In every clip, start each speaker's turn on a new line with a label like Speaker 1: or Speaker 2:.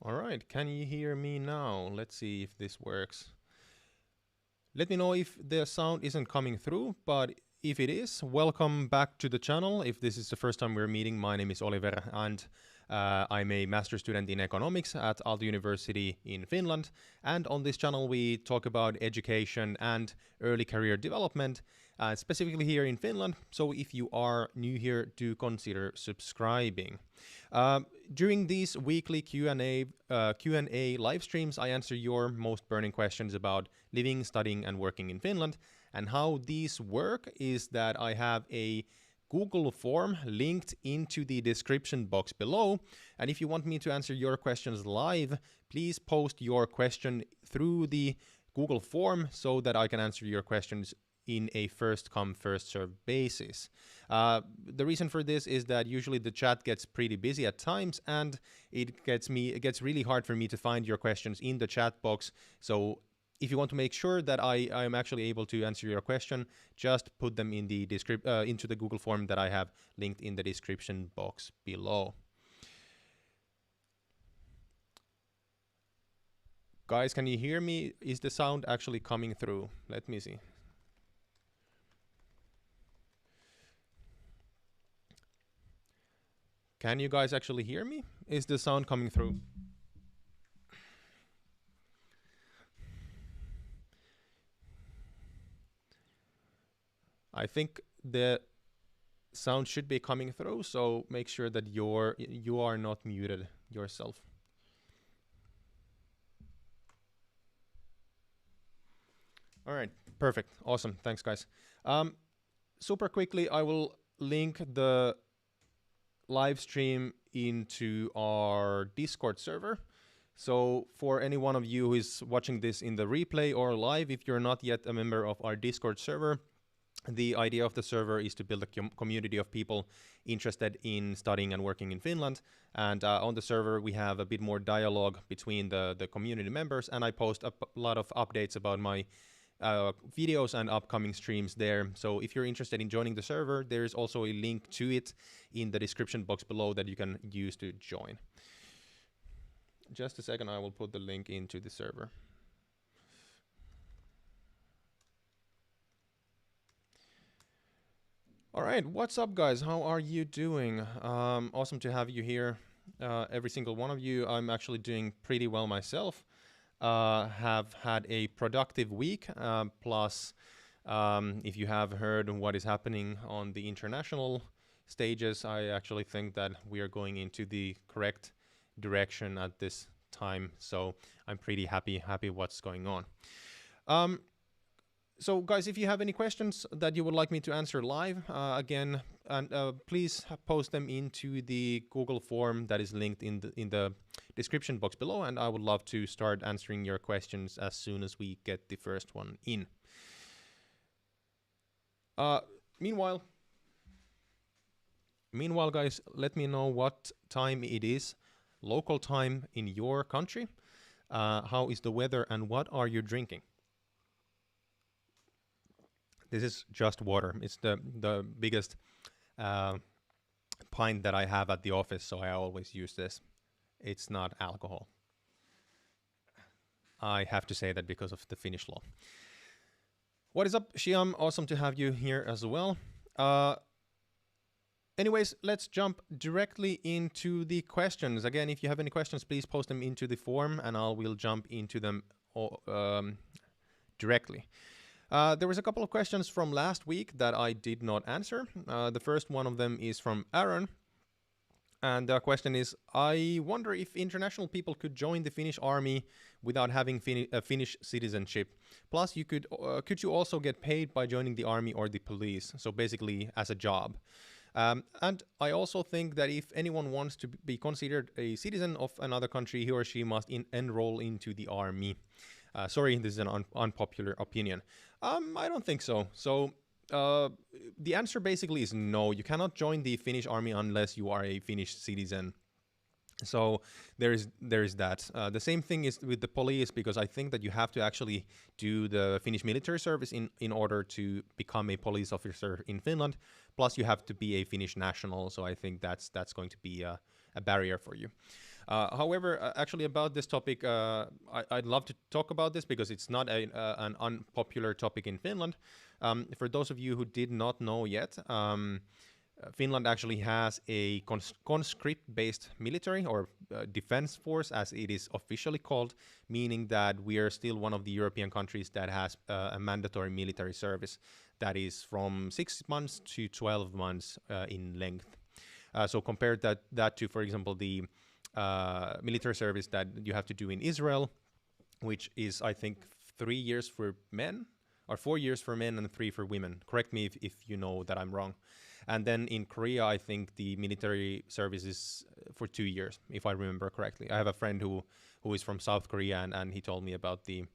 Speaker 1: All right, can you hear me now? Let's see if this works. Let me know if the sound isn't coming through, but if it is, welcome back to the channel. If this is the first time we're meeting, my name is Oliver and I'm a master's student in economics at Aalto University in Finland. And on this channel, we talk about education and early career development, specifically here in Finland. So if you are new here, do consider subscribing. During these weekly Q&A live streams, I answer your most burning questions about living, studying, and working in Finland. And how these work is that I have a Google form linked into the description box below. And if you want me to answer your questions live, please post your question through the Google form so that I can answer your questions in a first come, first served basis. The reason for this is that usually the chat gets pretty busy at times, and it gets really hard for me to find your questions in the chat box. So if you want to make sure that I am actually able to answer your question, just put them in the into the Google form that I have linked in the description box below. Guys, can you hear me? Is the sound actually coming through? Let me see. Can you guys actually hear me? Is the sound coming through? I think the sound should be coming through, so make sure that you are not muted yourself. All right, perfect, awesome, thanks guys. Super quickly, I will link the live stream into our Discord server. So for any one of you who is watching this in the replay or live, if you're not yet a member of our Discord server, the idea of the server is to build a community of people interested in studying and working in Finland. And on the server, we have a bit more dialogue between the community members, and I post a lot of updates about my videos and upcoming streams there. So if you're interested in joining the server, there is also a link to it in the description box below that you can use to join. Just a second, I will put the link into the server. All right, what's up guys? How are you doing? Awesome to have you here, every single one of you. I'm actually doing pretty well myself. Have had a productive week, plus if you have heard what is happening on the international stages, I actually think that we are going into the correct direction at this time, so I'm pretty happy what's going on. So guys, if you have any questions that you would like me to answer live, again, and please post them into the Google form that is linked in the description box below, and I would love to start answering your questions as soon as we get the first one in. Meanwhile, guys, let me know what time it is, local time in your country. How is the weather, and what are you drinking? This is just water. It's the biggest pint that I have at the office, so I always use this. It's not alcohol. I have to say that because of the Finnish law. What is up, Shiam? Awesome to have you here as well. Anyways, let's jump directly into the questions. Again, if you have any questions, please post them into the form and I will jump into them directly. There was a couple of questions from last week that I did not answer. The first one of them is from Aaron. And the question is, I wonder if international people could join the Finnish army without having Finnish citizenship. Plus, could you also get paid by joining the army or the police? So basically as a job. And I also think that if anyone wants to be considered a citizen of another country, he or she must enroll into the army. Sorry, this is an unpopular opinion. I don't think so. So the answer basically is no. You cannot join the Finnish army unless you are a Finnish citizen. So there is that. The same thing is with the police, because I think that you have to actually do the Finnish military service in order to become a police officer in Finland. Plus you have to be a Finnish national. So I think that's going to be a barrier for you. However, actually about this topic, I'd love to talk about this because it's not an unpopular topic in Finland. For those of you who did not know yet, Finland actually has a conscript-based military or defense force, as it is officially called, meaning that we are still one of the European countries that has a mandatory military service that is from 6 months to 12 months in length. So compared that to, for example, the military service that you have to do in Israel, which is, I think, 3 years for men, or 4 years for men and 3 for women. Correct me if you know that I'm wrong. And then in Korea, I think the military service is for 2 years, if I remember correctly. I have a friend who is from South Korea, and he told me about the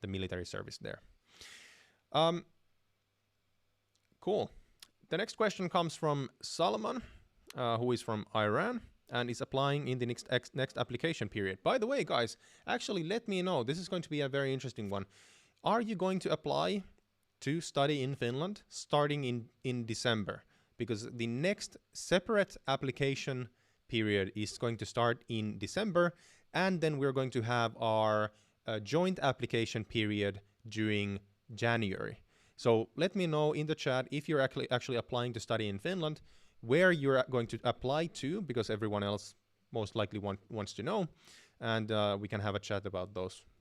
Speaker 1: military service there. Cool. The next question comes from Salman, who is from Iran and is applying in the next application period. By the way, guys, actually let me know. This is going to be a very interesting one. Are you going to apply to study in Finland starting in December? Because the next separate application period is going to start in December, and then we're going to have our joint application period during January. So let me know in the chat if you're actually applying to study in Finland, where you're going to apply to, because everyone else most likely wants to know, and we can have a chat about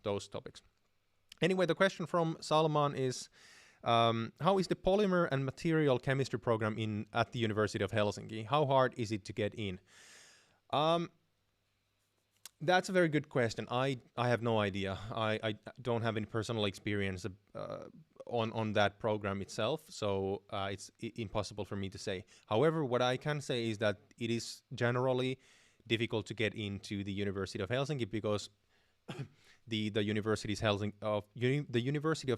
Speaker 1: those topics. Anyway, the question from Salman is, how is the polymer and material chemistry program at the University of Helsinki? How hard is it to get in? That's a very good question. I have no idea. I don't have any personal experience on that program itself, so it's impossible for me to say. However, what I can say is that it is generally difficult to get into the University of Helsinki because the University of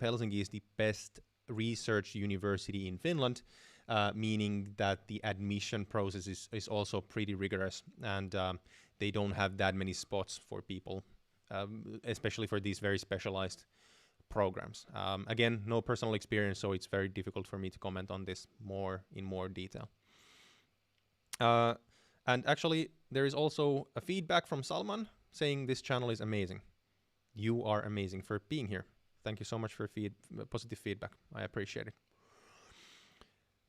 Speaker 1: Helsinki is the best research university in Finland, meaning that the admission process is also pretty rigorous, and they don't have that many spots for people, especially for these very specialized programs. Again, no personal experience, so it's very difficult for me to comment on this in more detail. And actually, there is also a feedback from Salman saying this channel is amazing. You are amazing for being here. Thank you so much for positive feedback. I appreciate it.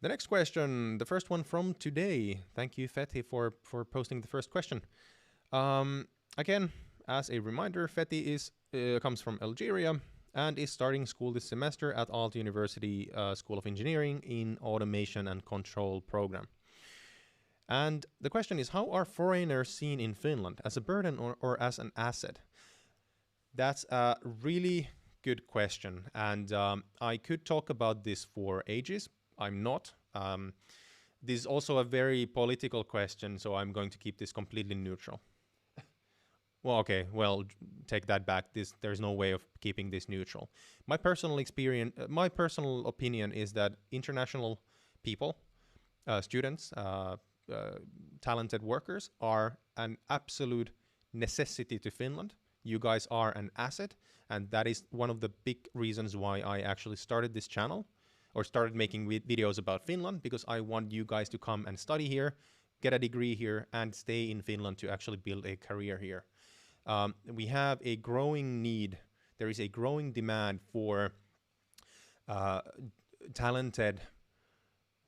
Speaker 1: The next question, the first one from today. Thank you, Fethi, for posting the first question. Again, as a reminder, Fethi comes from Algeria and is starting school this semester at Aalto University School of Engineering in Automation and Control program. And the question is, how are foreigners seen in Finland, as a burden or as an asset? That's a really good question, and I could talk about this for ages. I'm not. This is also a very political question, so I'm going to keep this completely neutral. Well, okay, well, take that back. There's no way of keeping this neutral. My personal opinion is that international people, students, talented workers are an absolute necessity to Finland. You guys are an asset, and that is one of the big reasons why I actually started this channel or started making videos about Finland, because I want you guys to come and study here, get a degree here, and stay in Finland to actually build a career here. We have a growing need. There is a growing demand for talented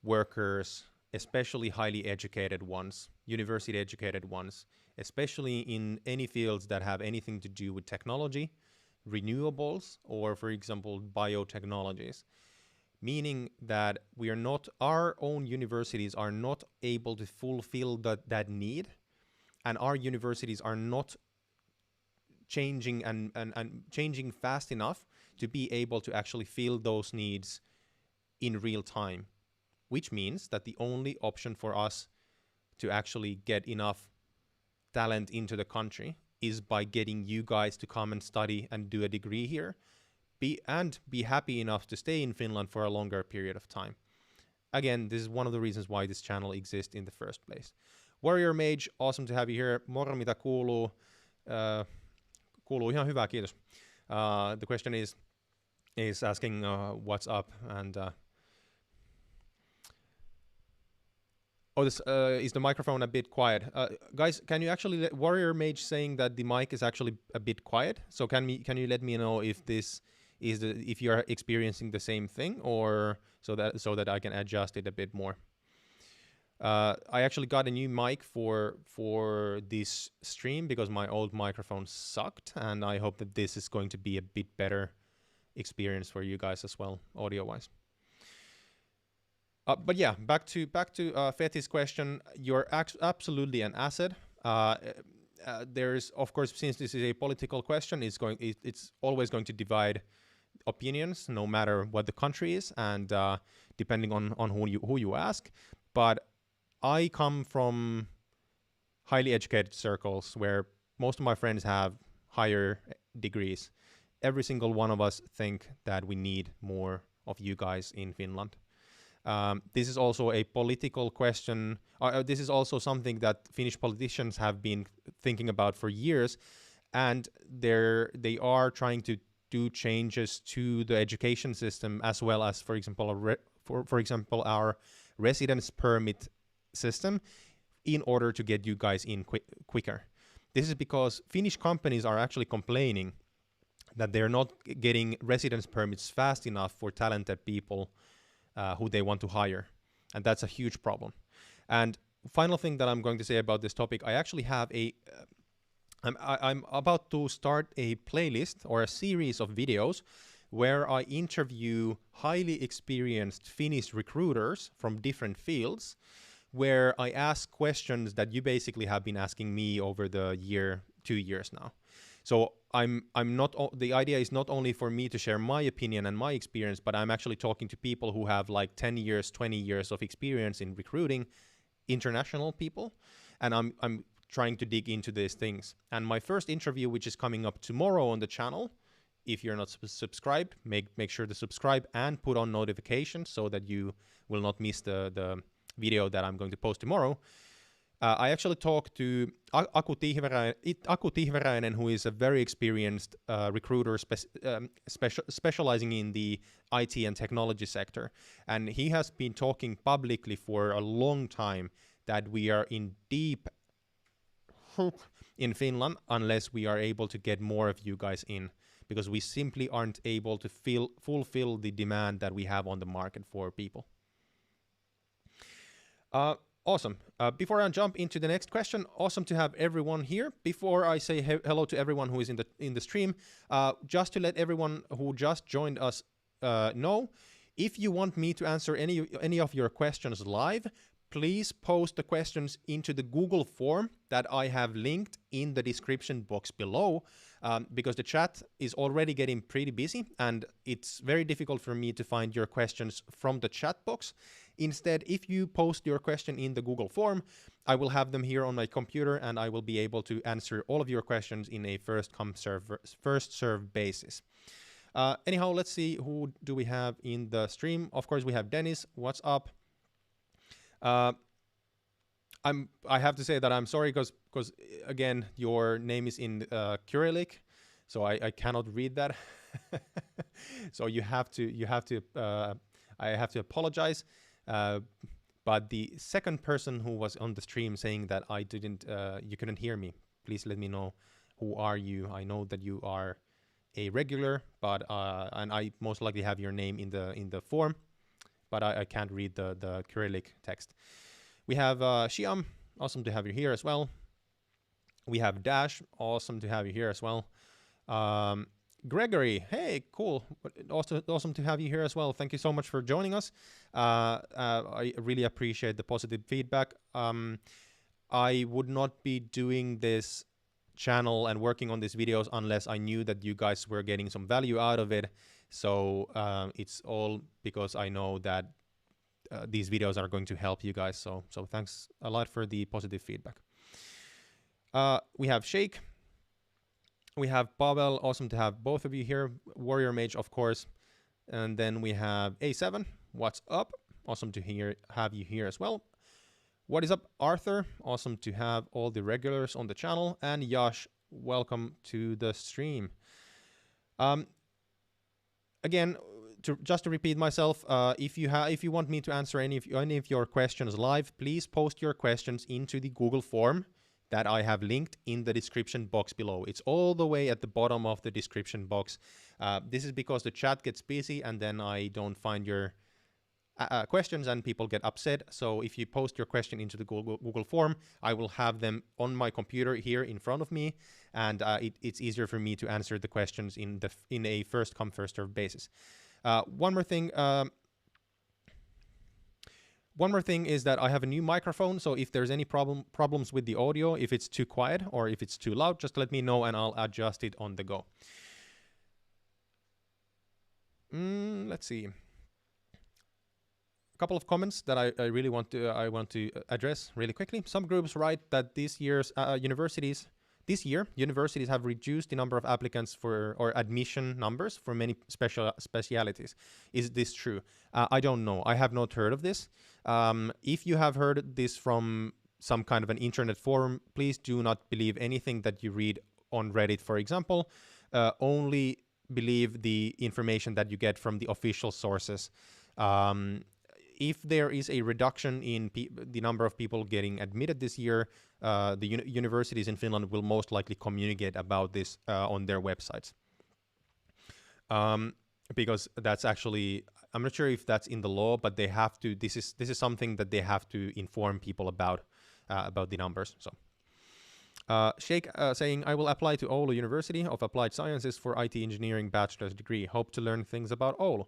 Speaker 1: workers, especially highly educated ones, university educated ones, especially in any fields that have anything to do with technology, renewables, or for example, biotechnologies. Meaning that our own universities are not able to fulfill that need, and our universities are not changing and changing fast enough to be able to actually fill those needs in real time, which means that the only option for us to actually get enough talent into the country is by getting you guys to come and study and do a degree here, be happy enough to stay in Finland for a longer period of time. Again, this is one of the reasons why this channel exists in the first place. Warrior Mage, awesome to have you here. Moro, mitä kuuluu? Kuuluu ihan hyvä, kiitos. The question is asking what's up, and Oh, this is the microphone a bit quiet? Guys, can you actually Warrior Mage saying that the mic is actually a bit quiet? So can you let me know if this is if you are experiencing the same thing, or so that I can adjust it a bit more. I actually got a new mic for this stream because my old microphone sucked, and I hope that this is going to be a bit better experience for you guys as well, audio-wise. But yeah, back to Feti's question. You're absolutely an asset. There's, of course, since this is a political question, it's always going to divide opinions, no matter what the country is, and depending on who you ask. But I come from highly educated circles where most of my friends have higher degrees. Every single one of us think that we need more of you guys in Finland. This is also a political question. This is also something that Finnish politicians have been thinking about for years, and they are trying to do changes to the education system, as well as, for example, our residence permit system, in order to get you guys in quicker. This is because Finnish companies are actually complaining that they're not getting residence permits fast enough for talented people who they want to hire. And that's a huge problem. And final thing that I'm going to say about this topic, I actually have I'm about to start a playlist or a series of videos where I interview highly experienced Finnish recruiters from different fields, where I ask questions that you basically have been asking me over the 2 years now. So the idea is not only for me to share my opinion and my experience, but I'm actually talking to people who have like 10 years, 20 years of experience in recruiting international people. And I'm trying to dig into these things. And my first interview, which is coming up tomorrow on the channel, if you're not subscribed, make sure to subscribe and put on notifications so that you will not miss the video that I'm going to post tomorrow. I actually talked to Aku Tihveräinen, who is a very experienced recruiter specializing in the IT and technology sector. And he has been talking publicly for a long time that we are in deep hope in Finland unless we are able to get more of you guys in, because we simply aren't able to fulfill the demand that we have on the market for people. Awesome. Before I jump into the next question, awesome to have everyone here. Before I say hello to everyone who is in the stream, just to let everyone who just joined us know, if you want me to answer any of your questions live, please post the questions into the Google form that I have linked in the description box below, because the chat is already getting pretty busy and it's very difficult for me to find your questions from the chat box. Instead, if you post your question in the Google form, I will have them here on my computer and I will be able to answer all of your questions in a first-come, first-served basis. Anyhow, let's see, who do we have in the stream? Of course, we have Dennis. What's up? I have to say that I'm sorry because again, your name is in Cyrillic, so I cannot read that. So I have to apologize. But the second person who was on the stream saying that you couldn't hear me, please let me know, who are you? I know that you are a regular, but and I most likely have your name in the form, but I can't read the Cyrillic text. We have Shiam, awesome to have you here as well. We have Dash, awesome to have you here as well. Gregory, hey, cool. Awesome to have you here as well. Thank you so much for joining us. I really appreciate the positive feedback. I would not be doing this channel and working on these videos unless I knew that you guys were getting some value out of it. So it's all because I know that these videos are going to help you guys. So thanks a lot for the positive feedback. We have Shake. We have Pavel, awesome to have both of you here. Warrior Mage, of course. And then we have A7, what's up? Awesome to have you here as well. What is up, Arthur? Awesome to have all the regulars on the channel. And Yash, welcome to the stream. Again, just to repeat myself, if you want me to answer any of your questions live, please post your questions into the Google form that I have linked in the description box below. It's all the way at the bottom of the description box. This is because the chat gets busy and then I don't find your questions and people get upset. So if you post your question into the Google form, I will have them on my computer here in front of me, and it's easier for me to answer the questions in a first come first serve basis. One more thing is that I have a new microphone, so if there's any problems with the audio, if it's too quiet or if it's too loud, just let me know and I'll adjust it on the go. Let's see. A couple of comments that I really want to address really quickly. Some groups write that this year universities have reduced the number of applicants or admission numbers for many specialities. Is this true? I don't know. I have not heard of this. If you have heard this from some kind of an internet forum, please do not believe anything that you read on Reddit, for example. Only believe the information that you get from the official sources. If there is a reduction in the number of people getting admitted this year, the universities in Finland will most likely communicate about this on their websites. Because that's actually, I'm not sure if that's in the law, but they have to. This is something that they have to inform people about the numbers. So, Sheikh saying, I will apply to Oulu University of Applied Sciences for IT engineering bachelor's degree. Hope to learn things about Oulu.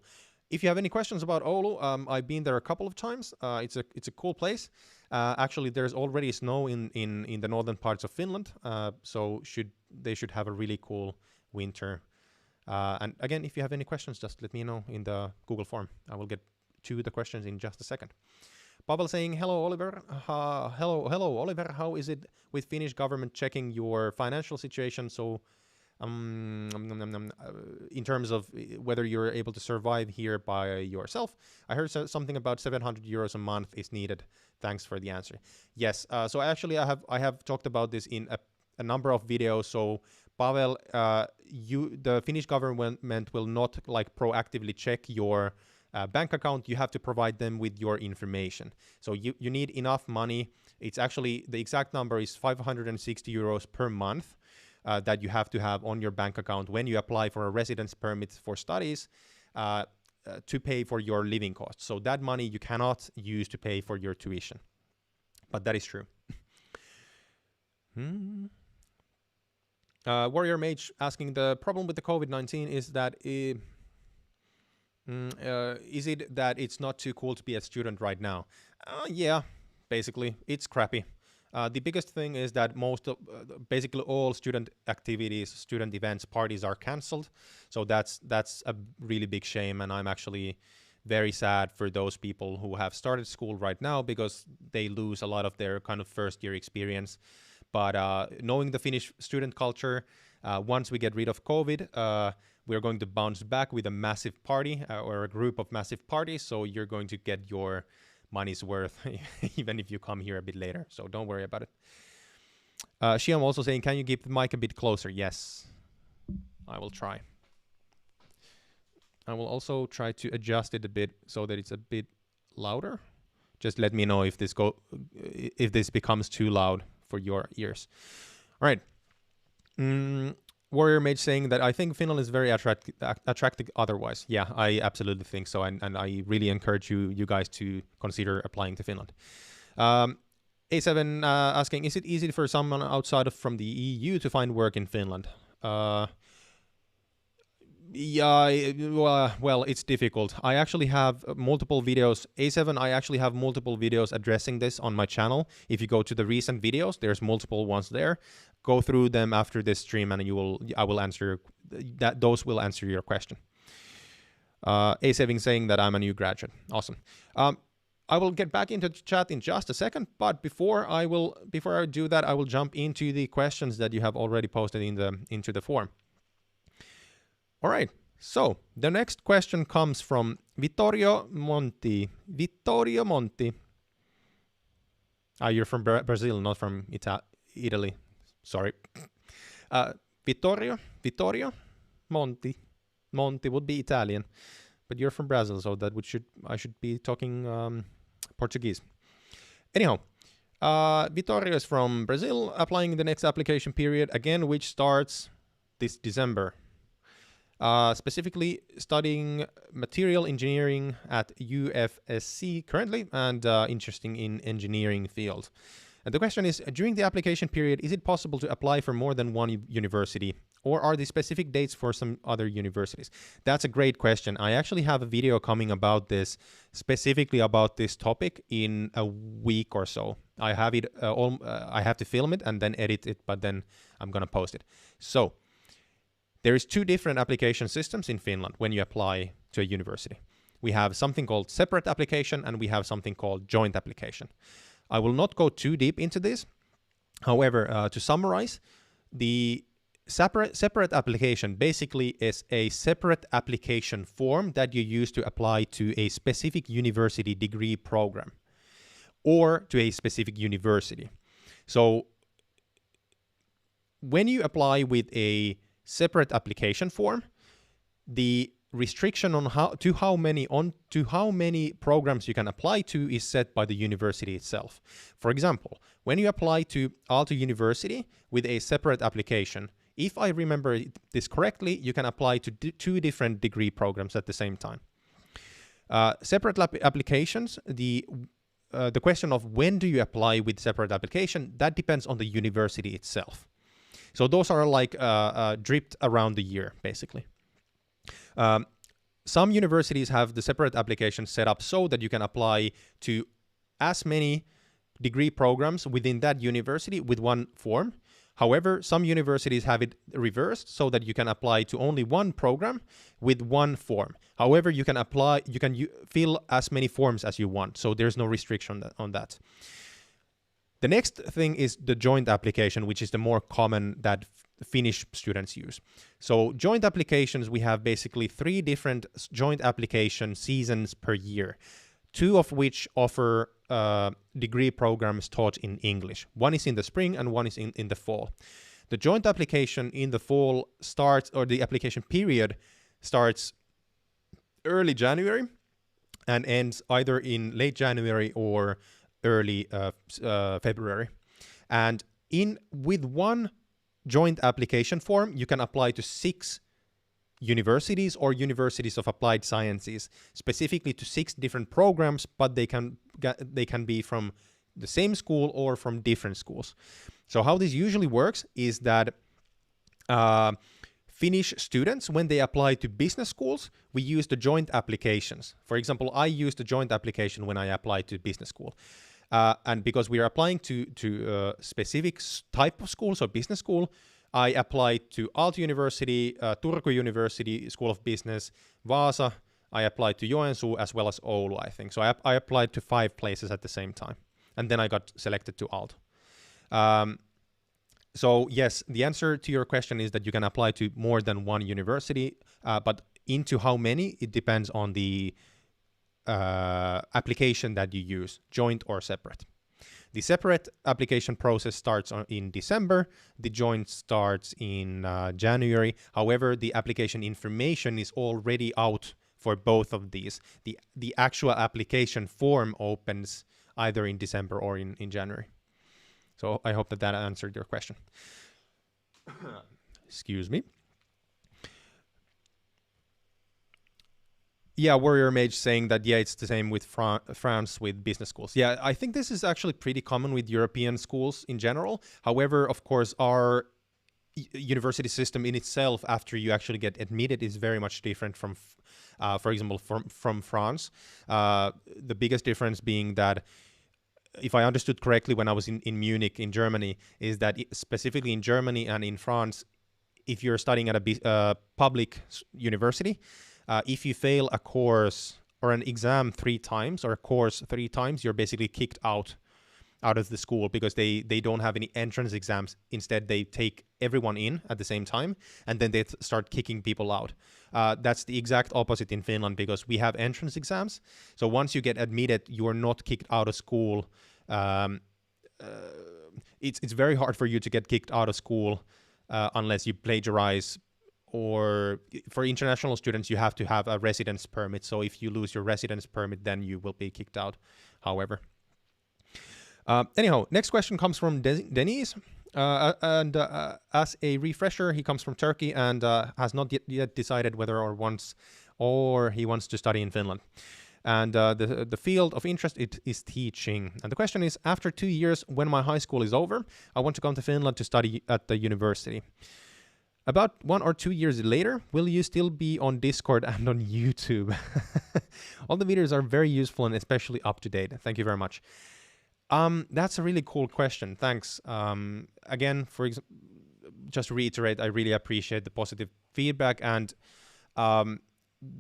Speaker 1: If you have any questions about Oulu, I've been there a couple of times. It's a cool place. Actually, there's already snow in the northern parts of Finland, so they should have a really cool winter. And again, if you have any questions, just let me know in the Google form. I will get to the questions in just a second. Pavel saying, hello, Oliver. Hello, Oliver. How is it with Finnish government checking your financial situation? So, in terms of whether you're able to survive here by yourself. I heard something about 700 euros a month is needed. Thanks for the answer. Yes, so actually I have talked about this in a number of videos. So Pavel, the Finnish government will not like proactively check your bank account. You have to provide them with your information. So you need enough money. It's actually, the exact number is 560 euros per month. That you have to have on your bank account when you apply for a residence permit for studies to pay for your living costs. So that money you cannot use to pay for your tuition. But that is true. Warrior Mage asking, the problem with the COVID-19 is that is it that it's not too cool to be a student right now? Yeah, basically, it's crappy. The biggest thing is that basically all student activities, student events, parties are cancelled. So that's a really big shame, and I'm actually very sad for those people who have started school right now because they lose a lot of their kind of first year experience. But knowing the Finnish student culture, once we get rid of COVID, we're going to bounce back with a massive party or a group of massive parties. So you're going to get your money's worth even if you come here a bit later, so don't worry about it. Shiam also saying, can you keep the mic a bit closer? Yes, I will try. I will also try to adjust it a bit so that it's a bit louder. Just let me know if this becomes too loud for your ears. All right. Warrior Mage saying that I think Finland is very attractive otherwise. Yeah, I absolutely think so. And I really encourage you guys to consider applying to Finland. A7 asking, is it easy for someone outside from the EU to find work in Finland? Yeah, well, it's difficult. I actually have multiple videos. A7, I actually have multiple videos addressing this on my channel. If you go to the recent videos, there's multiple ones there. Go through them after this stream, and I will answer that. Those will answer your question. A7 saying that I'm a new graduate. Awesome. I will get back into the chat in just a second, but before I do that, I will jump into the questions that you have already posted into the form. All right, so the next question comes from Vittorio Monti. Vittorio Monti. You're from Brazil, not from Italy. Sorry. Vittorio Monti. Monti would be Italian. but you're from Brazil, so that I should be talking Portuguese. Anyhow, Vittorio is from Brazil, applying the next application period again, which starts this December. Specifically studying material engineering at UFSC currently, and interesting in engineering field. And the question is, during the application period, is it possible to apply for more than one university, or are there specific dates for some other universities? That's a great question. I actually have a video coming about this, specifically about this topic, in a week or so. I have it. I have to film it and then edit it, but then I'm gonna post it. So there is two different application systems in Finland when you apply to a university. We have something called separate application, and we have something called joint application. I will not go too deep into this. However, to summarize, the separate application basically is a separate application form that you use to apply to a specific university degree program or to a specific university. So when you apply with a separate application form, the restriction on how many programs you can apply to is set by the university itself. For example, when you apply to Aalto University with a separate application, if I remember this correctly, you can apply to two different degree programs at the same time. Separate applications, the question of when do you apply with separate application, that depends on the university itself. So those are like dripped around the year, basically. Some universities have the separate application set up so that you can apply to as many degree programs within that university with one form. However, some universities have it reversed so that you can apply to only one program with one form. However, you can fill as many forms as you want, so there's no restriction on that. The next thing is the joint application, which is the more common that Finnish students use. So joint applications, we have basically 3 different joint application seasons per year, 2 of which offer degree programs taught in English. One is in the spring and one is in the fall. The joint application in the fall starts, or the application period starts early January and ends either in late January or early February. And with one joint application form, you can apply to 6 universities or universities of applied sciences, specifically to 6 different programs, but they can be from the same school or from different schools. So how this usually works is that Finnish students, when they apply to business schools, we use the joint applications. For example, I use the joint application when I apply to business school. And because we are applying to a specific type of school, so business school, I applied to Aalto University, Turku University School of Business, Vaasa. I applied to Joensuu as well as Oulu, I think. So I applied to 5 places at the same time. And then I got selected to Aalto. So yes, the answer to your question is that you can apply to more than one university, but into how many, it depends on the application that you use, joint or separate. The separate application process starts in December. The joint starts in January. However, the application information is already out for both of these. The actual application form opens either in December or in January. So I hope that answered your question. Excuse me. Yeah, Warrior Mage saying that, yeah, it's the same with France with business schools. Yeah, I think this is actually pretty common with European schools in general. However, of course, our university system in itself, after you actually get admitted, is very much different from, for example, from France. The biggest difference being that, if I understood correctly when I was in Munich in Germany, is that specifically in Germany and in France, if you're studying at a public university, if you fail a course or an exam 3 times or a course 3 times, you're basically kicked out of the school because they don't have any entrance exams. Instead, they take everyone in at the same time, and then they start kicking people out. That's the exact opposite in Finland, because we have entrance exams. So once you get admitted, you are not kicked out of school. It's very hard for you to get kicked out of school unless you plagiarize or for international students, you have to have a residence permit. So if you lose your residence permit, then you will be kicked out. However, anyhow, next question comes from Denise. And as a refresher, he comes from Turkey and has not yet decided whether he wants to study in Finland. And the field of interest is teaching. And the question is, after 2 years, when my high school is over, I want to come to Finland to study at the university. About 1 or 2 years later, will you still be on Discord and on YouTube? All the videos are very useful and especially up to date. Thank you very much. That's a really cool question. Thanks. Again, just to reiterate, I really appreciate the positive feedback, and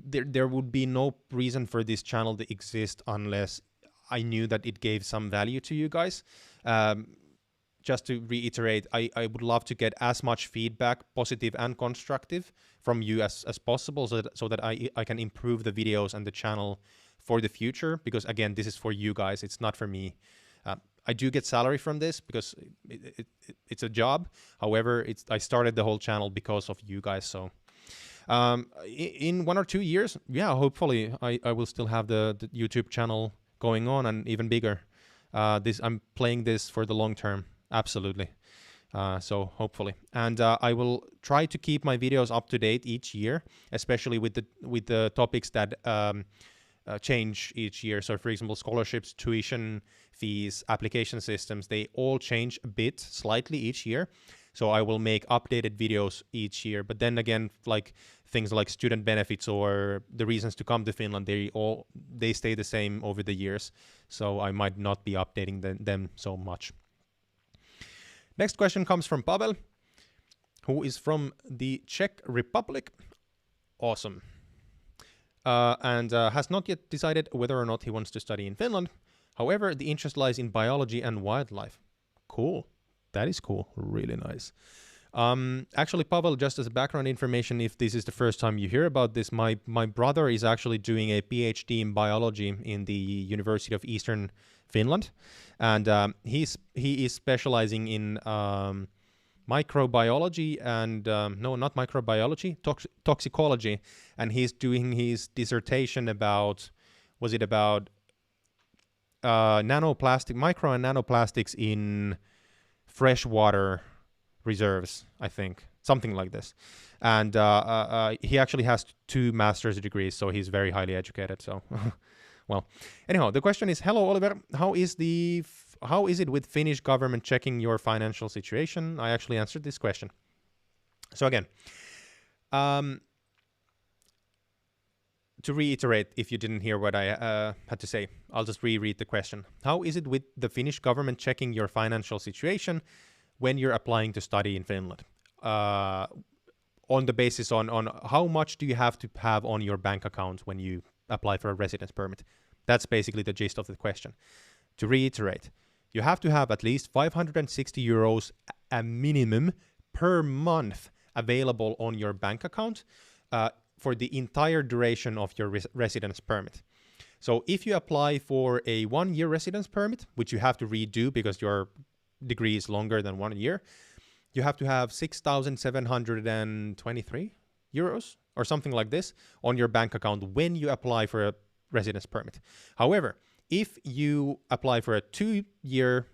Speaker 1: there would be no reason for this channel to exist unless I knew that it gave some value to you guys. Just to reiterate, I would love to get as much feedback, positive and constructive, from you as possible, so that I can improve the videos and the channel for the future, because again, this is for you guys, it's not for me. I do get salary from this because it's a job. However, I started the whole channel because of you guys. So in 1 or 2 years, yeah, hopefully I will still have the YouTube channel going on and even bigger. I'm playing this for the long term, absolutely. So hopefully, and I will try to keep my videos up to date each year, especially with the topics that change each year. So for example, scholarships, tuition fees, application systems, they all change a bit, slightly each year. So I will make updated videos each year. But then again, like things like student benefits or the reasons to come to Finland, they stay the same over the years. So I might not be updating them so much. Next question comes from Pavel, who is from the Czech Republic. Awesome. And has not yet decided whether or not he wants to study in Finland. However, the interest lies in biology and wildlife. Cool. That is cool. Really nice. Actually, Pavel, just as a background information, if this is the first time you hear about this, my brother is actually doing a PhD in biology in the University of Eastern Finland. And he is specializing in microbiology and no, not microbiology, toxicology. And he's doing his dissertation about, micro and nanoplastics in freshwater reserves, I think, something like this. And he actually has 2 master's degrees, so he's very highly educated. So, well, anyhow, the question is, hello, Oliver, how is it with Finnish government checking your financial situation? I actually answered this question. So again, to reiterate, if you didn't hear what I had to say, I'll just reread the question. How is it with the Finnish government checking your financial situation when you're applying to study in Finland? On the basis on how much do you have to have on your bank account when you apply for a residence permit? That's basically the gist of the question. To reiterate, you have to have at least 560 euros a minimum per month available on your bank account for the entire duration of your residence permit. So if you apply for a 1-year residence permit, which you have to redo because your degree is longer than 1 year, you have to have 6,723 euros or something like this on your bank account when you apply for a residence permit. However, if you apply for a 2-year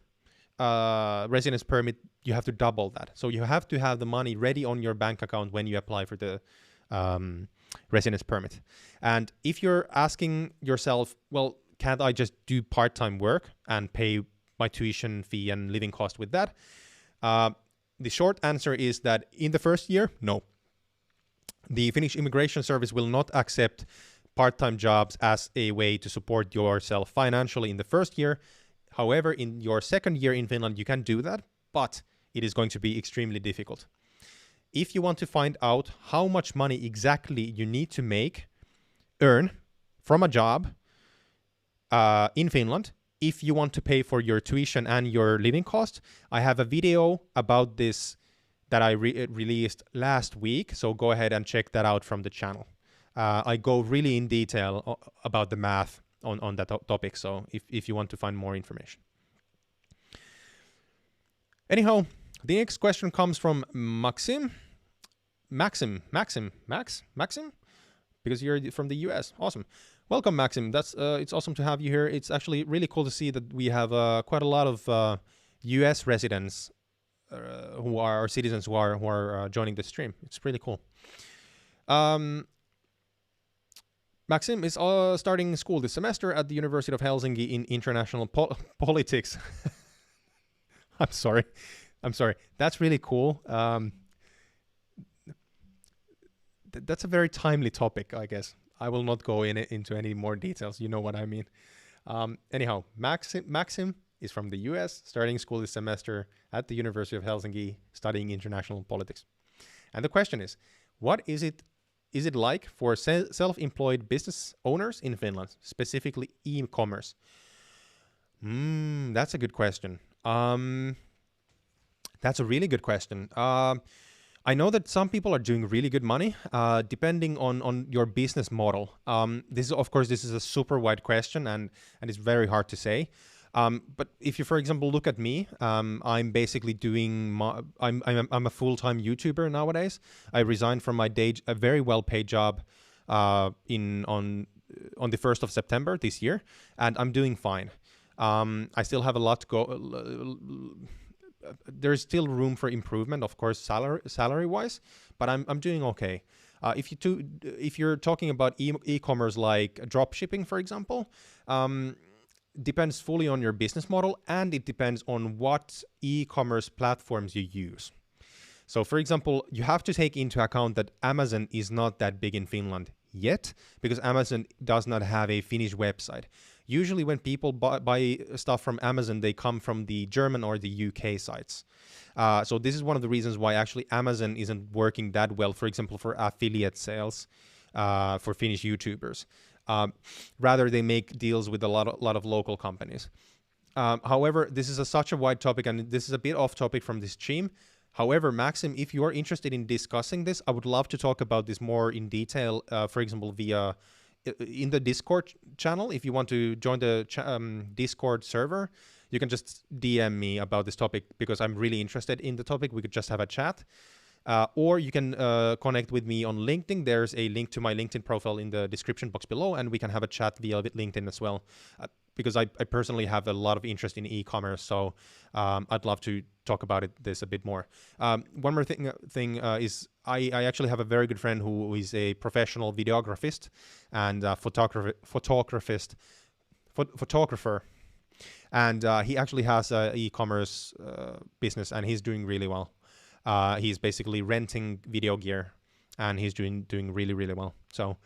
Speaker 1: residence permit, you have to double that. So you have to have the money ready on your bank account when you apply for the residence permit. And if you're asking yourself, well, can't I just do part-time work and pay my tuition fee and living cost with that? The short answer is that in the first year, no. The Finnish Immigration Service will not accept part-time jobs as a way to support yourself financially in the first year. However, in your second year in Finland, you can do that, but it is going to be extremely difficult. If you want to find out how much money exactly you need to earn from a job in Finland, if you want to pay for your tuition and your living cost, I have a video about this that I released last week. So go ahead and check that out from the channel. I go really in detail about the math on that topic. So if you want to find more information. Anyhow, the next question comes from Maxim. Maxim, because you're from the US. Awesome. Welcome, Maxim. It's awesome to have you here. It's actually really cool to see that we have quite a lot of US residents who are citizens who are joining the stream. It's really cool. Maxim is starting school this semester at the University of Helsinki in international politics. I'm sorry. That's really cool. That's a very timely topic, I guess. I will not go into any more details. You know what I mean. Anyhow, Maxim is from the US, starting school this semester at the University of Helsinki, studying international politics. And the question is, what is it like for self-employed business owners in Finland, specifically e-commerce? That's a good question. That's a really good question. I know that some people are doing really good money, depending on your business model. This is a super wide question, and it's very hard to say. But if you, for example, look at me, I'm basically I'm a full-time YouTuber nowadays. I resigned from my a very well-paid job on the 1st of September this year, and I'm doing fine. I still have a lot to go. There's still room for improvement, of course, salary-wise, but I'm doing okay. If you're talking about e-commerce like drop shipping, for example, depends fully on your business model, and it depends on what e-commerce platforms you use. So, for example, you have to take into account that Amazon is not that big in Finland yet, because Amazon does not have a Finnish website. Usually when people buy stuff from Amazon, they come from the German or the UK sites. So this is one of the reasons why actually Amazon isn't working that well, for example, for affiliate sales for Finnish YouTubers. Rather, they make deals with a lot of local companies. However, this is such a wide topic, and this is a bit off topic from this stream. However, Maxim, if you are interested in discussing this, I would love to talk about this more in detail, for example, in the Discord channel. If you want to join the Discord server, you can just DM me about this topic, because I'm really interested in the topic. We could just have a chat. Or you can connect with me on LinkedIn. There's a link to my LinkedIn profile in the description box below, and we can have a chat via LinkedIn as well. Because I personally have a lot of interest in e-commerce, so I'd love to talk about this a bit more. One more thing is I actually have a very good friend who is a professional videographist and photographer, and he actually has an e-commerce business, and he's doing really well. He's basically renting video gear, and he's doing really, really well. So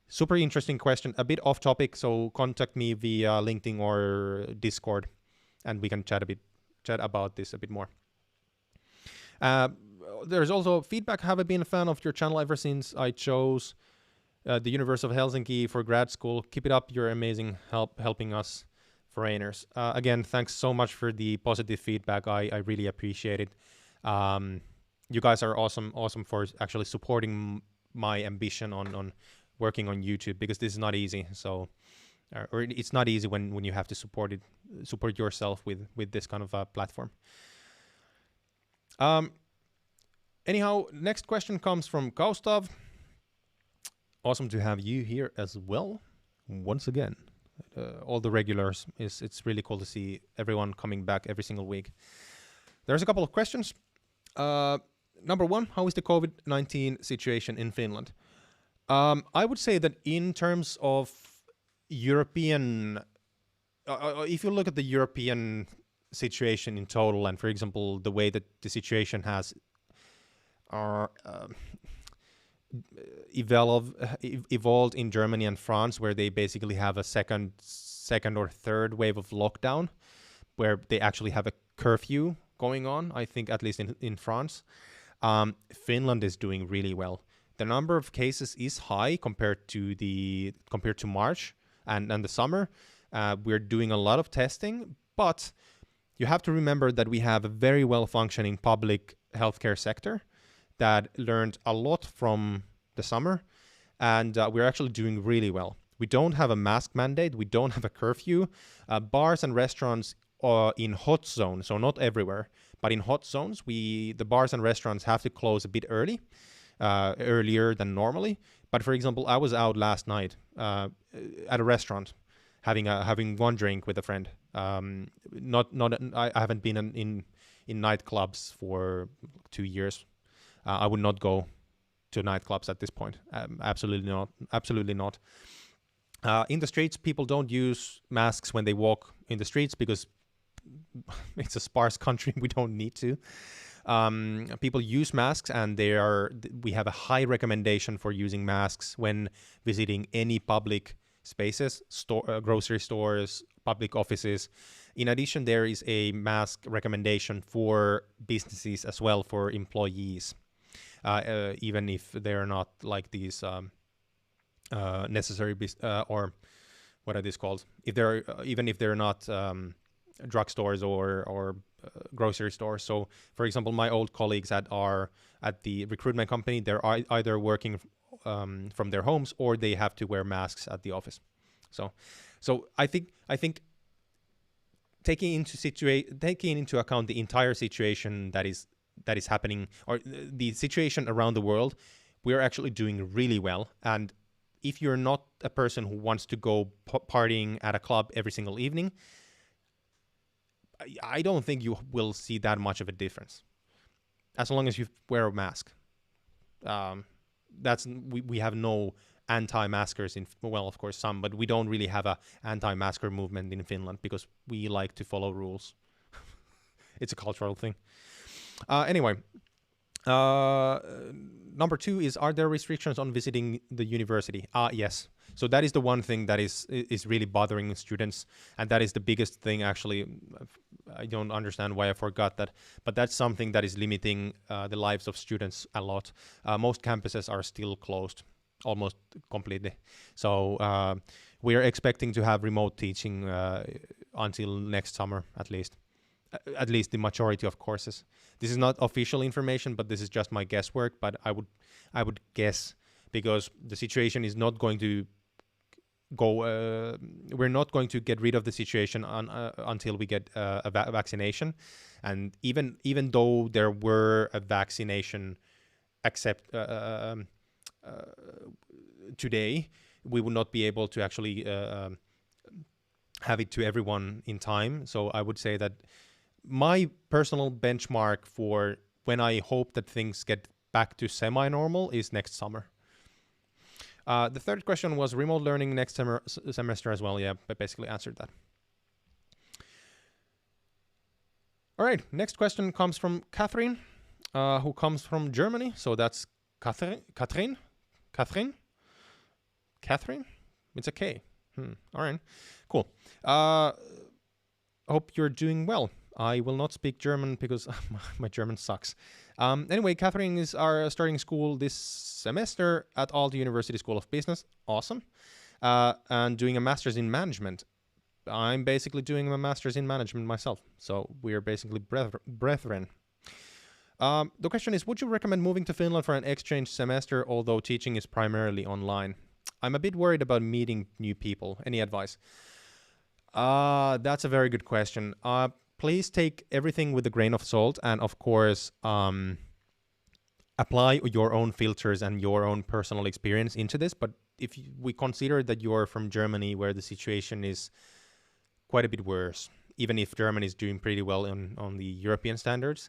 Speaker 1: super interesting question, a bit off topic. So contact me via LinkedIn or Discord, and we can chat about this a bit more. There's also feedback. Have I been a fan of your channel ever since I chose the University of Helsinki for grad school? Keep it up. You're amazing helping us foreigners. Again, thanks so much for the positive feedback. I really appreciate it. You guys are awesome for actually supporting my ambition on working on YouTube, because this is not easy. So, or it's not easy when you have to support yourself with this kind of a platform. Anyhow, next question comes from Gustav. Awesome to have you here as well. Once again, all the regulars. It's really cool to see everyone coming back every single week. There's a couple of questions. Number one, how is the COVID-19 situation in Finland? I would say that in terms of European, if you look at the European situation in total, and for example, the way that the situation has evolved in Germany and France, where they basically have a second or third wave of lockdown, where they actually have a curfew going on, I think, at least in France. Finland is doing really well. The number of cases is high compared to March and the summer. We're doing a lot of testing, but you have to remember that we have a very well functioning public healthcare sector that learned a lot from the summer, and we're actually doing really well. We don't have a mask mandate. We don't have a curfew. Bars and restaurants are in hot zones, so not everywhere, but in hot zones, the bars and restaurants have to close a bit early. earlier than normally. But for example, I was out last night at a restaurant having one drink with a friend. I haven't been in nightclubs for 2 years. I would not go to nightclubs at this point. Absolutely not. Absolutely not. In the streets, people don't use masks when they walk in the streets because it's a sparse country. We don't need to. People use masks, and we have a high recommendation for using masks when visiting any public spaces, grocery stores, public offices. In addition, there is a mask recommendation for businesses as well, for employees, even if they're not like these necessary or what are these called? Even if they're not drugstores or grocery stores. So, for example, my old colleagues at the recruitment company, they're either working from their homes or they have to wear masks at the office. So I think taking into account the entire situation that is happening, or the situation around the world, we are actually doing really well. And if you're not a person who wants to go partying at a club every single evening, I don't think you will see that much of a difference, as long as you wear a mask. We have no anti-maskers well, of course some, but we don't really have a anti-masker movement in Finland because we like to follow rules. It's a cultural thing. Anyway, number 2 is, are there restrictions on visiting the university? Yes. So that is the one thing that is really bothering students, and that is the biggest thing, actually. I don't understand why I forgot that, but that's something that is limiting the lives of students a lot. Most campuses are still closed, almost completely. So we are expecting to have remote teaching until next summer, at least the majority of courses. This is not official information, but this is just my guesswork. But I would guess, because the situation is not going to go. We're not going to get rid of the situation until we get a vaccination, and even though there were a vaccination today, we will not be able to actually have it to everyone in time. So I would say that my personal benchmark for when I hope that things get back to semi-normal is next summer. The third question was remote learning next semester as well. Yeah, I basically answered that. All right, next question comes from Catherine, who comes from Germany. So that's Catherine? It's a K. All right, cool. Hope you're doing well. I will not speak German because my German sucks. Anyway, Catherine is starting school this semester at Aalto University School of Business. Awesome. And doing a master's in management. I'm basically doing a master's in management myself. So we are basically brethren. The question is, would you recommend moving to Finland for an exchange semester, although teaching is primarily online? I'm a bit worried about meeting new people. Any advice? That's a very good question. Please take everything with a grain of salt, and of course, apply your own filters and your own personal experience into this. But if we consider that you're from Germany, where the situation is quite a bit worse, even if Germany is doing pretty well on the European standards,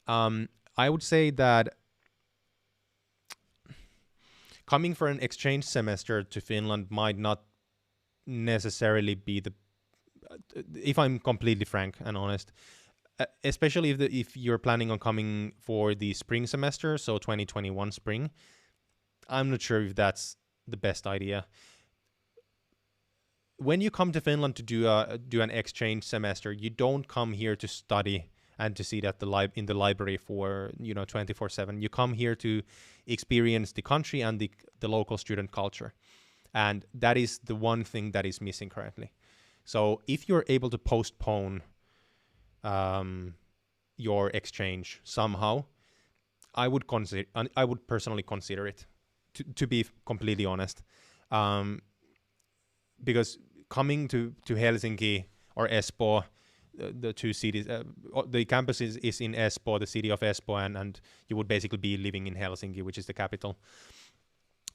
Speaker 1: I would say that coming for an exchange semester to Finland might not necessarily be if I'm completely frank and honest, especially if you're planning on coming for the spring semester, so 2021 spring, I'm not sure if that's the best idea. When you come to Finland to do an exchange semester, you don't come here to study and to sit in the library for 24/7. You come here to experience the country and the local student culture, and that is the one thing that is missing currently. So if you're able to postpone your exchange somehow, I would personally consider it, to be completely honest, because coming to Helsinki or Espoo, the two cities. The campus is in Espoo, the city of Espoo, and you would basically be living in Helsinki, which is the capital.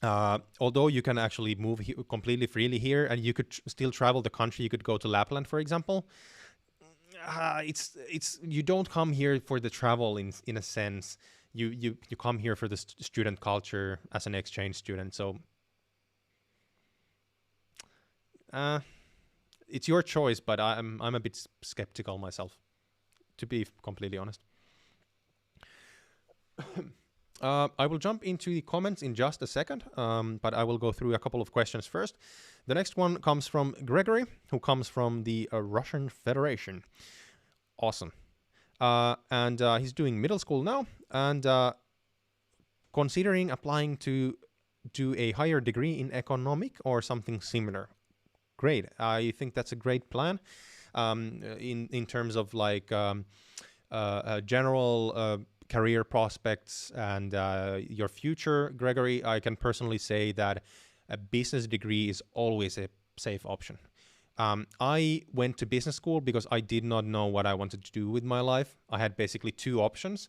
Speaker 1: Although you can actually move completely freely here, and you could still travel the country. You could go to Lapland, for example. It's you don't come here for the travel in a sense. You come here for the student culture as an exchange student. So it's your choice, but I'm a bit skeptical myself, to be completely honest. I will jump into the comments in just a second, but I will go through a couple of questions first. The next one comes from Gregory, who comes from the Russian Federation. Awesome. And he's doing middle school now, and considering applying to do a higher degree in economic or something similar. Great. I think that's a great plan in terms of like general career prospects and your future, Gregory. I can personally say that a business degree is always a safe option. I went to business school because I did not know what I wanted to do with my life. I had basically two options.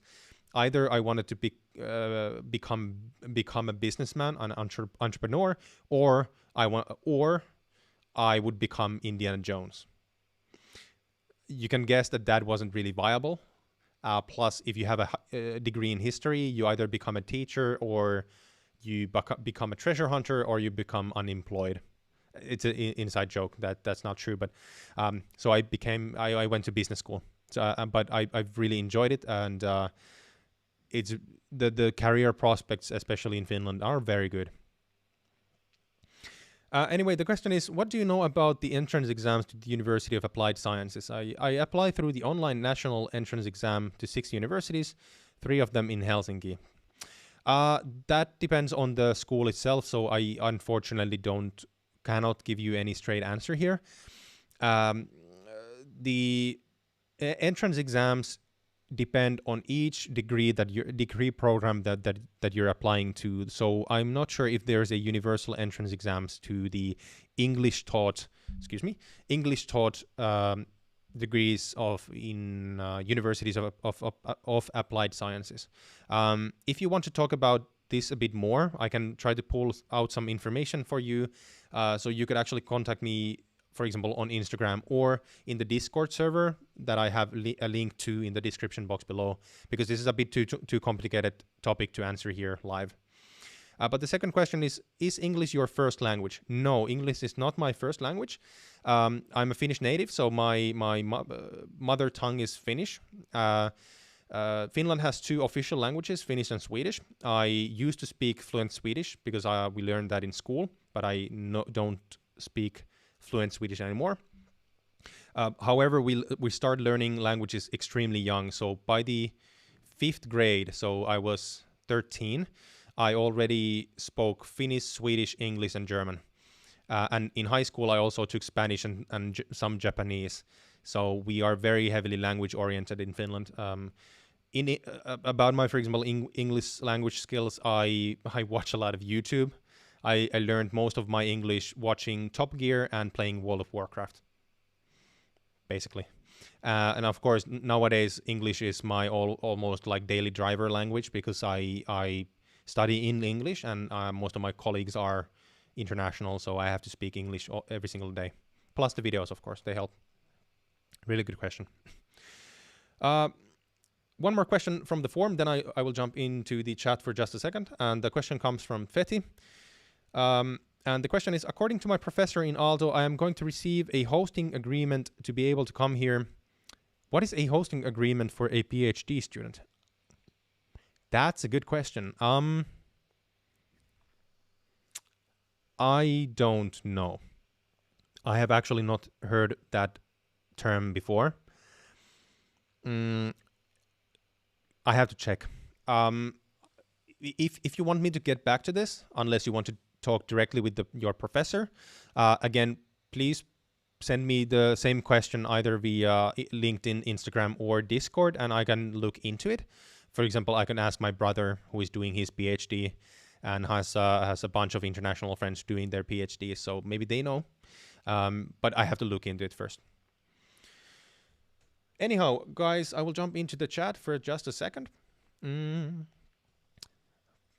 Speaker 1: Either I wanted to become a businessman, an entrepreneur, or I would become Indiana Jones. You can guess that wasn't really viable. Plus, if you have a degree in history, you either become a teacher, or you become a treasure hunter, or you become unemployed. It's an inside joke. That's not true. But so I went to business school. So, but I've really enjoyed it, and it's the career prospects, especially in Finland, are very good. Anyway, the question is, what do you know about the entrance exams to the University of Applied Sciences? I apply through the online national entrance exam to 6 universities, 3 of them in Helsinki. That depends on the school itself, so I unfortunately cannot give you any straight answer here. The entrance exams depend on each degree program that you're applying to. So I'm not sure if there's a universal entrance exams to the English taught degrees in universities of applied sciences. If you want to talk about this a bit more, I can try to pull out some information for you. So you could actually contact me, for example, on Instagram or in the Discord server that I have a link to in the description box below, because this is a bit too complicated topic to answer here live. But the second question is English your first language? No, English is not my first language. I'm a Finnish native, so my mother tongue is Finnish. Finland has 2 official languages, Finnish and Swedish. I used to speak fluent Swedish because we learned that in school, but I don't speak fluent Swedish anymore. However, we start learning languages extremely young. So by the 5th grade, so I was 13, I already spoke Finnish, Swedish, English, and German. And in high school, I also took Spanish and some Japanese. So we are very heavily language oriented in Finland. About my, for example, English language skills, I watch a lot of YouTube. I learned most of my English watching Top Gear and playing World of Warcraft, basically. And of course, nowadays, English is my almost like daily driver language, because I study in English, and most of my colleagues are international, so I have to speak English every single day. Plus the videos, of course, they help. Really good question. One more question from the forum, then I will jump into the chat for just a second. And the question comes from Feti. And the question is, according to my professor in Aalto, I am going to receive a hosting agreement to be able to come here. What is a hosting agreement for a PhD student? That's a good question. I don't know. I have actually not heard that term before. I have to check. If you want me to get back to this, unless you want to talk directly with your professor, again, please send me the same question either via LinkedIn, Instagram, or Discord, and I can look into it. For example, I can ask my brother, who is doing his PhD and has a bunch of international friends doing their PhDs, so maybe they know. But I have to look into it first. Anyhow, guys, I will jump into the chat for just a second.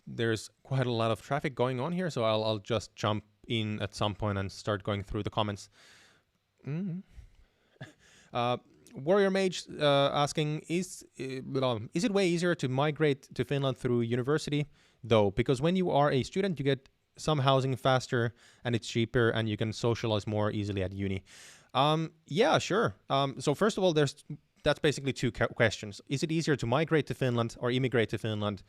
Speaker 1: There's quite a lot of traffic going on here, so I'll just jump in at some point and start going through the comments. Warrior Mage asking, is it way easier to migrate to Finland through university, though? Because when you are a student, you get some housing faster and it's cheaper and you can socialize more easily at uni. Yeah, sure. So first of all, that's basically two questions. Is it easier to migrate to Finland or immigrate to Finland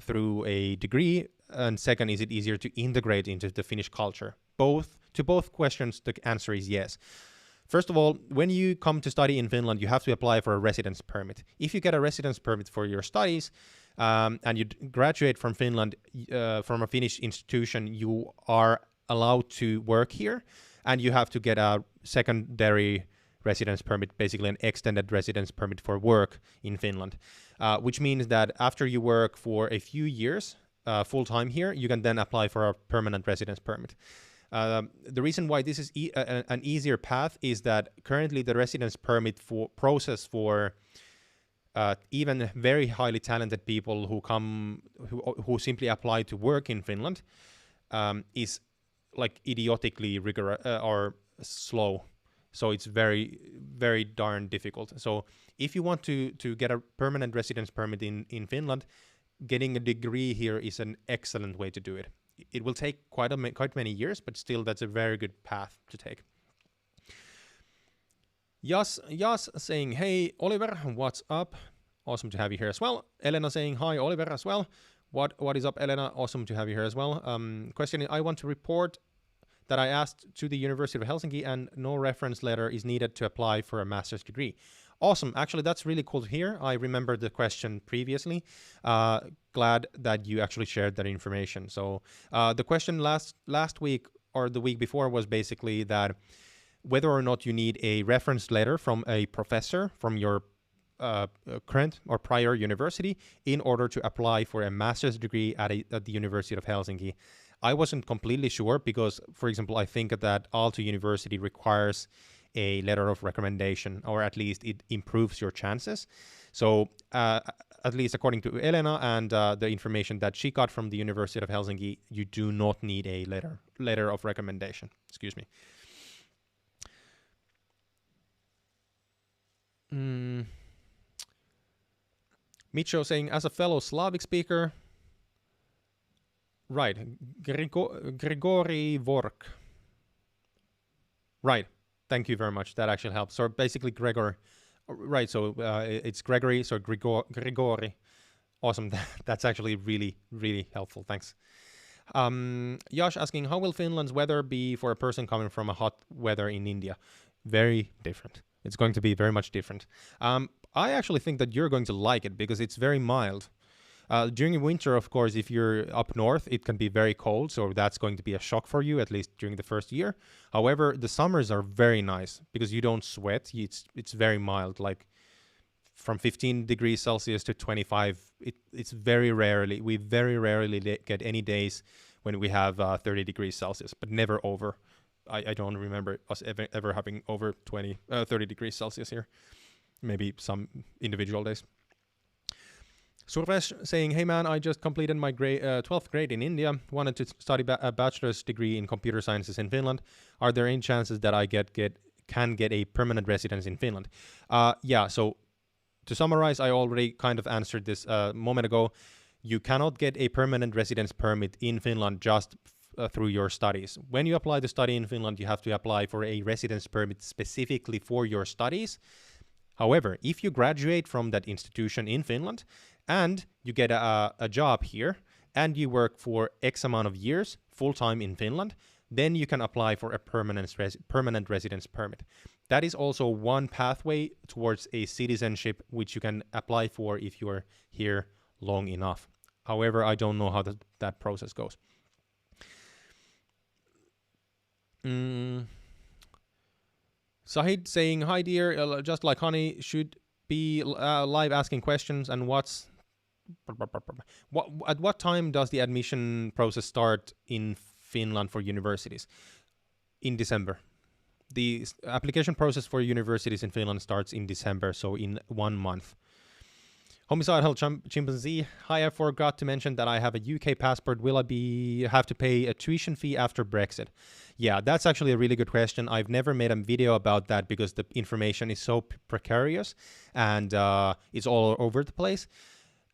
Speaker 1: through a degree? And second, is it easier to integrate into the Finnish culture? To both questions, the answer is yes. First of all, when you come to study in Finland, you have to apply for a residence permit. If you get a residence permit for your studies and you graduate from Finland, from a Finnish institution, you are allowed to work here, and you have to get a secondary residence permit, basically an extended residence permit for work in Finland, which means that after you work for a few years full-time here, you can then apply for a permanent residence permit. The reason why this is an easier path is that currently the residence permit process for even very highly talented people who simply apply to work in Finland is like idiotically rigorous or slow. So it's very, very darn difficult. So if you want to get a permanent residence permit in Finland, getting a degree here is an excellent way to do it. It will take quite many years, but still that's a very good path to take. Jas saying, hey, Oliver, what's up? Awesome to have you here as well. Elena saying, hi, Oliver, as well. What is up, Elena? Awesome to have you here as well. Question is, I want to report that I asked to the University of Helsinki and no reference letter is needed to apply for a master's degree. Awesome. Actually, that's really cool to hear. I remember the question previously. Glad that you actually shared that information. So the question last week or the week before was basically that whether or not you need a reference letter from a professor from your current or prior university in order to apply for a master's degree at the University of Helsinki. I wasn't completely sure because, for example, I think that Aalto University requires a letter of recommendation, or at least it improves your chances. So at least according to Elena and the information that she got from the University of Helsinki, you do not need a letter of recommendation. Excuse me. Micho saying, as a fellow Slavic speaker, right, Grigori Vork. Right. Thank you very much. That actually helps. So basically, Gregor, right? So it's Gregory. So Grigori. Awesome. That's actually really, really helpful. Thanks. Yash asking, how will Finland's weather be for a person coming from a hot weather in India? Very different. It's going to be very much different. I actually think that you're going to like it because it's very mild. During winter, of course, if you're up north, it can be very cold, so that's going to be a shock for you, at least during the first year. However, the summers are very nice because you don't sweat. It's very mild, like from 15 degrees Celsius to 25. It's very rarely. We very rarely get any days when we have 30 degrees Celsius, but never over. I don't remember us ever having over 30 degrees Celsius here. Maybe some individual days. Survesh saying, hey man, I just completed my 12th grade in India, wanted to study a bachelor's degree in computer sciences in Finland. Are there any chances that I can get a permanent residence in Finland? Yeah, so to summarize, I already kind of answered this a moment ago. You cannot get a permanent residence permit in Finland just through your studies. When you apply to study in Finland, you have to apply for a residence permit specifically for your studies. However, if you graduate from that institution in Finland and you get a job here and you work for X amount of years full-time in Finland, then you can apply for a permanent residence permit. That is also one pathway towards a citizenship which you can apply for if you are here long enough. However, I don't know how that process goes. Sahid saying, hi dear, just like honey, should be live asking questions, and at what time does the admission process start in Finland for universities? In December. the application process for universities in Finland starts in December, so in 1 month. Homicidal chimpanzee. Hi, I forgot to mention that I have a UK passport. Will I have to pay a tuition fee after Brexit? Yeah, that's actually a really good question. I've never made a video about that because the information is so precarious and it's all over the place.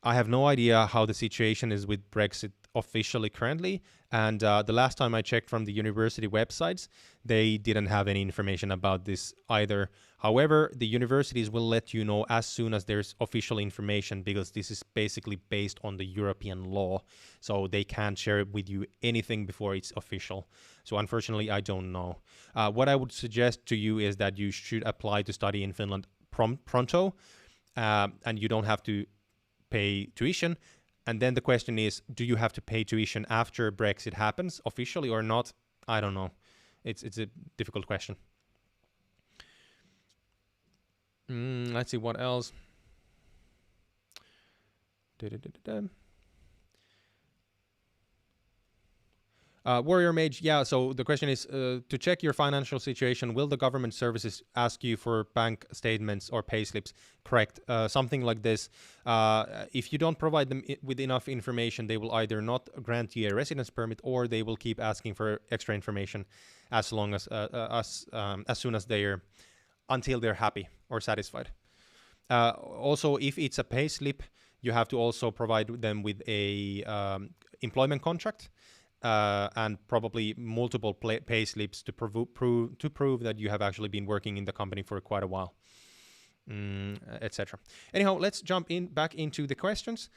Speaker 1: I have no idea how the situation is with Brexit officially currently. And the last time I checked from the university websites, they didn't have any information about this either. However, the universities will let you know as soon as there's official information, because this is basically based on the European law. So they can't share with you anything before it's official. So unfortunately, I don't know. What I would suggest to you is that you should apply to study in Finland pronto, and you don't have to pay tuition. And then the question is, do you have to pay tuition after Brexit happens officially or not? I don't know. It's a difficult question. Let's see what else. Warrior Mage, yeah, so the question is, to check your financial situation, will the government services ask you for bank statements or payslips? Correct. Something like this. If you don't provide them with enough information, they will either not grant you a residence permit, or they will keep asking for extra information as long as soon as until they're happy or satisfied. Also, if it's a payslip, you have to also provide them with a employment contract. And probably multiple pay slips to prove that you have actually been working in the company for quite a while, etc. Anyhow, let's jump back into the questions.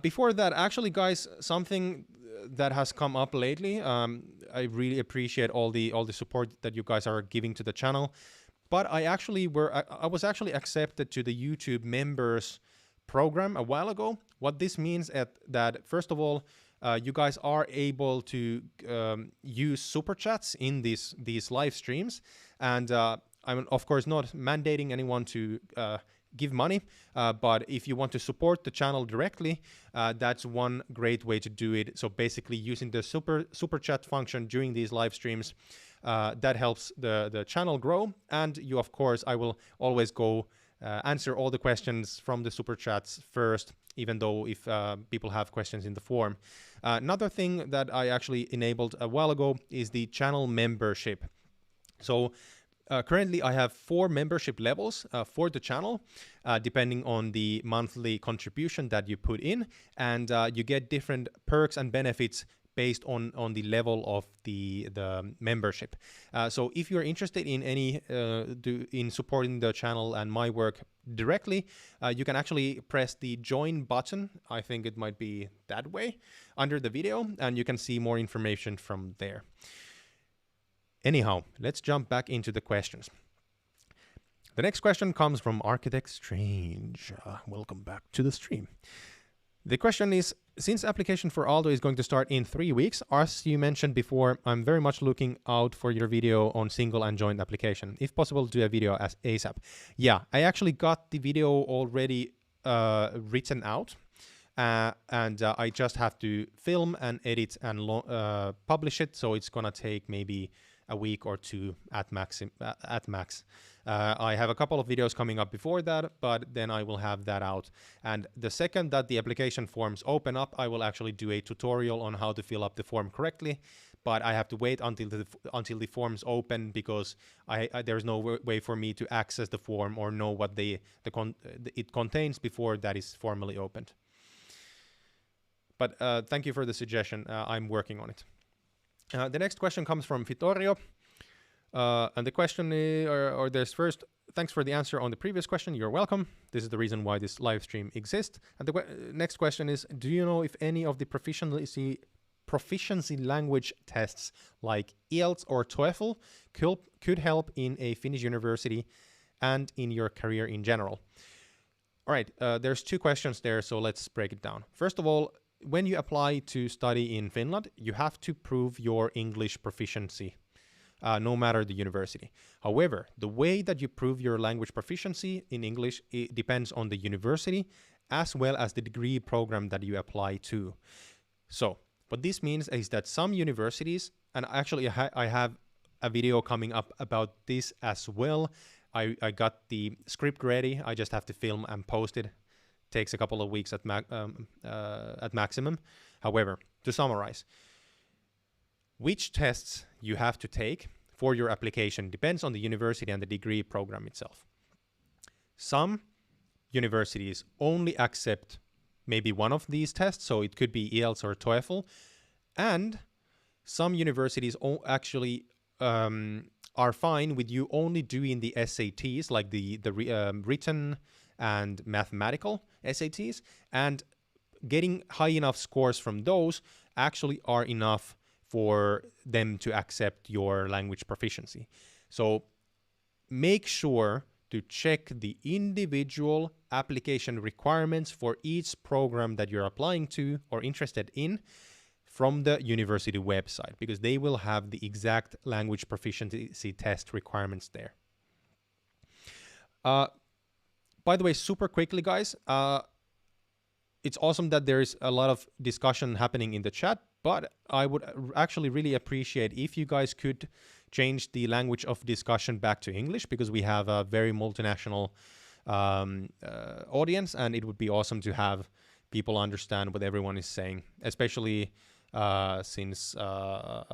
Speaker 1: Before that, actually, guys, something that has come up lately. I really appreciate all the support that you guys are giving to the channel. But I was actually accepted to the YouTube members program a while ago. What this means is that first of all, you guys are able to use super chats in these live streams, and I'm of course not mandating anyone to give money, but if you want to support the channel directly, that's one great way to do it. So basically, using the super chat function during these live streams, that helps the channel grow. And you, of course, I will always go answer all the questions from the super chats first, even though if people have questions in the forum. Another thing that I actually enabled a while ago is the channel membership. So currently I have 4 membership levels for the channel, depending on the monthly contribution that you put in, and you get different perks and benefits based on the level of the membership. So if you're interested in in supporting the channel and my work directly, you can actually press the join button. I think it might be that way under the video, and you can see more information from there. Anyhow, let's jump back into the questions. The next question comes from Architect Strange. Welcome back to the stream. The question is, since application for Aldo is going to start in 3 weeks, as you mentioned before, I'm very much looking out for your video on single and joint application. If possible, do a video as ASAP. Yeah, I actually got the video already written out, and I just have to film and edit and publish it, so it's gonna take maybe a week or 2 at max. I have a couple of videos coming up before that, but then I will have that out. And the second that the application forms open up, I will actually do a tutorial on how to fill up the form correctly. But I have to wait until the forms open, because there's no way for me to access the form or know what it contains before that is formally opened. But thank you for the suggestion. I'm working on it. The next question comes from Vittorio. And the question is, or there's first, thanks for the answer on the previous question. You're welcome. This is the reason why this live stream exists. And the next question is, do you know if any of the proficiency language tests like IELTS or TOEFL could help in a Finnish university and in your career in general? All right, there's 2 questions there, so let's break it down. First of all, when you apply to study in Finland, you have to prove your English proficiency. No matter the university. However, the way that you prove your language proficiency in English, it depends on the university as well as the degree program that you apply to. So what this means is that some universities, and actually I have a video coming up about this as well. I got the script ready. I just have to film and post it. Takes a couple of weeks at maximum. However, to summarize, which tests you have to take for your application depends on the university and the degree program itself. Some universities only accept maybe one of these tests, so it could be IELTS or TOEFL, and some universities actually are fine with you only doing the SATs, like the written and mathematical SATs, and getting high enough scores from those actually are enough for them to accept your language proficiency. So make sure to check the individual application requirements for each program that you're applying to or interested in from the university website, because they will have the exact language proficiency test requirements there. By the way, super quickly, guys, it's awesome that there is a lot of discussion happening in the chat, but I would actually really appreciate if you guys could change the language of discussion back to English, because we have a very multinational audience, and it would be awesome to have people understand what everyone is saying, especially since there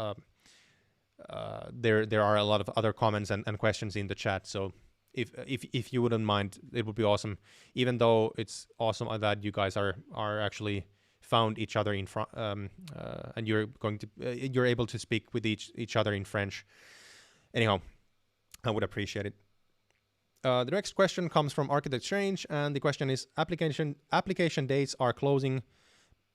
Speaker 1: are a lot of other comments and questions in the chat. So if you wouldn't mind, it would be awesome. Even though it's awesome that you guys are actually found each other in front, and you're able to speak with each other in French. Anyhow, I would appreciate it. The next question comes from Architect Strange, and the question is: application dates are closing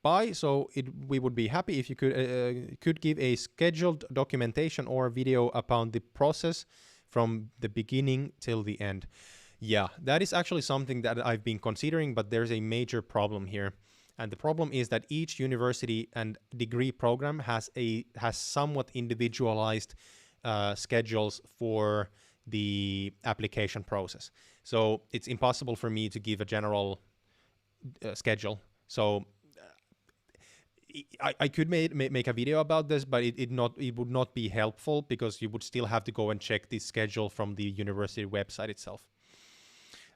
Speaker 1: by, so we would be happy if you could give a scheduled documentation or video upon the process from the beginning till the end. Yeah, that is actually something that I've been considering, but there's a major problem here. And the problem is that each university and degree program has somewhat individualized schedules for the application process. So it's impossible for me to give a general schedule. So I could make a video about this, but it would not be helpful, because you would still have to go and check the schedule from the university website itself.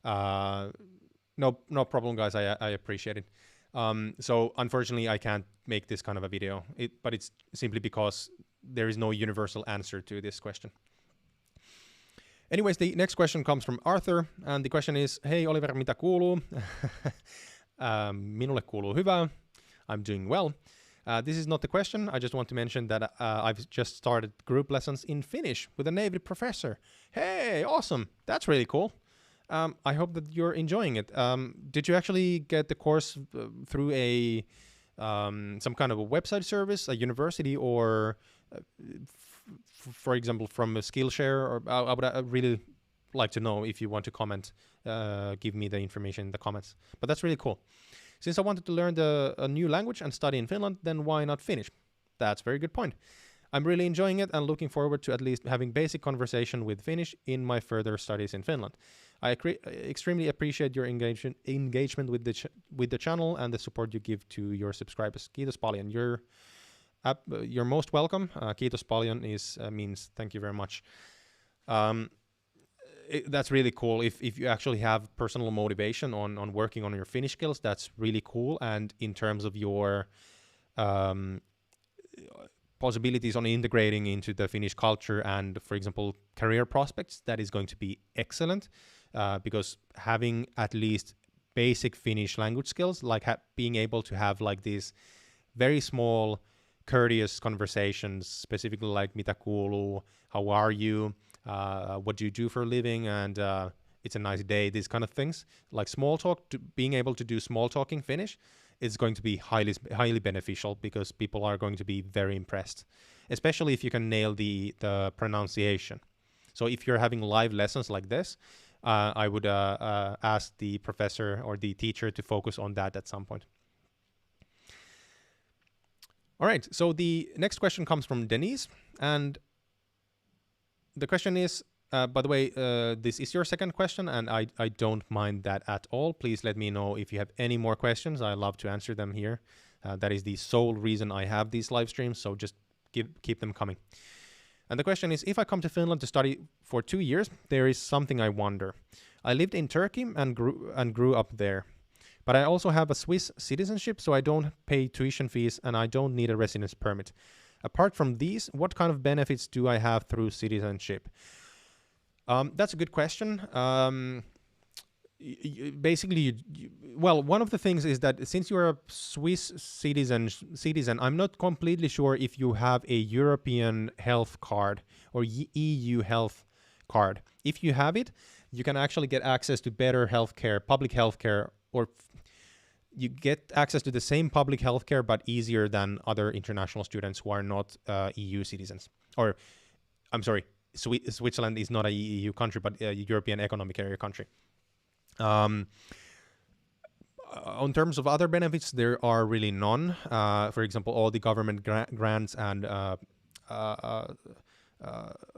Speaker 1: No problem, guys. I appreciate it. So unfortunately, I can't make this kind of a video, but it's simply because there is no universal answer to this question. Anyways, the next question comes from Arthur, and the question is: Hey Oliver, mitä kuuluu? Minulle kuuluu hyvä. I'm doing well. This is not the question. I just want to mention that I've just started group lessons in Finnish with a native professor. Hey, awesome. That's really cool. I hope that you're enjoying it. Did you actually get the course through some kind of a website service, a university, or for example, from a Skillshare? Or I would really like to know. If you want to comment, give me the information in the comments. But that's really cool. Since I wanted to learn a new language and study in Finland, then why not Finnish? That's a very good point. I'm really enjoying it and looking forward to at least having basic conversation with Finnish in my further studies in Finland. I extremely appreciate your engagement with the channel and the support you give to your subscribers. Kiitos paljon. You're most welcome. Kiitos paljon means thank you very much. That's really cool. If you actually have personal motivation on working on your Finnish skills, that's really cool. And in terms of your possibilities on integrating into the Finnish culture and, for example, career prospects, that is going to be excellent, because having at least basic Finnish language skills, like being able to have like these very small, courteous conversations, specifically like mitä kuuluu, how are you, what do you do for a living, and it's a nice day, these kind of things, like small talk, being able to do small talk in Finnish is going to be highly beneficial, because people are going to be very impressed, especially if you can nail the pronunciation. So if you're having live lessons like this, I would ask the professor or the teacher to focus on that at some point. All right, so the next question comes from Denise, and the question is, by the way, this is your second question, and I don't mind that at all. Please let me know if you have any more questions. I love to answer them here. That is the sole reason I have these live streams, so just keep them coming. And the question is, if I come to Finland to study for 2 years, there is something I wonder. I lived in Turkey and grew up there. But I also have a Swiss citizenship, so I don't pay tuition fees and I don't need a residence permit. Apart from these, what kind of benefits do I have through citizenship? That's a good question. Basically, well, one of the things is that since you're a Swiss citizen, I'm not completely sure if you have a European health card or EU health card. If you have it, you can actually get access to better healthcare, public healthcare, or you get access to the same public healthcare, but easier than other international students who are not EU citizens. Or, I'm sorry, Switzerland is not a EU country, but a European Economic Area country. On terms of other benefits, there are really none. For example, all the government grants and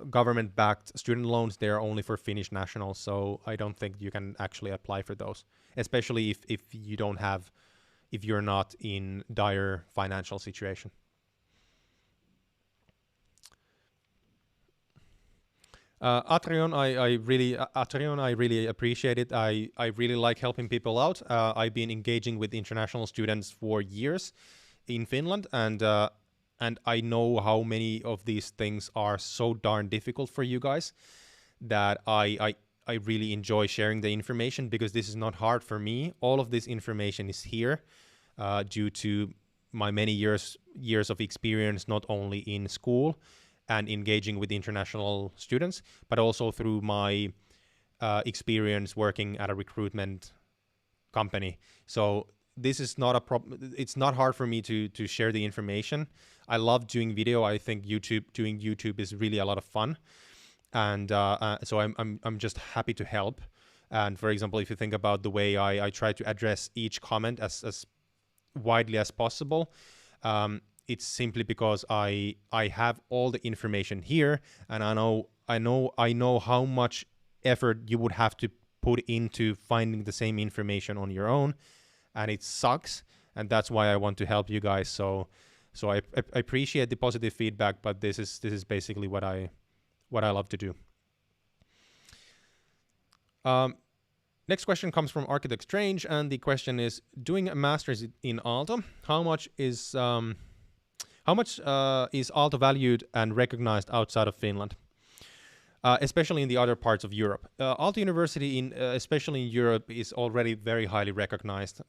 Speaker 1: government-backed student loans, they are only for Finnish nationals, so I don't think you can actually apply for those, especially if you don't have, if you're not in dire financial situation. Atrion, I really appreciate it. I really like helping people out. I've been engaging with international students for years in Finland, and I know how many of these things are so darn difficult for you guys that I really enjoy sharing the information, because this is not hard for me. All of this information is here due to my many years of experience, not only in school and engaging with international students, but also through my experience working at a recruitment company. So this is not a problem. It's not hard for me to share the information. I love doing video. I think doing YouTube is really a lot of fun, and so I'm just happy to help. And for example, if you think about the way I try to address each comment as widely as possible, it's simply because I have all the information here, and I know how much effort you would have to put into finding the same information on your own, and it sucks, and that's why I want to help you guys. So I appreciate the positive feedback, but this is basically what I love to do. Next question comes from Architect Strange, and the question is: doing a master's in Aalto, how much is Aalto valued and recognized outside of Finland, especially in the other parts of Europe? Aalto University, especially in Europe, is already very highly recognized,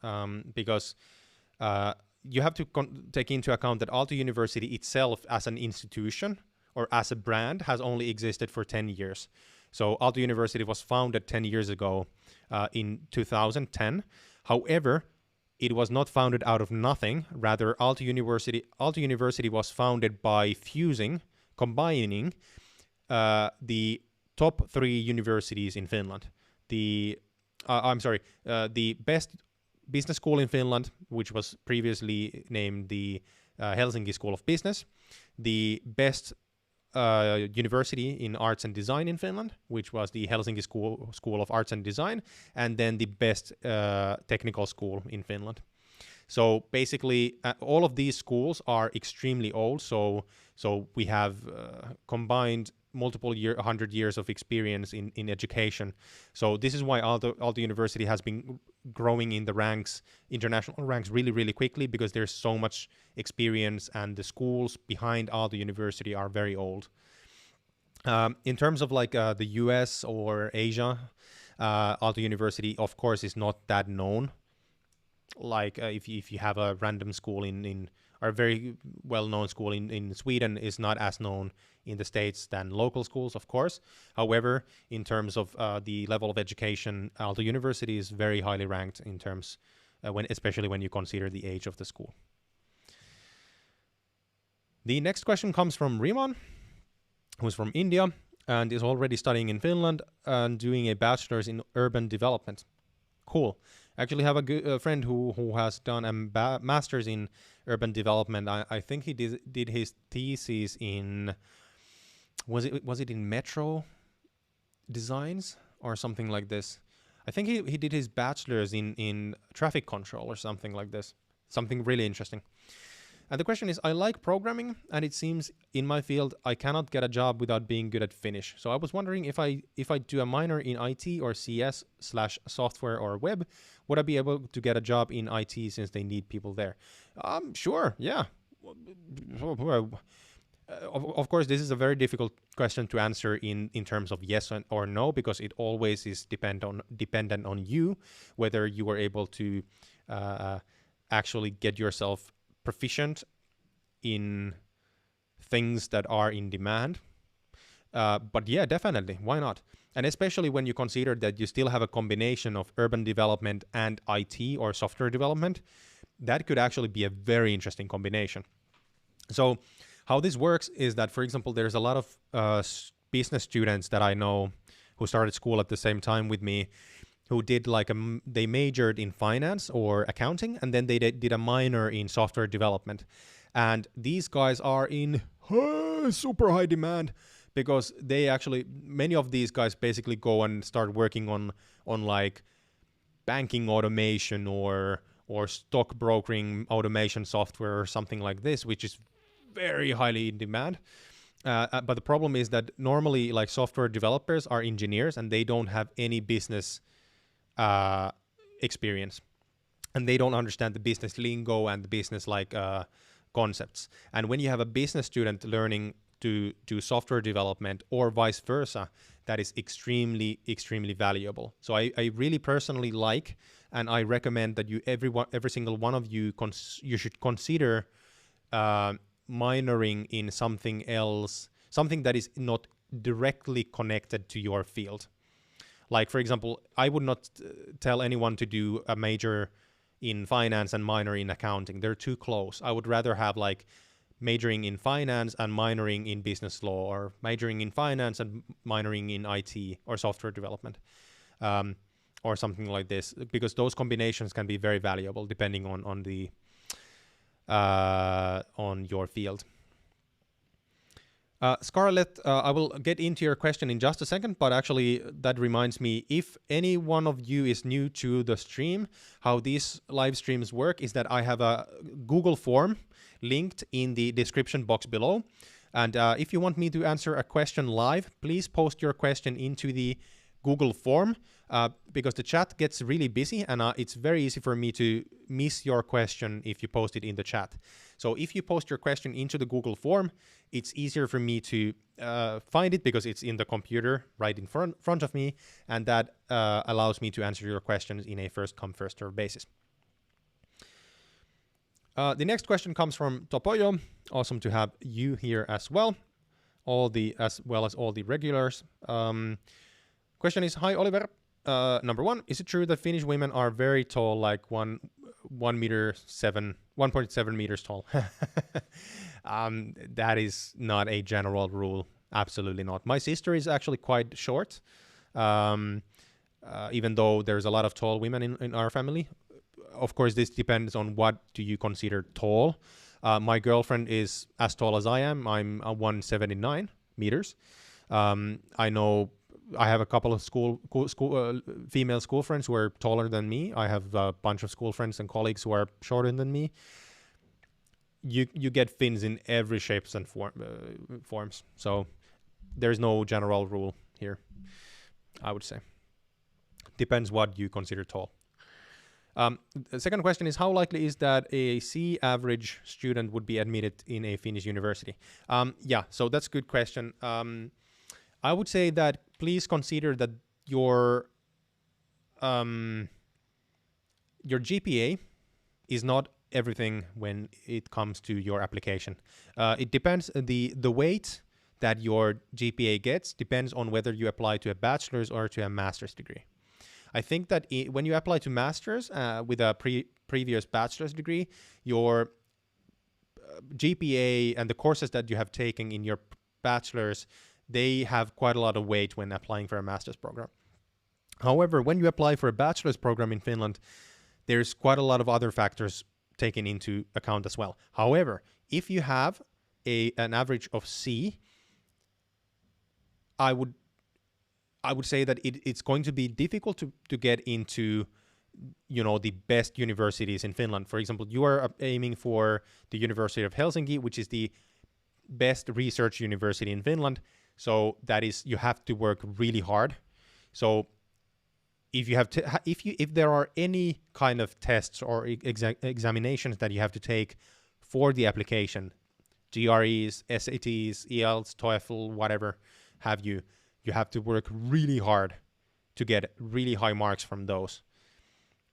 Speaker 1: because you have to take into account that Aalto University itself as an institution or as a brand has only existed for 10 years. So Aalto University was founded 10 years ago in 2010. However, it was not founded out of nothing. Rather, Aalto University was founded by combining the top 3 universities in Finland. The best business school in Finland, which was previously named the Helsinki School of Business, the best university in arts and design in Finland, which was the Helsinki School of Arts and Design, and then the best technical school in Finland. So basically, all of these schools are extremely old. So we have combined multiple 100 years of experience in education. So this is why Aalto University has been growing in the ranks, international ranks, really, really quickly, because there's so much experience, and the schools behind Aalto University are very old. In terms of like the US or Asia, Aalto University, of course, is not that known. Like if you have a random school or a very well-known school in Sweden, is not as known in the States than local schools, of course. However, in terms of the level of education, Aalto University is very highly ranked in terms, especially when you consider the age of the school. The next question comes from Riman, who's from India and is already studying in Finland and doing a bachelor's in urban development. Cool. Actually have a friend who has done a master's in urban development. I think he did his thesis in, was it in metro designs or something like this? I think he did his bachelor's in traffic control or something like this. Something really interesting. And the question is, I like programming, and it seems in my field I cannot get a job without being good at Finnish. So I was wondering if I do a minor in IT or CS/software or web, would I be able to get a job in IT since they need people there? Sure, yeah. Of course, this is a very difficult question to answer in terms of yes or no, because it always is dependent on you, whether you are able to actually get yourself proficient in things that are in demand. But yeah, definitely, why not? And especially when you consider that you still have a combination of urban development and IT or software development, that could actually be a very interesting combination. So how this works is that, for example, there's a lot of business students that I know who started school at the same time with me, who did they majored in finance or accounting, and then they did a minor in software development. And these guys are in super high demand, because many of these guys basically go and start working on like banking automation or stock brokering automation software or something like this, which is very highly in demand. But the problem is that normally like software developers are engineers and they don't have any business experience, and they don't understand the business lingo and the business concepts. And when you have a business student learning to do software development or vice versa, that is extremely, extremely valuable. So I really personally like, and I recommend that every single one of you, you should consider minoring in something else, something that is not directly connected to your field. Like, for example, I would not tell anyone to do a major in finance and minor in accounting. They're too close. I would rather have like majoring in finance and minoring in business law, or majoring in finance and minoring in IT or software development, or something like this, because those combinations can be very valuable depending on your field. Scarlett, I will get into your question in just a second, but actually that reminds me, if any one of you is new to the stream, how these live streams work is that I have a Google form linked in the description box below. And if you want me to answer a question live, please post your question into the Google form, because the chat gets really busy, and it's very easy for me to miss your question if you post it in the chat. So if you post your question into the Google form, it's easier for me to find it, because it's in the computer right in front of me, and that allows me to answer your questions in a first come, first serve basis. The next question comes from Topoyo. Awesome to have you here as well, as well as all the regulars. Question is, hi Oliver. Number one, is it true that Finnish women are very tall, like 1.7 meters tall? That is not a general rule. Absolutely not. My sister is actually quite short, even though there's a lot of tall women in our family. Of course, this depends on what do you consider tall. My girlfriend is as tall as I am. I'm 179 meters. I know I have a couple of female school friends who are taller than me. I have a bunch of school friends and colleagues who are shorter than me. You get Finns in every shapes and forms. So there's no general rule here, I would say. Depends what you consider tall. The second question is, how likely is that a C average student would be admitted in a Finnish university? Yeah, so that's a good question. I would say that please consider that your GPA is not everything when it comes to your application. It depends, the weight that your GPA gets depends on whether you apply to a bachelor's or to a master's degree. I think that when you apply to master's with a previous bachelor's degree, your GPA and the courses that you have taken in your bachelor's, they have quite a lot of weight when applying for a master's program. However, when you apply for a bachelor's program in Finland, there's quite a lot of other factors taken into account as well. However, if you have an average of C, I would say that it's going to be difficult to get into the best universities in Finland. For example, you are aiming for the University of Helsinki, which is the best research university in Finland. So that is, you have to work really hard. So if you have to, if there are any kind of tests or examinations that you have to take for the application, GREs, SATs, IELTS, TOEFL, whatever have you have to work really hard to get really high marks from those.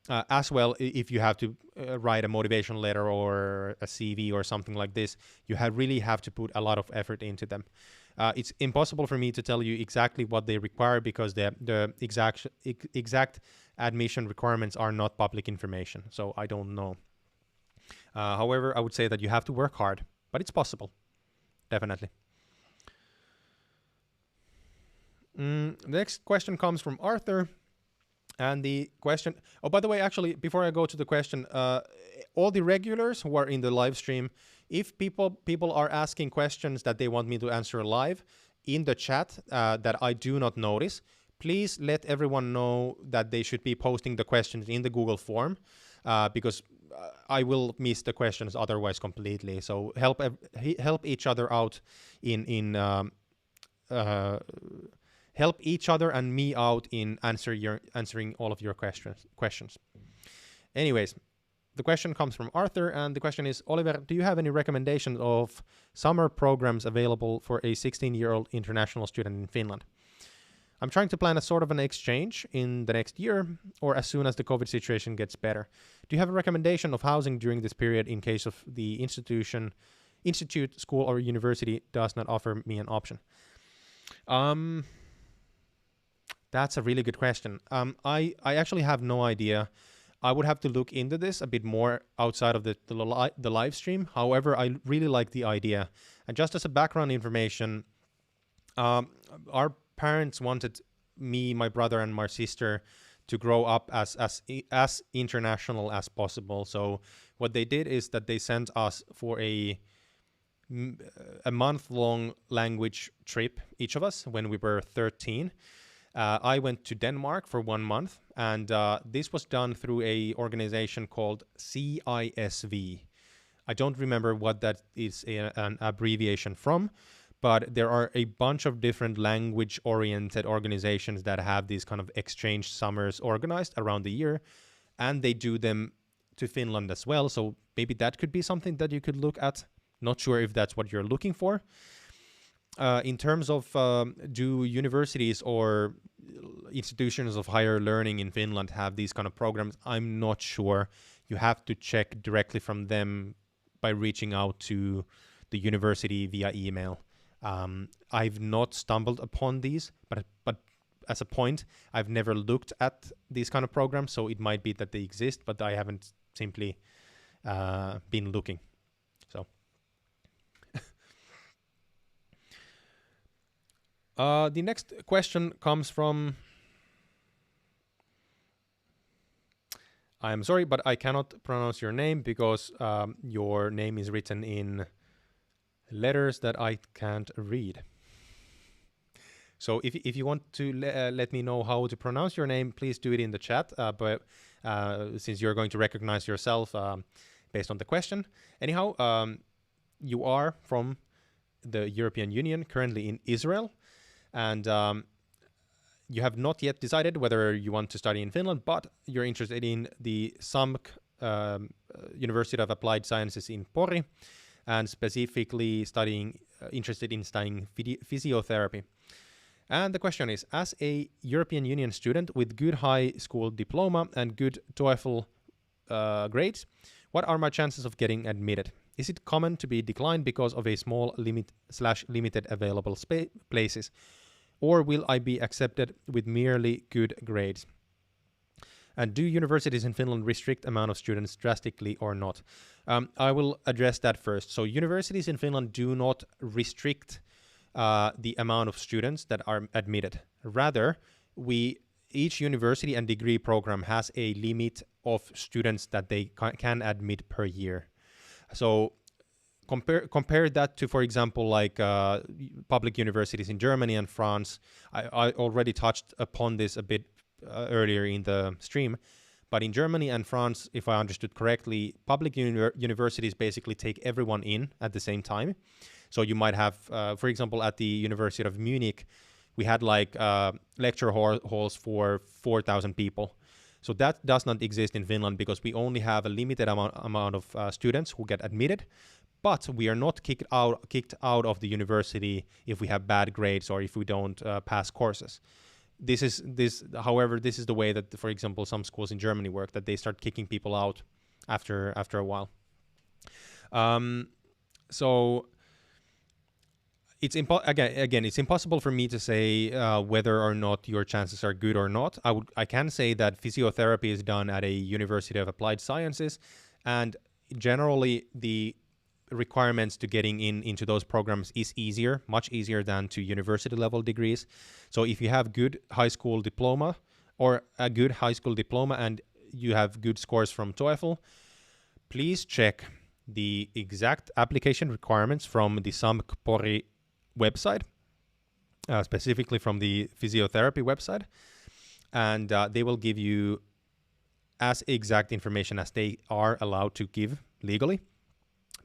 Speaker 1: As well, if you have to write a motivation letter or a CV or something like this, you really have to put a lot of effort into them. It's impossible for me to tell you exactly what they require because the exact admission requirements are not public information, so I don't know. However, I would say that you have to work hard, but it's possible, definitely. The next question comes from Arthur. And the question, oh, by the way, actually, before I go to the question, all the regulars who are in the live stream, if people are asking questions that they want me to answer live in the chat that I do not notice, please let everyone know that they should be posting the questions in the Google form because I will miss the questions otherwise completely. So help each other out help each other and me out in answering all of your questions. Anyways, the question comes from Arthur, and the question is, Oliver, do you have any recommendations of summer programs available for a 16-year-old international student in Finland? I'm trying to plan a sort of an exchange in the next year or as soon as the COVID situation gets better. Do you have a recommendation of housing during this period in case of the institute, school, or university does not offer me an option? That's a really good question. I actually have no idea. I would have to look into this a bit more outside of the live stream. However, I really like the idea. And just as a background information, our parents wanted me, my brother, and my sister to grow up as international as possible. So what they did is that they sent us for a month-long language trip, each of us, when we were 13. I went to Denmark for 1 month, and this was done through a organization called CISV. I don't remember what that is an abbreviation from, but there are a bunch of different language-oriented organizations that have these kind of exchange summers organized around the year, and they do them to Finland as well. So maybe that could be something that you could look at. Not sure if that's what you're looking for. In terms of do universities or institutions of higher learning in Finland have these kind of programs, I'm not sure. You have to check directly from them by reaching out to the university via email. I've not stumbled upon these, but as a point, I've never looked at these kind of programs, so it might be that they exist, but I haven't simply been looking. So. The next question comes from... I'm sorry, but I cannot pronounce your name because your name is written in letters that I can't read. So if you want to let me know how to pronounce your name, please do it in the chat. But since you're going to recognize yourself based on the question. Anyhow, you are from the European Union, currently in Israel. And you have not yet decided whether you want to study in Finland, but you're interested in the SAMK, University of Applied Sciences in Pori, and specifically interested in studying physiotherapy. And the question is, as a European Union student with good high school diploma and good TOEFL grades, what are my chances of getting admitted? Is it common to be declined because of a small limited available places? Or will I be accepted with merely good grades? And do universities in Finland restrict amount of students drastically or not? I will address that first. So universities in Finland do not restrict the amount of students that are admitted. Rather, each university and degree program has a limit of students that they can admit per year. So compare that to, for example, like public universities in Germany and France. I already touched upon this a bit earlier in the stream, But in Germany and France, if I understood correctly, public universities basically take everyone in at the same time. So you might have, for example, at the University of Munich, we had like lecture halls for 4,000 people. So that does not exist in Finland because we only have a limited amount of students who get admitted, but we are not kicked out of the university if we have bad grades or if we don't pass courses. However, this is the way that, for example, some schools in Germany work, that they start kicking people out after a while. So it's again, it's impossible for me to say whether or not your chances are good or not. I can say that physiotherapy is done at a University of Applied Sciences, and generally the requirements to getting into those programs is much easier than to university level degrees. So if you have good high school diploma and you have good scores from TOEFL, please check the exact application requirements from the SAMK-Pori website, specifically from the physiotherapy website, and they will give you as exact information as they are allowed to give legally.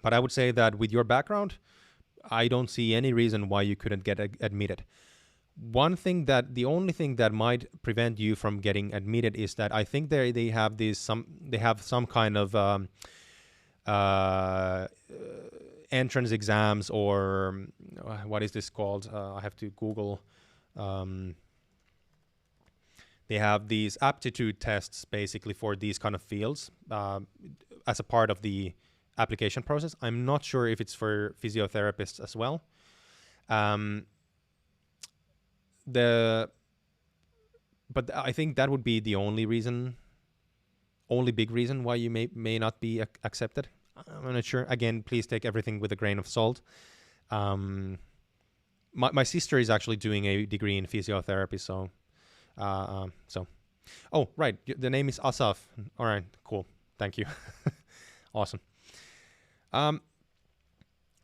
Speaker 1: But I would say that with your background, I don't see any reason why you couldn't get admitted. The only thing that might prevent you from getting admitted is that I think they have some kind of entrance exams, or what is this called? I have to Google. They have these aptitude tests basically for these kind of fields as a part of the application process. I'm not sure if it's for physiotherapists as well. But I think that would be the only big reason why you may not be accepted. I'm not sure. Again, please take everything with a grain of salt. My sister is actually doing a degree in physiotherapy, so oh, right, the name is Asaf. All right, cool, thank you. Awesome.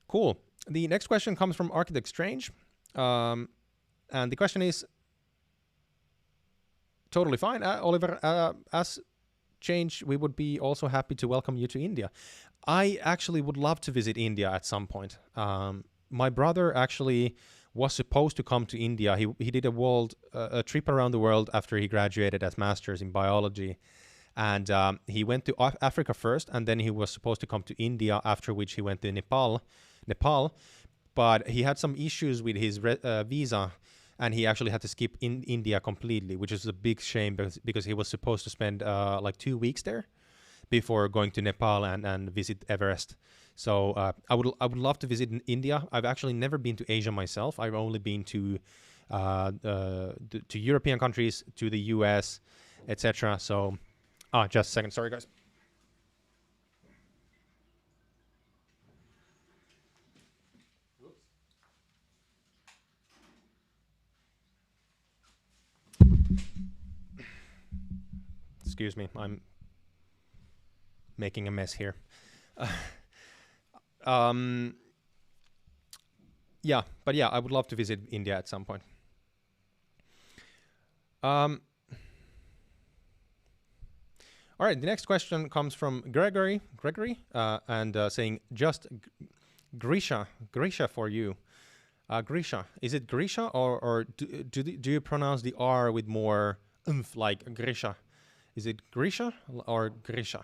Speaker 1: Cool. The next question comes from Architect Strange, and the question is totally fine, Oliver. As change, we would be also happy to welcome you to India. I actually would love to visit India at some point. My brother actually was supposed to come to India. He did a trip around the world after he graduated as master's in biology, and he went to Africa first, and then he was supposed to come to India, after which he went to Nepal, but he had some issues with his visa, and he actually had to skip in India completely, which is a big shame because he was supposed to spend like 2 weeks there before going to Nepal and visit Everest. So I would love to visit India. I've actually never been to Asia myself. I've only been to European countries, to the US, etc. So, just a second. Sorry, guys. Excuse me, I'm making a mess here. Yeah, but yeah, I would love to visit India at some point. All right, the next question comes from Gregory, and saying just Grisha for you. Grisha, is it Grisha or do you pronounce the R with more oomph, like Grisha? Is it Grisha or Grisha?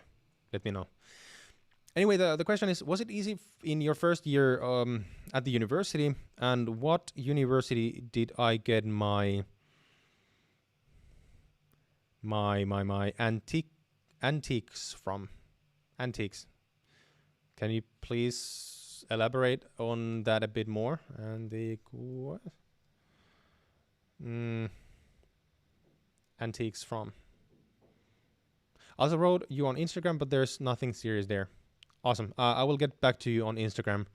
Speaker 1: Let me know. Anyway, the question is, was it easy in your first year at the university, and what university did I get my antiques from? Antiques. Can you please elaborate on that a bit more? And the what? Antiques from. I also wrote you on Instagram, but there's nothing serious there. Awesome. I will get back to you on Instagram.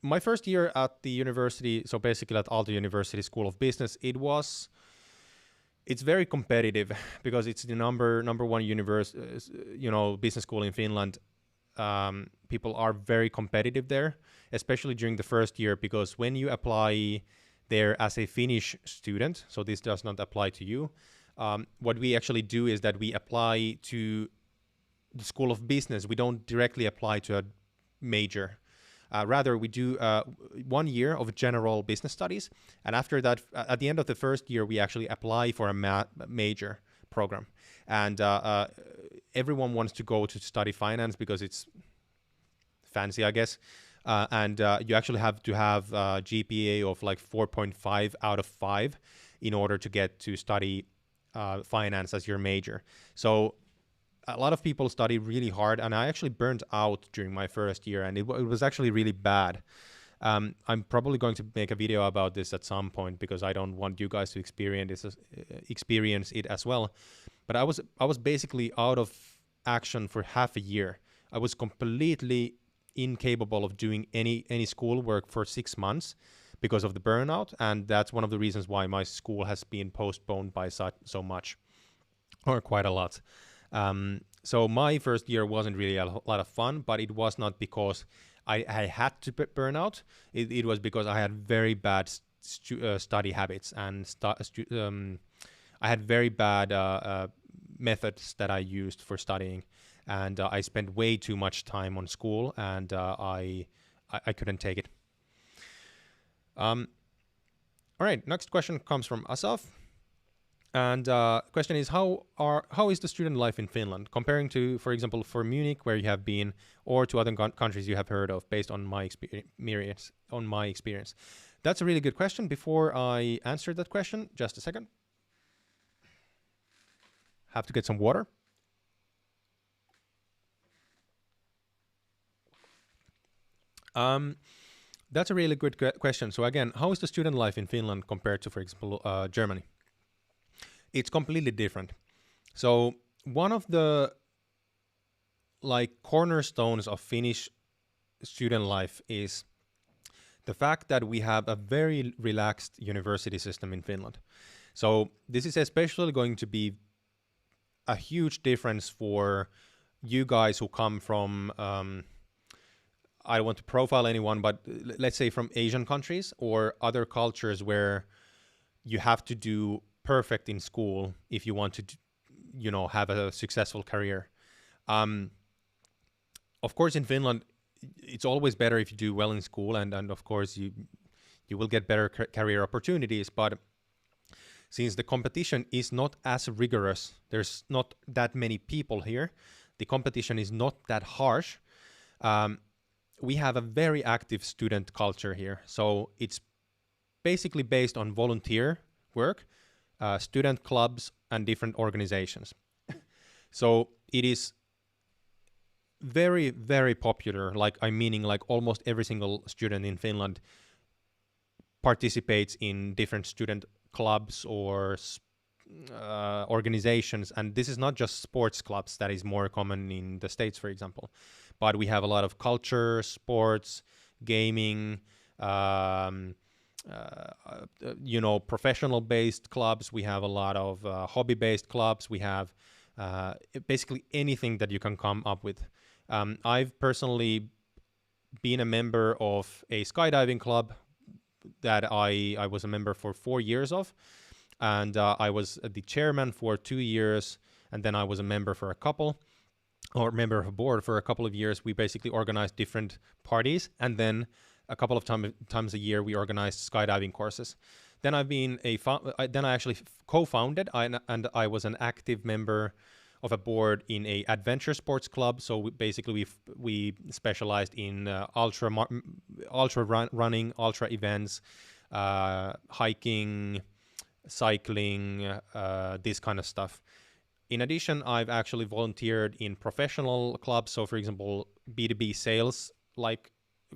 Speaker 1: My first year at the university, so basically at Aalto University School of Business, it's very competitive because it's the number one business school in Finland. People are very competitive there, especially during the first year, because when you apply there as a Finnish student, so this does not apply to you. What we actually do is that we apply to the School of Business. We don't directly apply to a major. Rather, we do 1 year of general business studies, and after that, at the end of the first year, we actually apply for a major program. And everyone wants to go to study finance because it's fancy, I guess. And you actually have to have a GPA of like 4.5 out of 5 in order to get to study finance as your major. So a lot of people study really hard, and I actually burnt out during my first year, and it was actually really bad. I'm probably going to make a video about this at some point because I don't want you guys to experience it as well. But I was basically out of action for half a year. I was completely incapable of doing any schoolwork for 6 months because of the burnout, and that's one of the reasons why my school has been postponed by so much, or quite a lot. So my first year wasn't really a lot of fun, but it was not because I had to burn out. It was because I had very bad study habits, and I had very bad methods that I used for studying, and I spent way too much time on school, and I couldn't take it. All right, next question comes from Asaf. And question is, how is the student life in Finland comparing to, for example, for Munich, where you have been, or to other countries you have heard of, based on my experience? That's a really good question. Before I answer that question, just a second. Have to get some water. That's a really good question. So again, how is the student life in Finland compared to, for example, Germany? It's completely different. So one of the cornerstones of Finnish student life is the fact that we have a very relaxed university system in Finland. So this is especially going to be a huge difference for you guys who come from, I don't want to profile anyone, but let's say from Asian countries or other cultures where you have to do perfect in school if you want to, have a successful career. Of course, in Finland, it's always better if you do well in school, and of course you will get better career opportunities. But since the competition is not as rigorous, there's not that many people here, the competition is not that harsh. We have a very active student culture here. So it's basically based on volunteer work, student clubs, and different organizations. So it is very, very popular. Meaning almost every single student in Finland participates in different student clubs or organizations. And this is not just sports clubs that is more common in the States, for example. But we have a lot of culture, sports, gaming, professional-based clubs. We have a lot of hobby-based clubs. We have basically anything that you can come up with. I've personally been a member of a skydiving club that I was a member for 4 years of, and I was the chairman for 2 years, and then I was a member for member of a board for a couple of years. We basically organized different parties, and then a couple of times a year we organized skydiving courses. Then I actually co-founded, and I was an active member of a board in a adventure sports club. So we specialized in ultra running, ultra events, hiking, cycling, this kind of stuff. In addition, I've actually volunteered in professional clubs. So, for example, B2B sales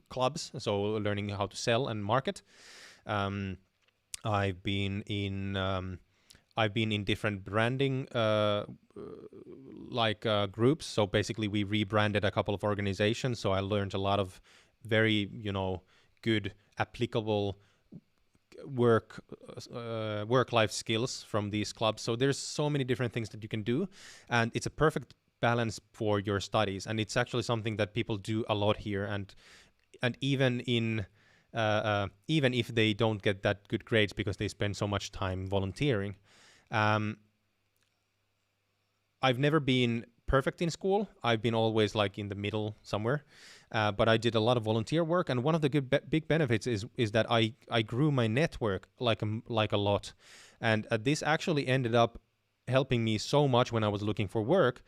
Speaker 1: clubs. So, learning how to sell and market. I've been in different branding groups. So basically, we rebranded a couple of organizations. So I learned a lot of very good applicable work life skills from these clubs. So there's so many different things that you can do, and it's a perfect balance for your studies. And it's actually something that people do a lot here, and even in even if they don't get that good grades because they spend so much time volunteering. I've never been perfect in school. I've been always like in the middle somewhere. But I did a lot of volunteer work, and one of the big benefits is that I grew my network like a lot, and this actually ended up helping me so much when I was looking for work.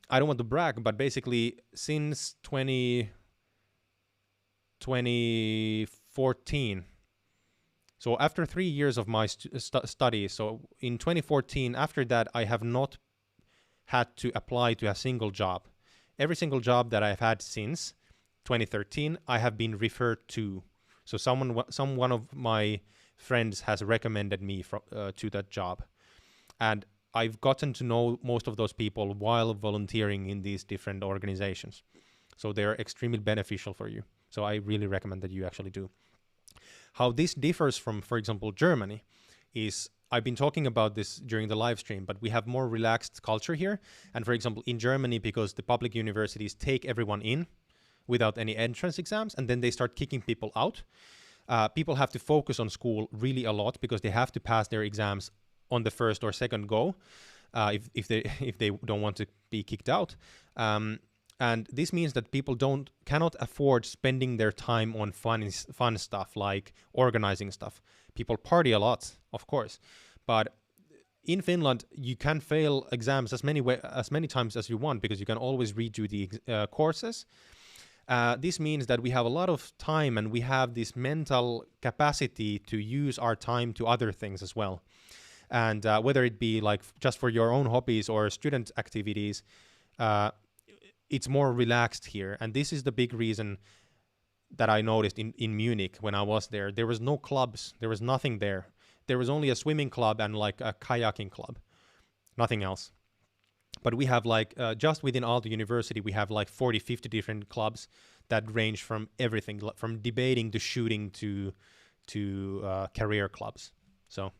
Speaker 1: I don't want to brag, but basically since 2014, so after 3 years of my studies, so in 2014, after that, I have not had to apply to a single job. Every single job that I've had since 2013, I have been referred to. So one of my friends has recommended me to that job. And I've gotten to know most of those people while volunteering in these different organizations. So they're extremely beneficial for you. So I really recommend that you actually do. How this differs from, for example, Germany is, I've been talking about this during the live stream, but we have more relaxed culture here. And for example, in Germany, because the public universities take everyone in without any entrance exams, and then they start kicking people out. People have to focus on school really a lot because they have to pass their exams on the first or second go if they don't want to be kicked out. And this means that people cannot afford spending their time on fun stuff like organizing stuff. People party a lot, of course, but in Finland you can fail exams as many times as you want because you can always redo the courses. This means that we have a lot of time and we have this mental capacity to use our time to other things as well. And whether it be like just for your own hobbies or student activities, it's more relaxed here. And this is the big reason that I noticed in Munich when I was there. There was no clubs. There was nothing there. There was only a swimming club and like a kayaking club. Nothing else. But we have like, just within Aalto University, we have like 40, 50 different clubs that range from everything, from debating to shooting to career clubs. So,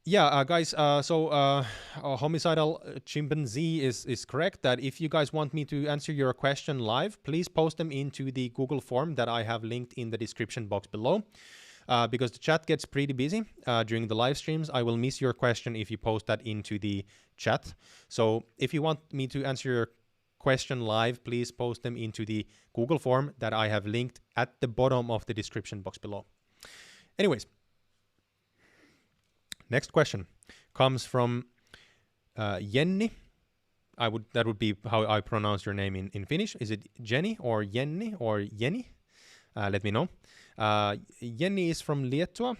Speaker 1: guys, so homicidal chimpanzee is correct that if you guys want me to answer your question live, please post them into the Google form that I have linked in the description box below. Because the chat gets pretty busy during the live streams, I will miss your question if you post that into the chat. So if you want me to answer your question live, please post them into the Google form that I have linked at the bottom of the description box below. Anyways, next question comes from Jenny. That would be how I pronounce your name in Finnish. Is it Jenny or Jenny or Jenny? Let me know. Jenny is from Lithuania,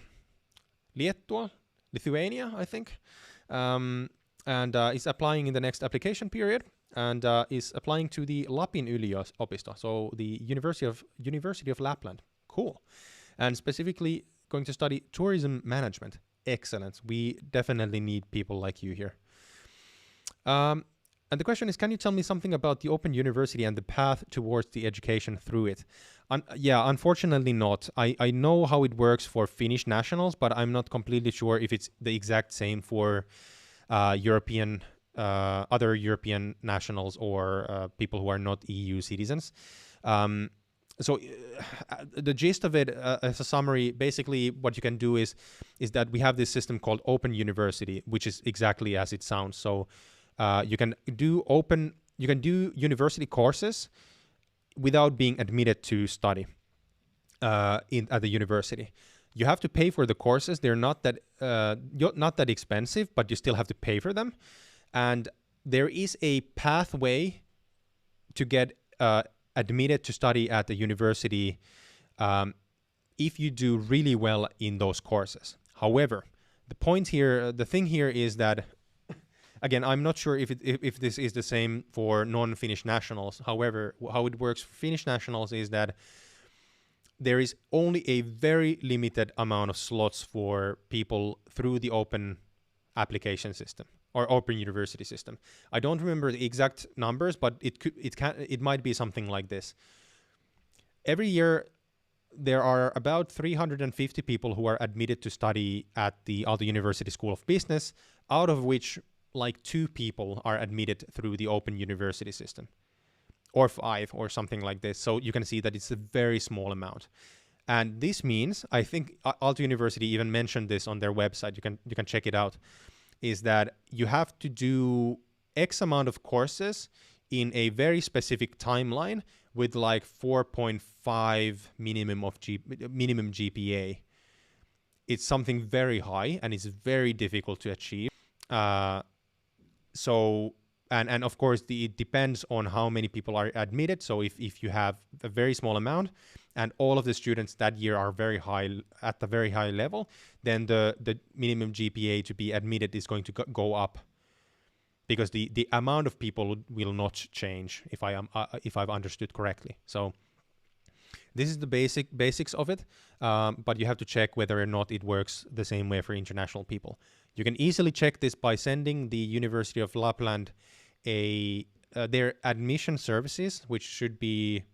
Speaker 1: I think, and is applying in the next application period, and is applying to the Lapin yliopisto, so the University of Lapland. Cool. And specifically going to study tourism management. Excellent. We definitely need people like you here. And the question is, can you tell me something about the Open University and the path towards the education through it? Yeah, unfortunately not. I know how it works for Finnish nationals, but I'm not completely sure if it's the exact same for other European nationals or people who are not EU citizens. So the gist of it, as a summary, basically what you can do is that we have this system called Open University, which is exactly as it sounds. So you can do university courses without being admitted to study at the university. You have to pay for the courses. They're not that expensive, but you still have to pay for them. And there is a pathway to get admitted to study at the university if you do really well in those courses. However, the thing here is that, again, I'm not sure if this is the same for non-Finnish nationals. However, how it works for Finnish nationals is that there is only a very limited amount of slots for people through the open application system or open university system. I don't remember the exact numbers, but it might be something like this. Every year, there are about 350 people who are admitted to study at the Aalto University School of Business, out of which like 2 people are admitted through the Open University system. or 5 or something like this. So you can see that it's a very small amount. And this means, I think Aalto University even mentioned this on their website, you can check it out, is that you have to do X amount of courses in a very specific timeline with like 4.5 minimum GPA. It's something very high and it's very difficult to achieve. And of course, it depends on how many people are admitted. So if you have a very small amount and all of the students that year are very high, at the very high level, then the minimum GPA to be admitted is going to go up, because the amount of people will not change, if I've understood correctly. So this is the basics of it, but you have to check whether or not it works the same way for international people. You can easily check this by sending the University of Lapland their admission services, which should be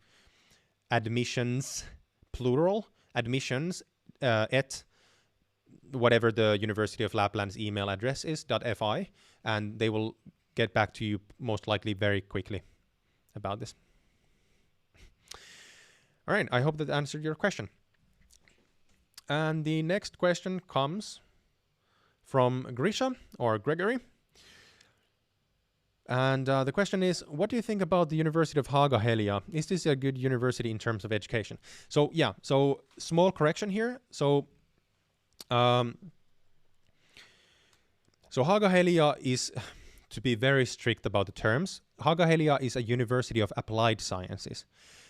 Speaker 1: admissions, plural, admissions at whatever the University of Lapland's email address is, .fi, and they will get back to you most likely very quickly about this. All right, I hope that answered your question. And the next question comes from Grisha, or Gregory. And the question is, what do you think about the University of Haaga-Helia? Is this a good university in terms of education? So yeah, so small correction here. So Haaga-Helia is, to be very strict about the terms, Haaga-Helia is a University of Applied Sciences.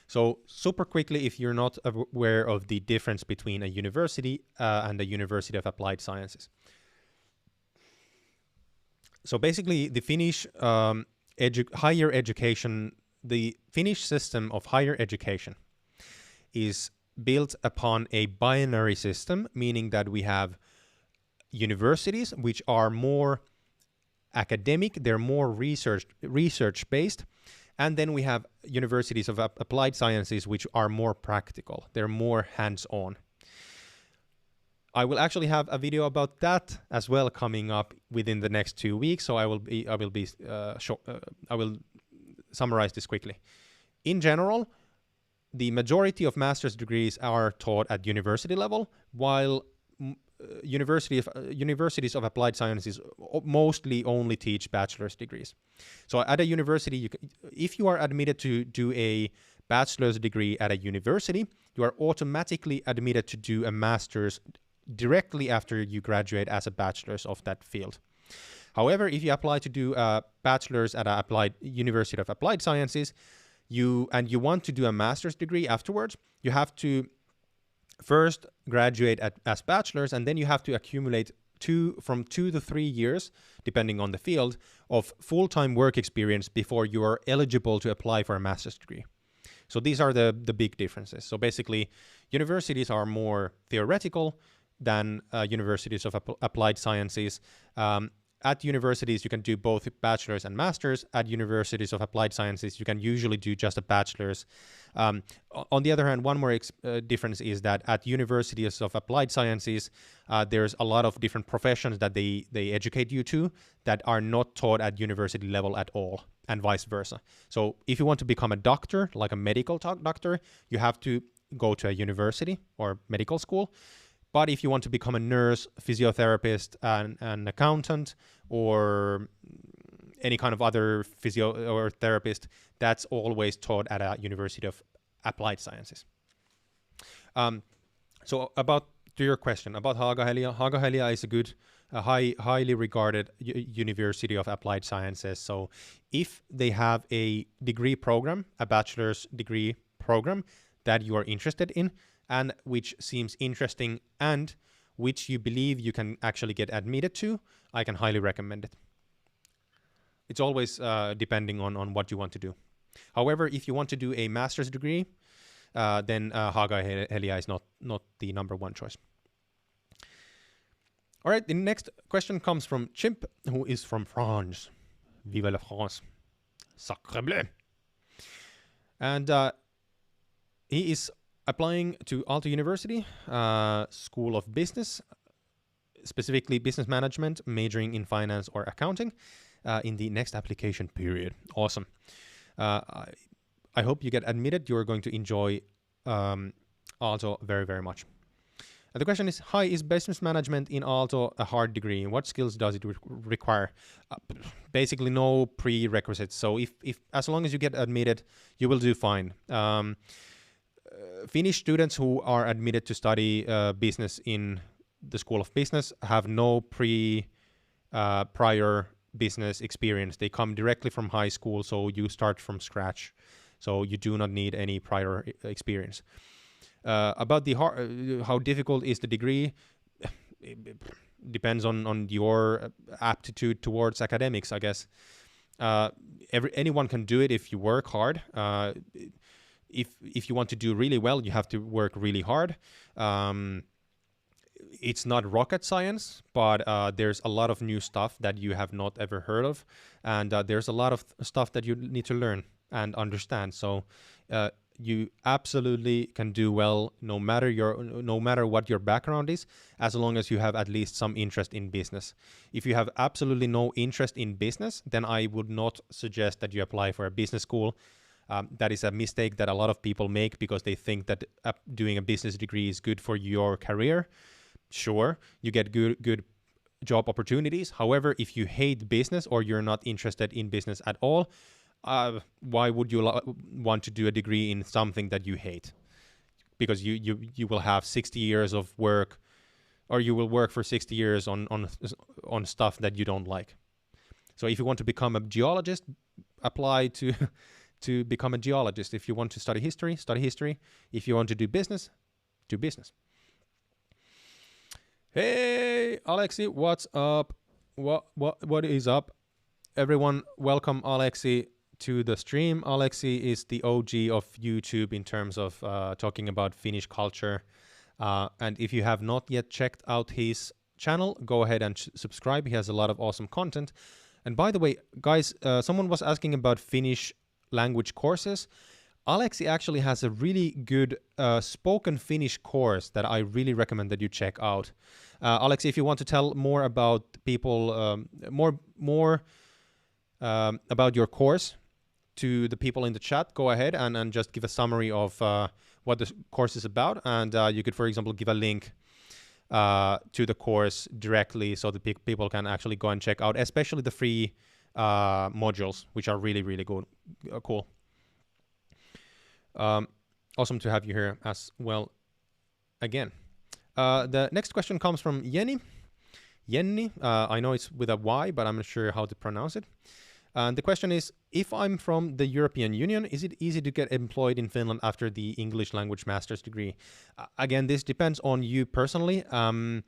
Speaker 1: So super quickly, if you're not aware of the difference between a university and a University of Applied Sciences. So basically, the Finnish higher education, the Finnish system of higher education is built upon a binary system, meaning that we have universities which are more academic, they're more research-based, and then we have universities of applied sciences which are more practical, they're more hands-on. I will actually have a video about that as well coming up within the next 2 weeks, so I will summarize this quickly. In general, the majority of master's degrees are taught at university level, while universities of applied sciences mostly only teach bachelor's degrees. So at a university, if you are admitted to do a bachelor's degree at a university, you are automatically admitted to do a master's directly after you graduate as a bachelor's of that field. However, if you apply to do a bachelor's at a University of Applied Sciences, you want to do a master's degree afterwards, you have to first graduate as bachelor's, and then you have to accumulate from 2 to 3 years, depending on the field, of full-time work experience before you are eligible to apply for a master's degree. So these are the big differences. So basically, universities are more theoretical than universities of applied sciences. At universities, you can do both bachelor's and master's. At universities of applied sciences, you can usually do just a bachelor's. On the other hand, one more difference is that at universities of applied sciences, there's a lot of different professions that they educate you to that are not taught at university level at all, and vice versa. So if you want to become a doctor, like a medical doctor, you have to go to a university or medical school. But if you want to become a nurse, physiotherapist, an accountant, or any kind of other physio or therapist, that's always taught at a University of Applied Sciences. So to your question about Haaga-Helia, Haaga-Helia is a good, highly regarded University of Applied Sciences. So if they have a degree program, a bachelor's degree program that you are interested in, and which seems interesting and which you believe you can actually get admitted to, I can highly recommend it. It's always depending on what you want to do. However, if you want to do a master's degree, then Haaga-Helia is not the number one choice. All right, the next question comes from Chimp, who is from France. Vive la France. Sacre bleu. And he is applying to Aalto University, School of Business, specifically business management, majoring in finance or accounting, in the next application period. Awesome. I hope you get admitted. You're going to enjoy Aalto very, very much. The question is, hi, is business management in Aalto a hard degree? What skills does it require? Basically no prerequisites. So if as long as you get admitted, you will do fine. Finnish students who are admitted to study business in the School of Business have no prior business experience. They come directly from high school, so you start from scratch. So you do not need any prior experience. About the how difficult is the degree, it depends on your aptitude towards academics, I guess. Anyone can do it if you work hard. If you want to do really well, you have to work really hard. It's not rocket science, but there's a lot of new stuff that you have not ever heard of, and there's a lot of stuff that you need to learn and understand. So you absolutely can do well no matter what your background is, as long as you have at least some interest in business. If you have absolutely no interest in business, then I would not suggest that you apply for a business school. That is a mistake that a lot of people make because they think that doing a business degree is good for your career. Sure, you get good job opportunities. However, if you hate business or you're not interested in business at all, why would you want to do a degree in something that you hate? Because you will have 60 years of work, or you will work for 60 years on stuff that you don't like. So if you want to become a geologist, apply to become a geologist. If you want to study history, study history. If you want to do business, do business. Hey, Alexi, what's up? What is up? Everyone, welcome Alexi to the stream. Alexi is the OG of YouTube in terms of talking about Finnish culture. And if you have not yet checked out his channel, go ahead and subscribe. He has a lot of awesome content. And by the way, guys, someone was asking about Finnish language courses. Alexi actually has a really good spoken Finnish course that I really recommend that you check out. Alexi, if you want to tell more about people, more about your course to the people in the chat, go ahead and just give a summary of what the course is about. And you could, for example, give a link to the course directly so that people can actually go and check out, especially the free modules, which are really, really good, cool. Awesome to have you here as well again. The next question comes from Jenny. I know it's with a Y, but I'm not sure how to pronounce it. And the question is, if I'm from the European Union, is it easy to get employed in Finland after the English language master's degree? Again, this depends on you personally. I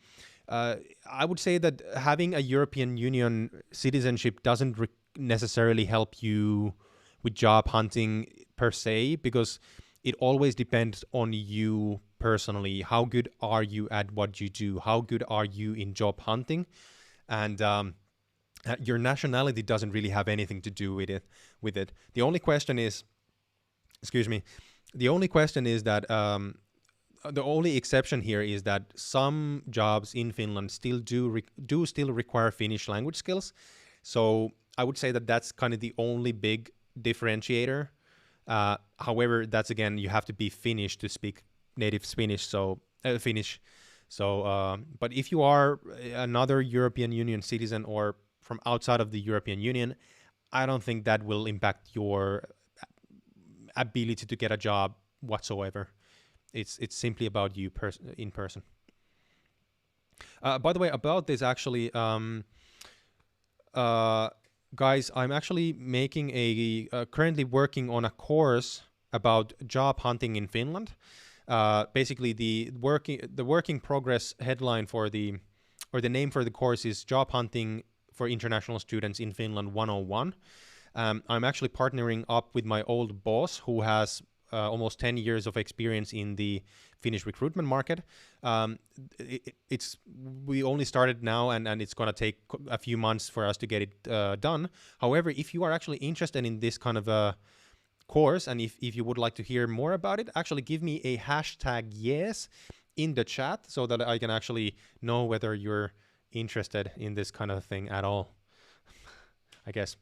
Speaker 1: would say that having a European Union citizenship doesn't necessarily help you with job hunting per se, because it always depends on you personally. How good are you at what you do? How good are you in job hunting? And your nationality doesn't really have anything to do with it. The only question is, that the only exception here is that some jobs in Finland still do still require Finnish language skills. So I would say that that's kind of the only big differentiator. However, that's again, you have to be Finnish to speak native Finnish. But if you are another European Union citizen or from outside of the European Union, I don't think that will impact your ability to get a job whatsoever. It's simply about you in person. By the way, about this actually, guys, I'm actually making currently working on a course about job hunting in Finland. Basically, the working progress headline the name for the course is Job Hunting for International Students in Finland 101. I'm actually partnering up with my old boss, who has almost 10 years of experience in the Finnish recruitment market. We only started now, and it's going to take a few months for us to get it done. However, if you are actually interested in this kind of a course, and if you would like to hear more about it, actually give me a #yes in the chat so that I can actually know whether you're interested in this kind of thing at all, I guess.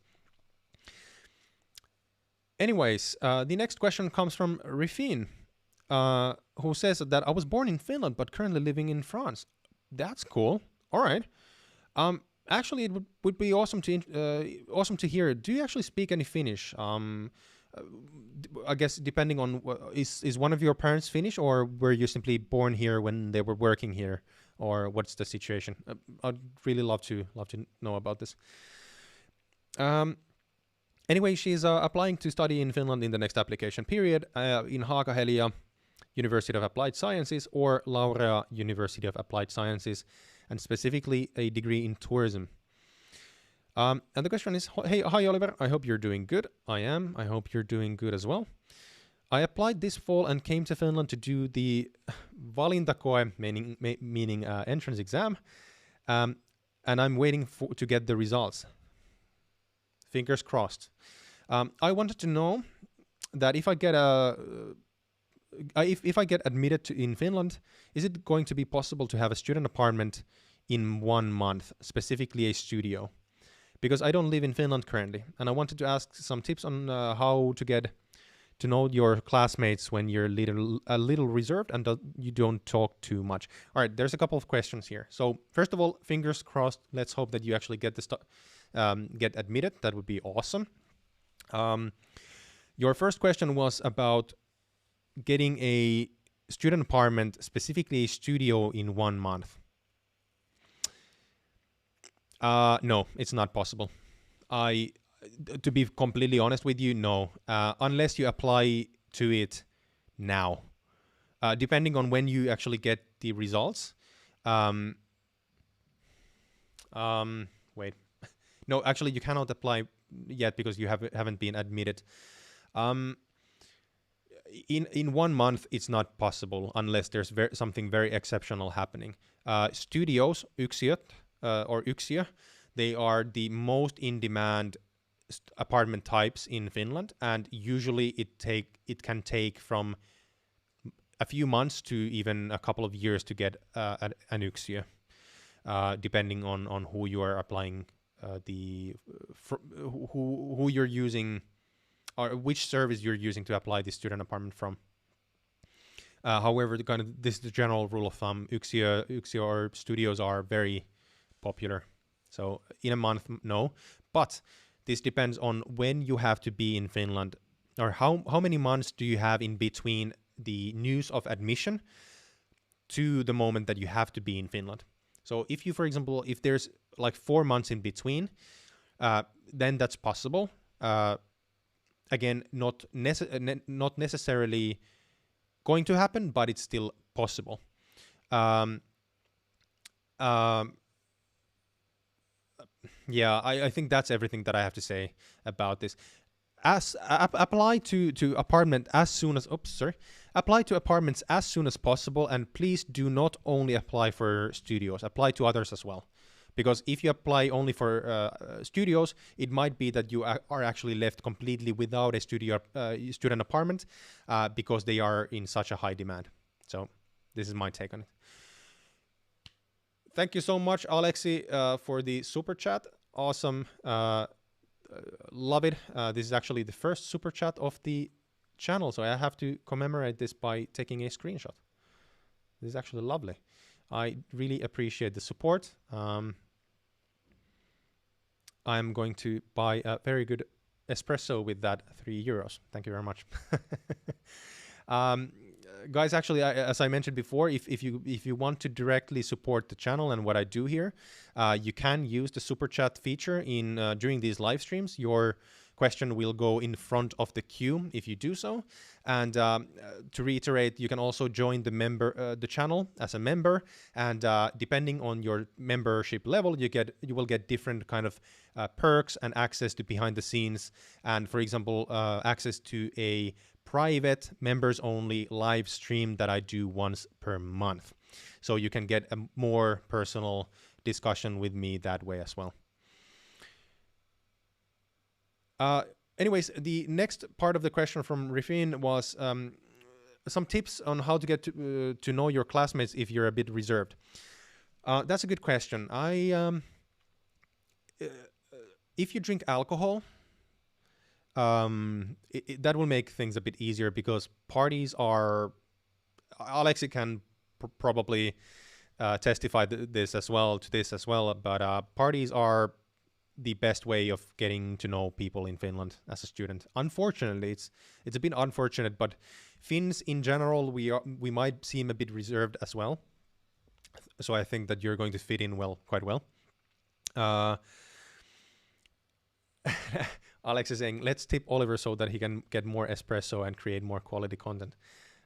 Speaker 1: Anyways, the next question comes from Rifin, who says that I was born in Finland but currently living in France. That's cool. All right. Actually, it would be awesome to hear. Do you actually speak any Finnish? I guess depending on is one of your parents Finnish, or were you simply born here when they were working here, or what's the situation? I'd really love to know about this. Anyway, she's applying to study in Finland in the next application period in Haaga-Helia University of Applied Sciences or Laurea University of Applied Sciences, and specifically a degree in tourism. And the question is, hey, hi Oliver, I hope you're doing good. I am. I hope you're doing good as well. I applied this fall and came to Finland to do the valintakoe, meaning entrance exam, and I'm waiting to get the results. Fingers crossed. I wanted to know that if I get if I get admitted in Finland, is it going to be possible to have a student apartment in 1 month, specifically a studio? Because I don't live in Finland currently, and I wanted to ask some tips on how to get to know your classmates when you're a little reserved and you don't talk too much. All right, there's a couple of questions here. So first of all, fingers crossed. Let's hope that you actually get get admitted. That would be awesome. Your first question was about getting a student apartment, specifically a studio, in 1 month. No, it's not possible. To be completely honest with you, no. Unless you apply to it now. Depending on when you actually get the results. Wait. No, actually you cannot apply yet because you haven't been admitted. In 1 month, it's not possible unless there's something very exceptional happening. Studios, yksiöt, or yksiö, they are the most in-demand apartment types in Finland, and usually it can take from a few months to even a couple of years to get an yksiö, depending on who you are applying, who you're using, or which service you're using to apply the student apartment from. However, this is the general rule of thumb. Yksiö or studios are very popular. So in a month, no. But this depends on when you have to be in Finland, or how many months do you have in between the news of admission to the moment that you have to be in Finland. So if you, for example, if there's like 4 months in between, then that's possible. Again, not necessarily going to happen, but it's still possible. Yeah, I think that's everything that I have to say about this. Apply to apartment as soon as apply to apartments as soon as possible, and please do not only apply for studios, apply to others as well. Because if you apply only for studios, it might be that you are actually left completely without a student apartment because they are in such a high demand. So this is my take on it. Thank you so much, Alexi, for the super chat. Awesome. Love it. This is actually the first super chat of the channel, so I have to commemorate this by taking a screenshot. This is actually lovely. I really appreciate the support. I'm going to buy a very good espresso with that €3. Thank you very much. Guys, actually, as I mentioned before, if you want to directly support the channel and what I do here, you can use the super chat feature during these live streams. Your question will go in front of the queue if you do so. And to reiterate, you can also join the channel as a member, and depending on your membership level, you will get different kind of perks and access to behind the scenes, and for example, access to a private members only live stream that I do once per month. So you can get a more personal discussion with me that way as well. Anyways, the next part of the question from Rifin was some tips on how to get to know your classmates if you're a bit reserved. That's a good question. If you drink alcohol, that will make things a bit easier because parties are. Alexi can probably testify this as well but parties are the best way of getting to know people in Finland as a student. Unfortunately, it's a bit unfortunate, but Finns in general, we might seem a bit reserved as well. So I think that you're going to fit in quite well. Alex is saying, let's tip Oliver so that he can get more espresso and create more quality content.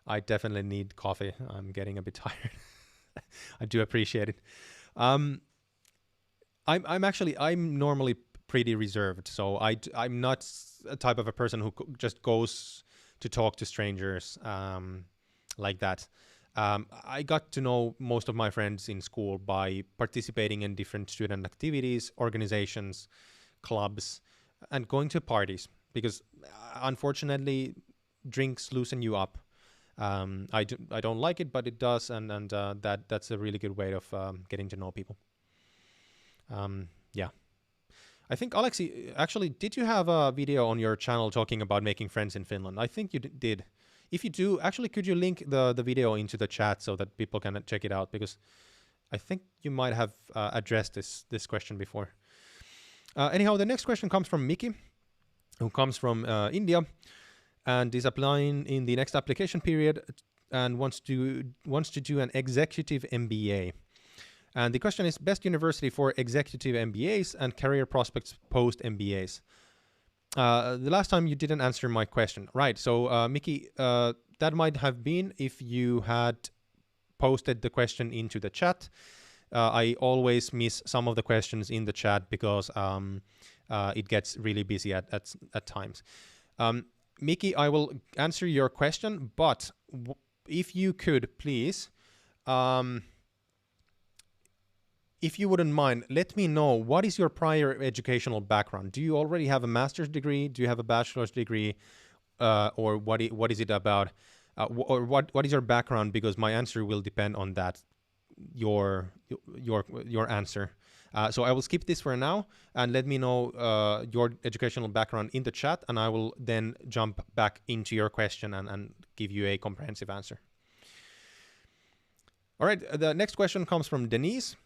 Speaker 1: I definitely need coffee. I'm getting a bit tired. I do appreciate it. I'm normally pretty reserved, so I'm not a type of a person who just goes to talk to strangers like that. I got to know most of my friends in school by participating in different student activities, organizations, clubs, and going to parties, because unfortunately drinks loosen you up. I don't like it, but it does, and that's a really good way of getting to know people. Yeah. I think, Alexi, actually, did you have a video on your channel talking about making friends in Finland? I think you did. If you do, actually, could you link the video into the chat so that people can check it out? Because I think you might have addressed this question before. Anyhow, the next question comes from Miki, who comes from India and is applying in the next application period and wants to do an executive MBA. And the question is, best university for executive MBAs and career prospects post MBAs. The last time you didn't answer my question. Right, so Miki, that might have been if you had posted the question into the chat. I always miss some of the questions in the chat because it gets really busy at times. Miki, I will answer your question, but if you could please, if you wouldn't mind, let me know, what is your prior educational background? Do you already have a master's degree? Do you have a bachelor's degree? Or what is it about? Or what is your background? Because my answer will depend on that, your answer. So I will skip this for now and let me know your educational background in the chat, and I will then jump back into your question and give you a comprehensive answer. All right, the next question comes from Denise.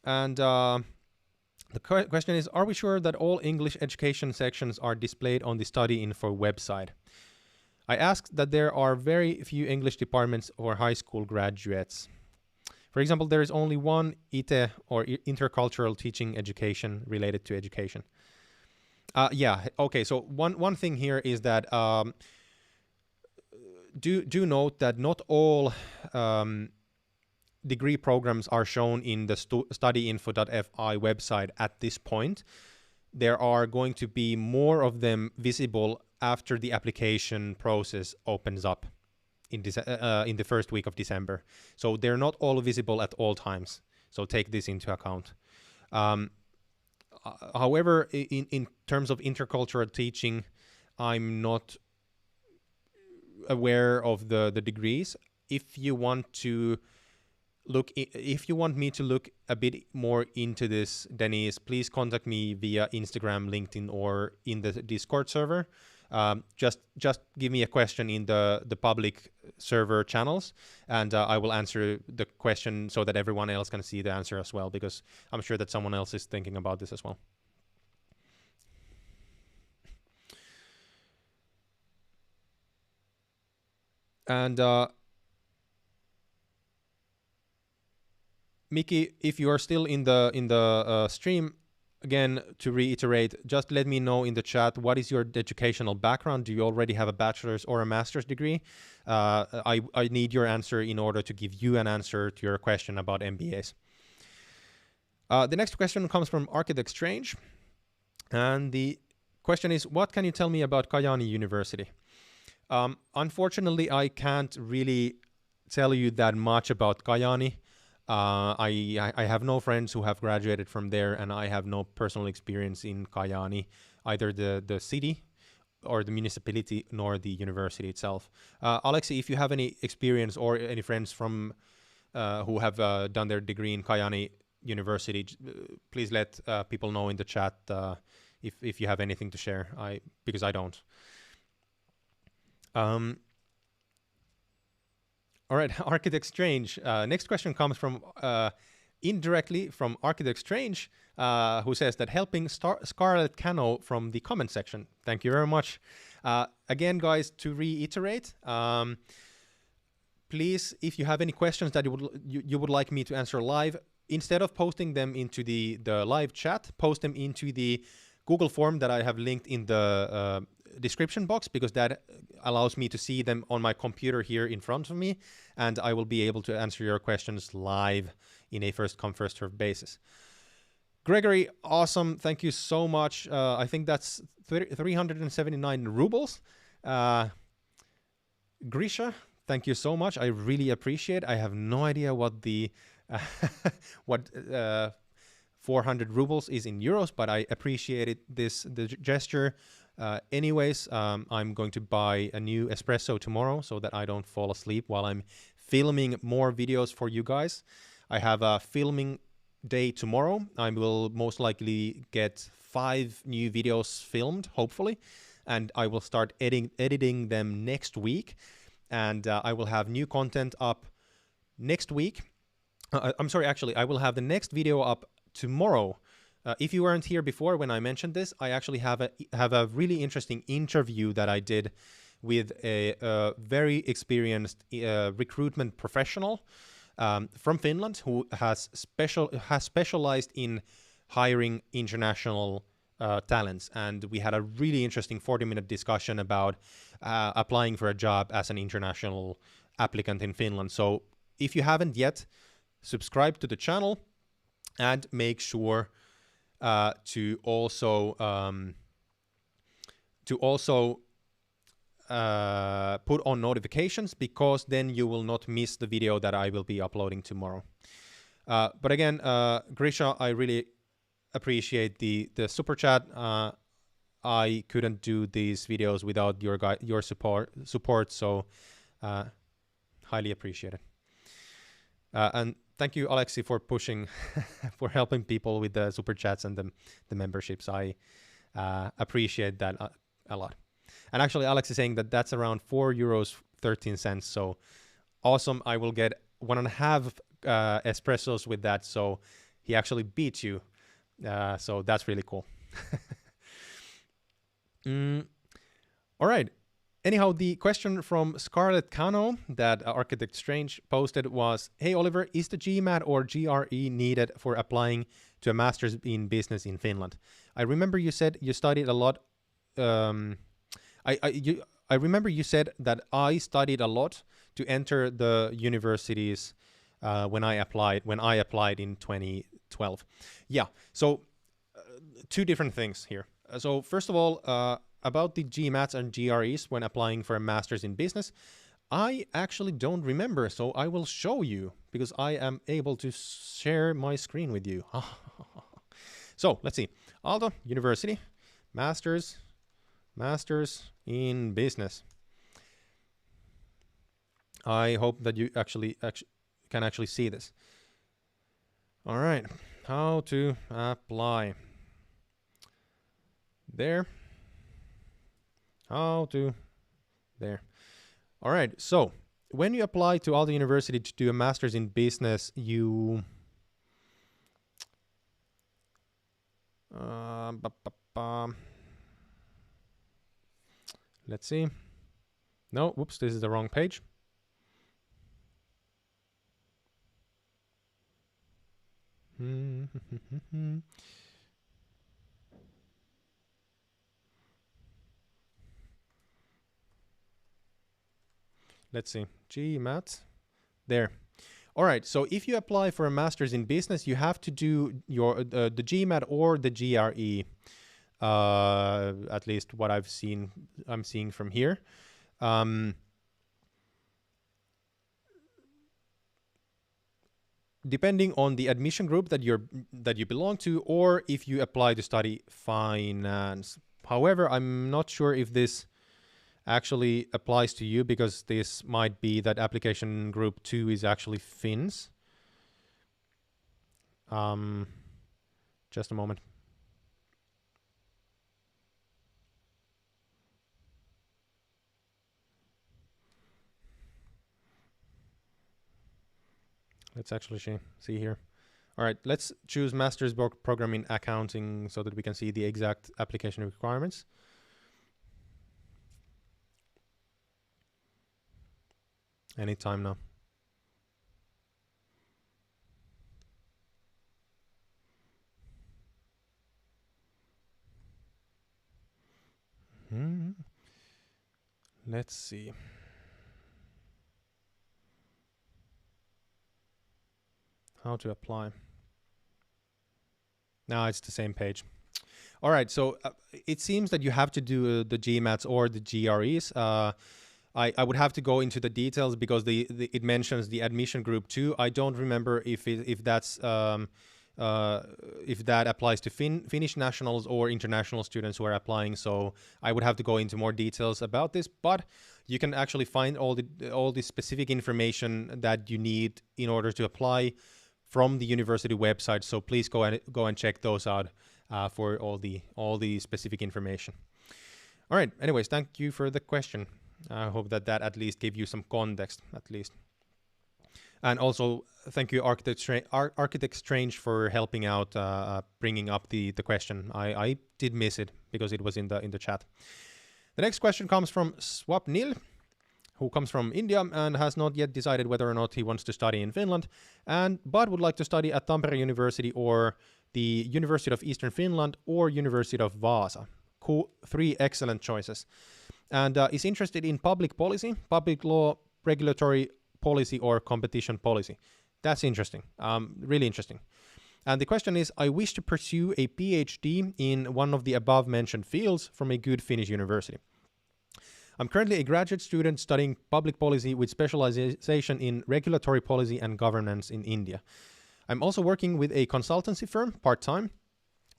Speaker 1: And the question is, are we sure that all English education sections are displayed on the study info website? I asked that there are very few English departments for high school graduates. For example, there is only one ITE, or intercultural teaching education, related to education. Yeah, okay, so one thing here is that do note that not all degree programs are shown in the studyinfo.fi website at this point. There are going to be more of them visible after the application process opens up in the first week of December. So they're not all visible at all times. So take this into account. However, in terms of intercultural teaching, I'm not aware of the degrees. If you want me to look a bit more into this, Denise, please contact me via Instagram, LinkedIn, or in the Discord server. Just give me a question in the public server channels, and I will answer the question so that everyone else can see the answer as well, because I'm sure that someone else is thinking about this as well. And Miki, if you are still in the stream, again, to reiterate, just let me know in the chat, what is your educational background? Do you already have a bachelor's or a master's degree? I need your answer in order to give you an answer to your question about MBAs. The next question comes from Architect Strange. And the question is, what can you tell me about Kajaani University? Unfortunately, I can't really tell you that much about Kajaani. I have no friends who have graduated from there, and I have no personal experience in Kajaani, either the city or the municipality, nor the university itself. Alexi, if you have any experience or any friends from who have done their degree in Kajaani University, please let people know in the chat if you have anything to share, because I don't. All right, Architect Strange. Next question comes from indirectly from Architect Strange, who says that helping Scarlett Cano from the comment section. Thank you very much. Again, guys, to reiterate, please, if you have any questions that you would like me to answer live, instead of posting them into the live chat, post them into the Google form that I have linked in the description box, because that allows me to see them on my computer here in front of me, and I will be able to answer your questions live in a first come first served basis. Gregory, awesome, thank you so much. I think that's 379 rubles. Grisha, thank you so much. I really appreciate it. I have no idea what the 400 rubles is in euros, but I appreciated the gesture. Anyways, I'm going to buy a new espresso tomorrow so that I don't fall asleep while I'm filming more videos for you guys. I have a filming day tomorrow. I will most likely get 5 new videos filmed, hopefully, and I will start editing them next week, and I will have new content up next week. I'm sorry, actually, I will have the next video up tomorrow. If you weren't here before when I mentioned this, I actually have a really interesting interview that I did with a very experienced recruitment professional from Finland who has specialized in hiring international talents, and we had a really interesting 40-minute discussion about applying for a job as an international applicant in Finland. So if you haven't yet, subscribe to the channel and make sure to also put on notifications, because then you will not miss the video that I will be uploading tomorrow. But again, Grisha, I really appreciate the super chat. I couldn't do these videos without your support, so highly appreciate it. And thank you, Alexi, for pushing, for helping people with the super chats and the memberships. I appreciate that a lot. And actually, Alex is saying that that's around 4.13 euros. So awesome. I will get 1.5 espressos with that. So he actually beat you. So that's really cool. All right. Anyhow, the question from Scarlett Cano that Architect Strange posted was, hey, Oliver, is the GMAT or GRE needed for applying to a master's in business in Finland? I remember you said you studied a lot. I remember you said that I studied a lot to enter the universities when I applied in 2012. Yeah, so 2 different things here. So first of all, about the GMATs and GREs when applying for a master's in business, I actually don't remember, so I will show you, because I am able to share my screen with you. So let's see. Aalto University, Masters in Business. I hope that you actually can see this. All right, how to apply. There. There. All right, so when you apply to Aalto University to do a master's in business, you let's see. No, whoops, this is the wrong page. Let's see, GMAT, there. All right, so if you apply for a master's in business, you have to do your the GMAT or the GRE, at least what I'm seeing from here. Depending on the admission group that you belong to, or if you apply to study finance. However, I'm not sure if this actually applies to you, because this might be that application group 2 is actually Finns. Just a moment. Let's actually see here. All right, let's choose Master's Program in Accounting so that we can see the exact application requirements. Anytime now. Let's see. How to apply. No, it's the same page. All right, so it seems that you have to do the GMATs or the GREs. I would have to go into the details because it mentions the admission group too. I don't remember if that applies to Finnish nationals or international students who are applying. So I would have to go into more details about this. But you can actually find all the specific information that you need in order to apply from the university website. So please go and check those out for all the specific information. All right. Anyways, thank you for the question. I hope that at least gave you some context, at least. And also, thank you, Architect Strange, for helping out, bringing up the question. I did miss it because it was in the chat. The next question comes from Swapnil, who comes from India and has not yet decided whether or not he wants to study in Finland, but would like to study at Tampere University or the University of Eastern Finland or University of Vaasa. Cool, 3 excellent choices. And is interested in public policy, public law, regulatory policy, or competition policy. That's interesting, really interesting. And the question is, I wish to pursue a PhD in one of the above mentioned fields from a good Finnish university. I'm currently a graduate student studying public policy with specialization in regulatory policy and governance in India. I'm also working with a consultancy firm part-time,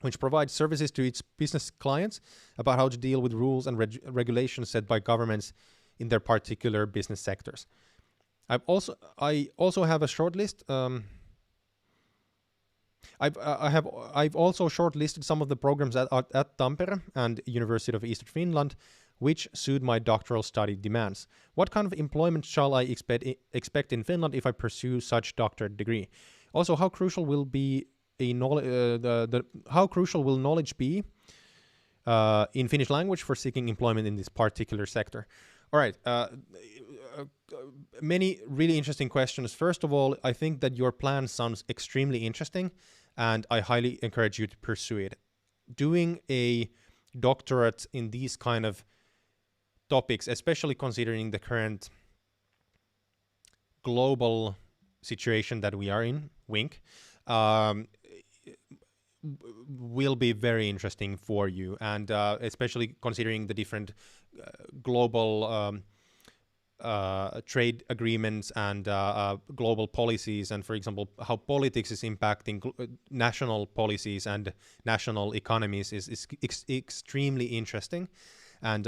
Speaker 1: which provides services to its business clients about how to deal with rules and regulations set by governments in their particular business sectors. I also have a short list. I've also shortlisted some of the programs at Tampere and University of Eastern Finland, which suit my doctoral study demands. What kind of employment shall I expect in Finland if I pursue such doctorate degree? Also, how crucial will knowledge be in Finnish language for seeking employment in this particular sector? All right. Many really interesting questions. First of all, I think that your plan sounds extremely interesting, and I highly encourage you to pursue it. Doing a doctorate in these kind of topics, especially considering the current global situation that we are in, wink, will be very interesting for you, and especially considering the different global trade agreements and global policies, and for example, how politics is impacting national policies and national economies is extremely interesting. And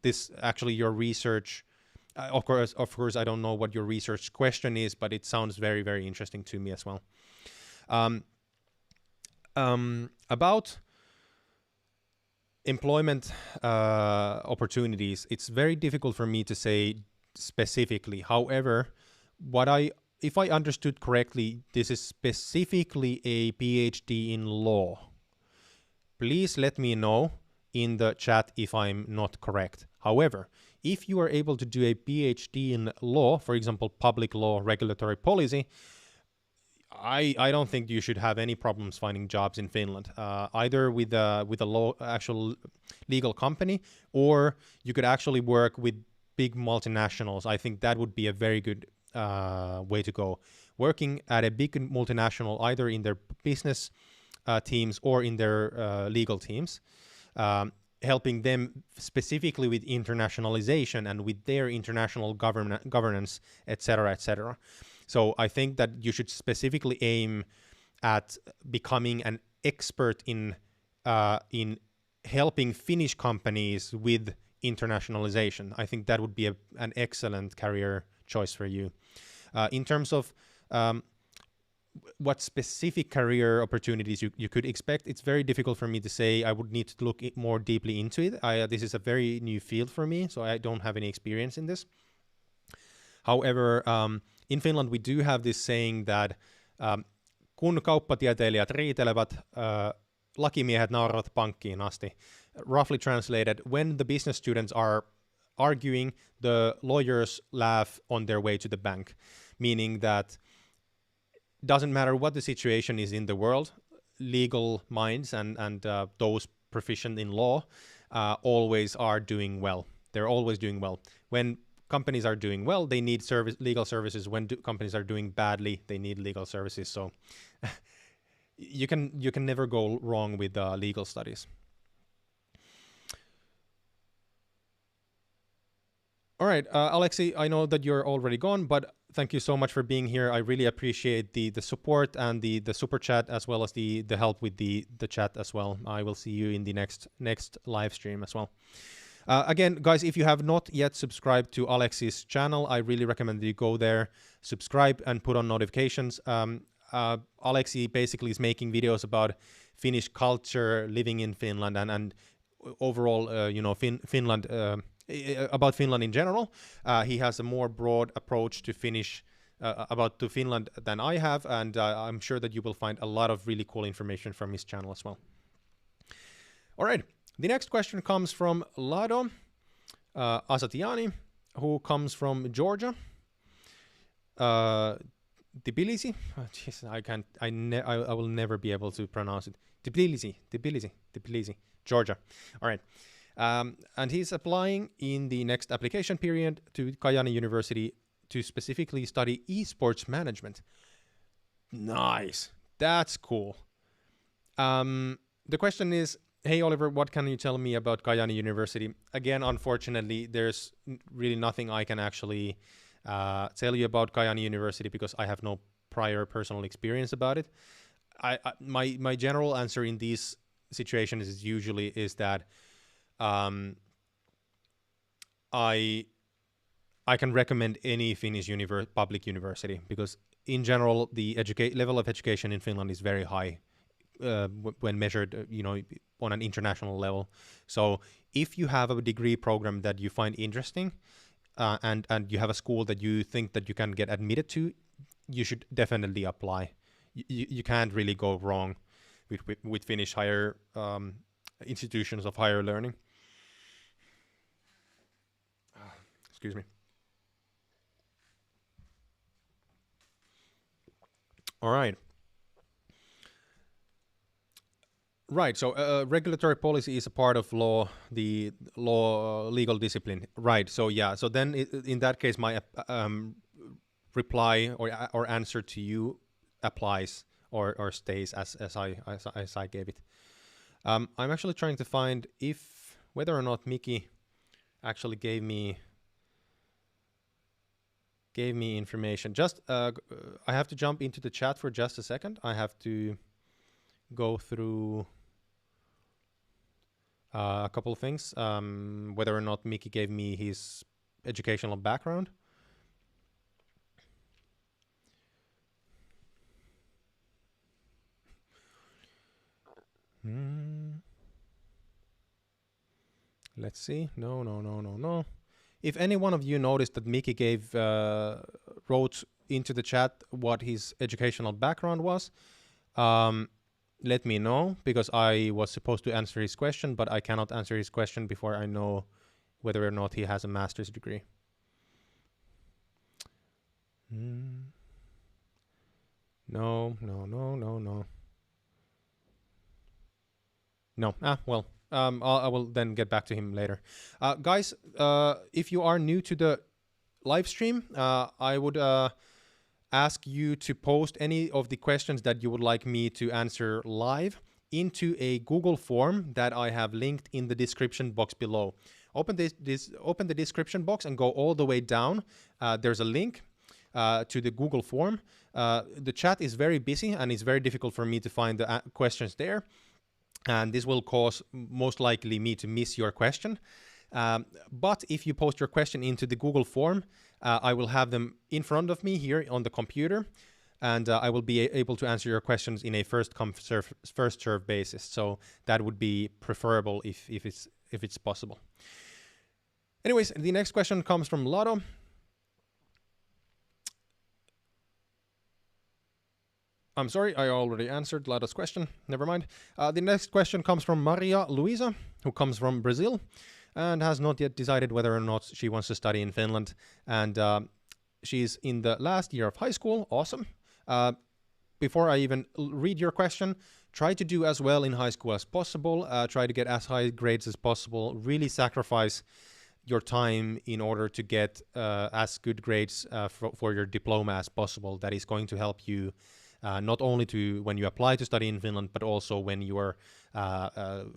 Speaker 1: this actually your research. Of course, I don't know what your research question is, but it sounds very, very interesting to me as well. About employment opportunities, it's very difficult for me to say specifically. However, if I understood correctly, this is specifically a PhD in law. Please let me know in the chat if I'm not correct. However, if you are able to do a PhD in law, for example, public law, regulatory policy, I don't think you should have any problems finding jobs in Finland, either with a actual legal company, or you could actually work with big multinationals. I think that would be a very good way to go. Working at a big multinational, either in their business teams or in their legal teams, helping them specifically with internationalization and with their international governance, etc., etc. So I think that you should specifically aim at becoming an expert in helping Finnish companies with internationalization. I think that would be an excellent career choice for you. In terms of what specific career opportunities you could expect, it's very difficult for me to say. I would need to look more deeply into it. This is a very new field for me, so I don't have any experience in this. However, in Finland we do have this saying that kun kauppatieteilijät riitelevät, lakimiehet nauravat pankkiin asti. Roughly translated, when the business students are arguing, the lawyers laugh on their way to the bank, meaning that doesn't matter what the situation is in the world, legal minds and those proficient in law always are doing well. They're always doing well. When companies are doing well, they need legal services. When companies are doing badly, they need legal services. So you can never go wrong with legal studies. All right, Alexi, I know that you're already gone, but thank you so much for being here. I really appreciate the support and the super chat, as well as the help with the chat as well. I will see you in the next live stream as well. Again, guys, if you have not yet subscribed to Alexi's channel, I really recommend that you go there, subscribe, and put on notifications. Alexi basically is making videos about Finnish culture, living in Finland, and overall, Finland. About Finland in general. He has a more broad approach to Finland than I have, and I'm sure that you will find a lot of really cool information from his channel as well. All right, the next question comes from Lado Asatiani, who comes from Georgia. Tbilisi. Oh, geez, I will never be able to pronounce it. Tbilisi, Georgia. All right. And he's applying in the next application period to Kajaani University to specifically study esports management. Nice. That's cool. The question is, hey, Oliver, what can you tell me about Kajaani University? Again, unfortunately, there's really nothing I can actually tell you about Kajaani University because I have no prior personal experience about it. My general answer in these situations is that I can recommend any Finnish public university because in general the level of education in Finland is very high when measured, on an international level. So if you have a degree program that you find interesting and you have a school that you think that you can get admitted to, you should definitely apply. You can't really go wrong with Finnish higher institutions of higher learning. Excuse me. All right. Right. So regulatory policy is a part of law, the legal discipline. Right. So yeah. So then in that case, my reply or answer to you applies or stays as I gave it. I'm actually trying to find whether or not Miki actually gave me information. Just I have to jump into the chat for just a second. I have to go through a couple of things. Whether or not Miki gave me his educational background. Let's see. No. If any one of you noticed that Miki wrote into the chat what his educational background was, let me know, because I was supposed to answer his question, but I cannot answer his question before I know whether or not he has a master's degree. No. No. Well, I will then get back to him later. Guys, if you are new to the live stream, I would ask you to post any of the questions that you would like me to answer live into a Google form that I have linked in the description box below. Open the description box and go all the way down. There's a link to the Google form. The chat is very busy and it's very difficult for me to find the questions there. And this will cause most likely me to miss your question. But if you post your question into the Google form, I will have them in front of me here on the computer, and I will be able to answer your questions in a first serve basis. So that would be preferable if it's possible. Anyways, the next question comes from Lado. I'm sorry, I already answered Lada's question. Never mind. The next question comes from Maria Luisa, who comes from Brazil and has not yet decided whether or not she wants to study in Finland. And she's in the last year of high school. Awesome. Before I even read your question, try to do as well in high school as possible. Try to get as high grades as possible. Really sacrifice your time in order to get as good grades for your diploma as possible. That is going to help you not only to when you apply to study in Finland, but also when you are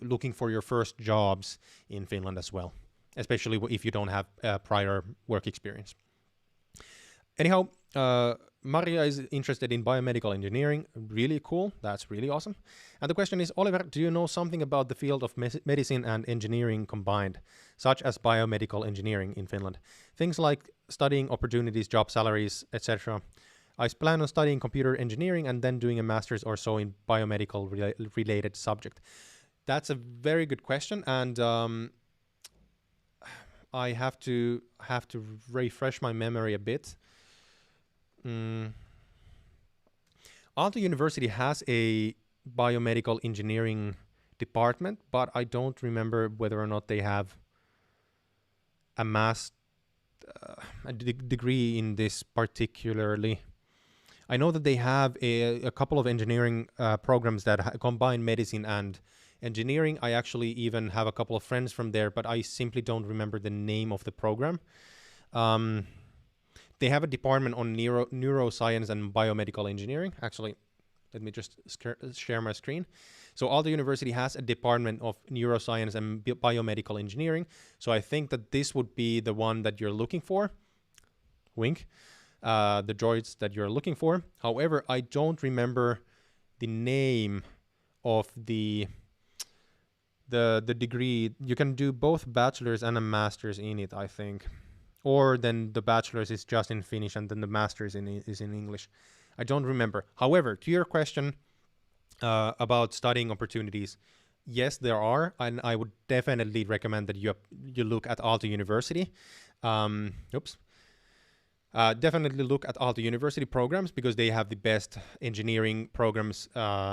Speaker 1: looking for your first jobs in Finland as well, especially if you don't have prior work experience. Anyhow, Maria is interested in biomedical engineering. Really cool. That's really awesome. And the question is, Oliver, do you know something about the field of medicine and engineering combined, such as biomedical engineering in Finland? Things like studying opportunities, job salaries, etc. I plan on studying computer engineering and then doing a master's or so in biomedical related subject. That's a very good question, and I have to refresh my memory a bit. Aalto University has a biomedical engineering department, but I don't remember whether or not they have a degree in this particularly. I know that they have a couple of engineering programs that combine medicine and engineering. I actually even have a couple of friends from there, but I simply don't remember the name of the program. They have a department on neuroscience and biomedical engineering. Actually, let me just share my screen. So Aalto University has a department of neuroscience and biomedical engineering. So I think that this would be the one that you're looking for. Wink. The droids that you're looking for. However, I don't remember the name of the degree. You can do both bachelor's and a master's in it, I think. Or then the bachelor's is just in Finnish and then the master's is in English. I don't remember. However, to your question about studying opportunities, yes, there are, and I would definitely recommend that you look at Aalto University. Definitely look at Aalto University programs because they have the best engineering programs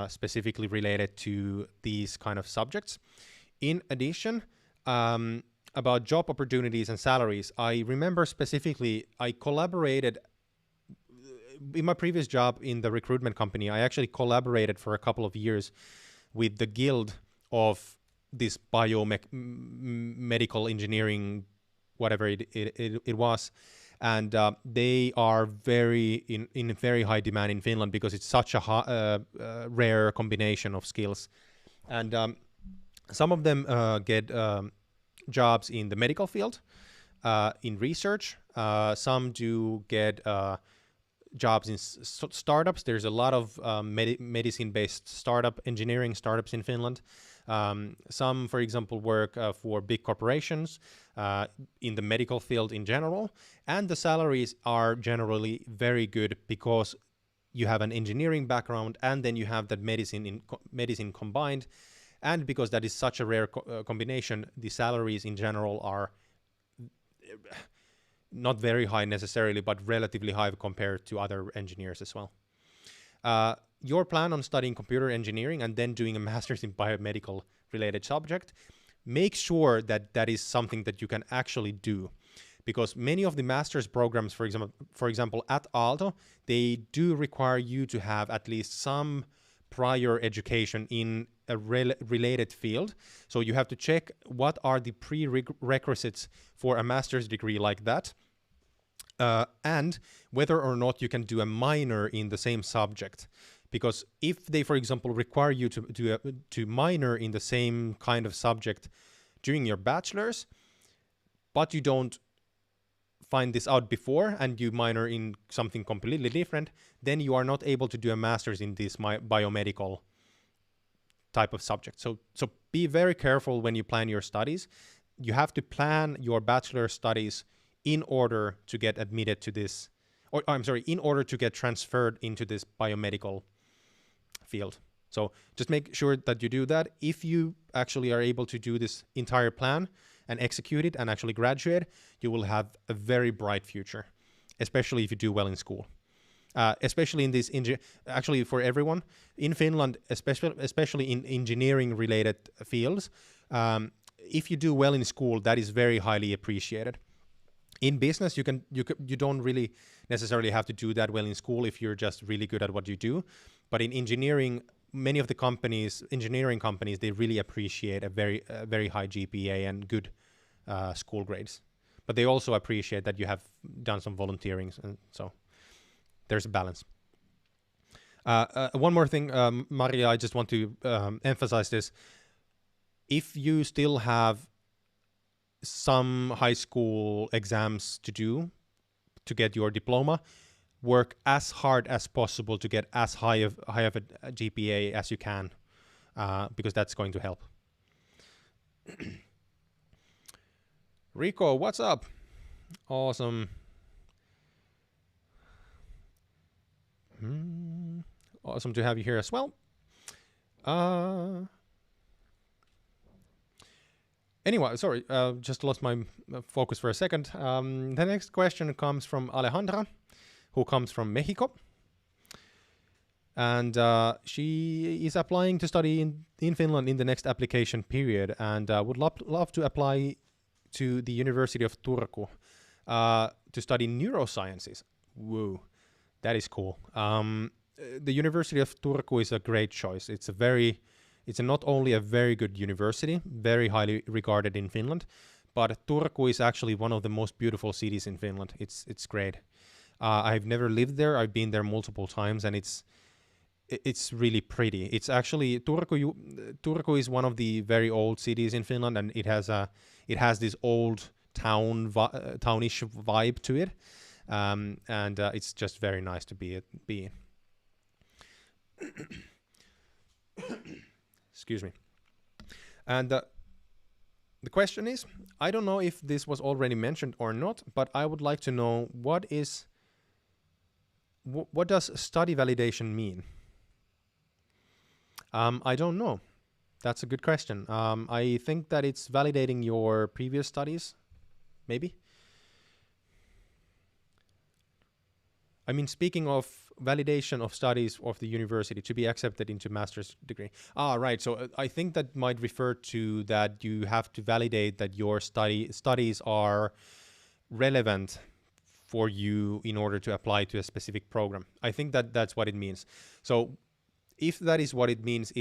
Speaker 1: specifically related to these kind of subjects. In addition, about job opportunities and salaries, I remember specifically I collaborated in my previous job in the recruitment company. I actually collaborated for a couple of years with the guild of this biomedical engineering, whatever it was. And they are in very high demand in Finland because it's such a rare combination of skills. And some of them get jobs in the medical field, in research. Some do get jobs in startups. There's a lot of medicine-based engineering startups in Finland. Some, for example, work for big corporations in the medical field in general, and the salaries are generally very good because you have an engineering background and then you have that medicine combined, and because that is such a rare combination, the salaries in general are not very high necessarily, but relatively high compared to other engineers as well. Your plan on studying computer engineering and then doing a master's in biomedical related subject, make sure that that is something that you can actually do, because many of the master's programs, for example, at Aalto, they do require you to have at least some prior education in a related field. So you have to check what are the prerequisites for a master's degree like that, and whether or not you can do a minor in the same subject. Because if they, for example, require you to minor in the same kind of subject during your bachelor's, but you don't find this out before and you minor in something completely different, then you are not able to do a master's in this biomedical type of subject. So be very careful when you plan your studies. You have to plan your bachelor studies in order to get admitted to this, or I'm sorry, in order to get transferred into this biomedical field. So just make sure that you do that. If you actually are able to do this entire plan and execute it and actually graduate, you will have a very bright future, especially if you do well in school. especially in this, actually for everyone in Finland, especially in engineering-related fields. If you do well in school, that is very highly appreciated. In business, you don't really necessarily have to do that well in school if you're just really good at what you do. But in engineering, many of the engineering companies, they really appreciate a very high GPA and good school grades. But they also appreciate that you have done some volunteering, and so there's a balance. One more thing, Maria, I just want to emphasize this. If you still have some high school exams to do to get your diploma, work as hard as possible to get as high of a GPA as you can, because that's going to help. Rico, what's up? Awesome. Awesome to have you here as well. Anyway, sorry, just lost my focus for a second. The next question comes from Alejandra, who comes from Mexico. And she is applying to study in Finland in the next application period, and would love to apply to the University of Turku to study neurosciences. Whoa, that is cool. The University of Turku is a great choice. It's not only a very good university, very highly regarded in Finland, but Turku is actually one of the most beautiful cities in Finland. It's great. I've never lived there. I've been there multiple times, and it's really pretty. It's actually Turku is one of the very old cities in Finland, and it has this old townish vibe to it, and it's just very nice to be in. Excuse me. And the question is, I don't know if this was already mentioned or not, but I would like to know what does study validation mean? I don't know. That's a good question. I think that it's validating your previous studies, maybe. I mean, speaking of validation of studies of the university to be accepted into master's degree. Right. So I think that might refer to that you have to validate that your studies are relevant for you in order to apply to a specific program. I think that that's what it means. So if that is what it means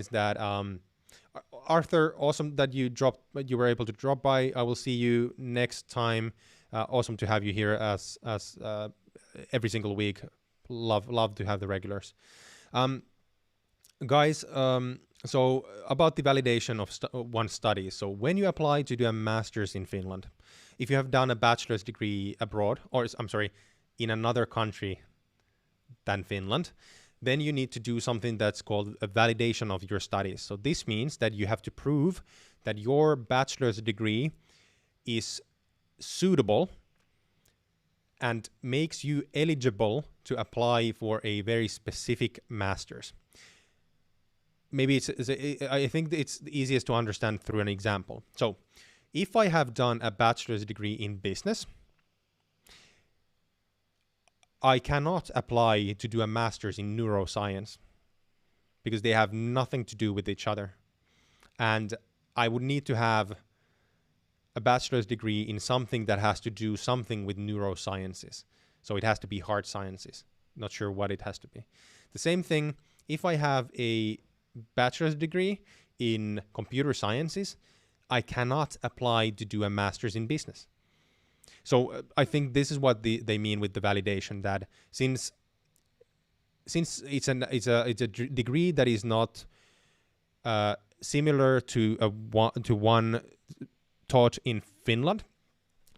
Speaker 1: that Arthur, awesome that you were able to drop by. I will see you next time. Awesome to have you here as every single week. Love to have the regulars. Guys, so about the validation of one's studies. So when you apply to do a master's in Finland, if you have done a bachelor's degree abroad, or I'm sorry, in another country than Finland, then you need to do something that's called a validation of your studies. So this means that you have to prove that your bachelor's degree is suitable and makes you eligible to apply for a very specific master's. Maybe I think it's the easiest to understand through an example. So if I have done a bachelor's degree in business, I cannot apply to do a master's in neuroscience because they have nothing to do with each other. And I would need to have a bachelor's degree in something that has to do something with neurosciences. So it has to be hard sciences. Not sure what it has to be. The same thing, if I have a bachelor's degree in computer sciences, I cannot apply to do a master's in business. So I think this is what they mean with the validation, that since it's a degree that is not similar to one taught in Finland,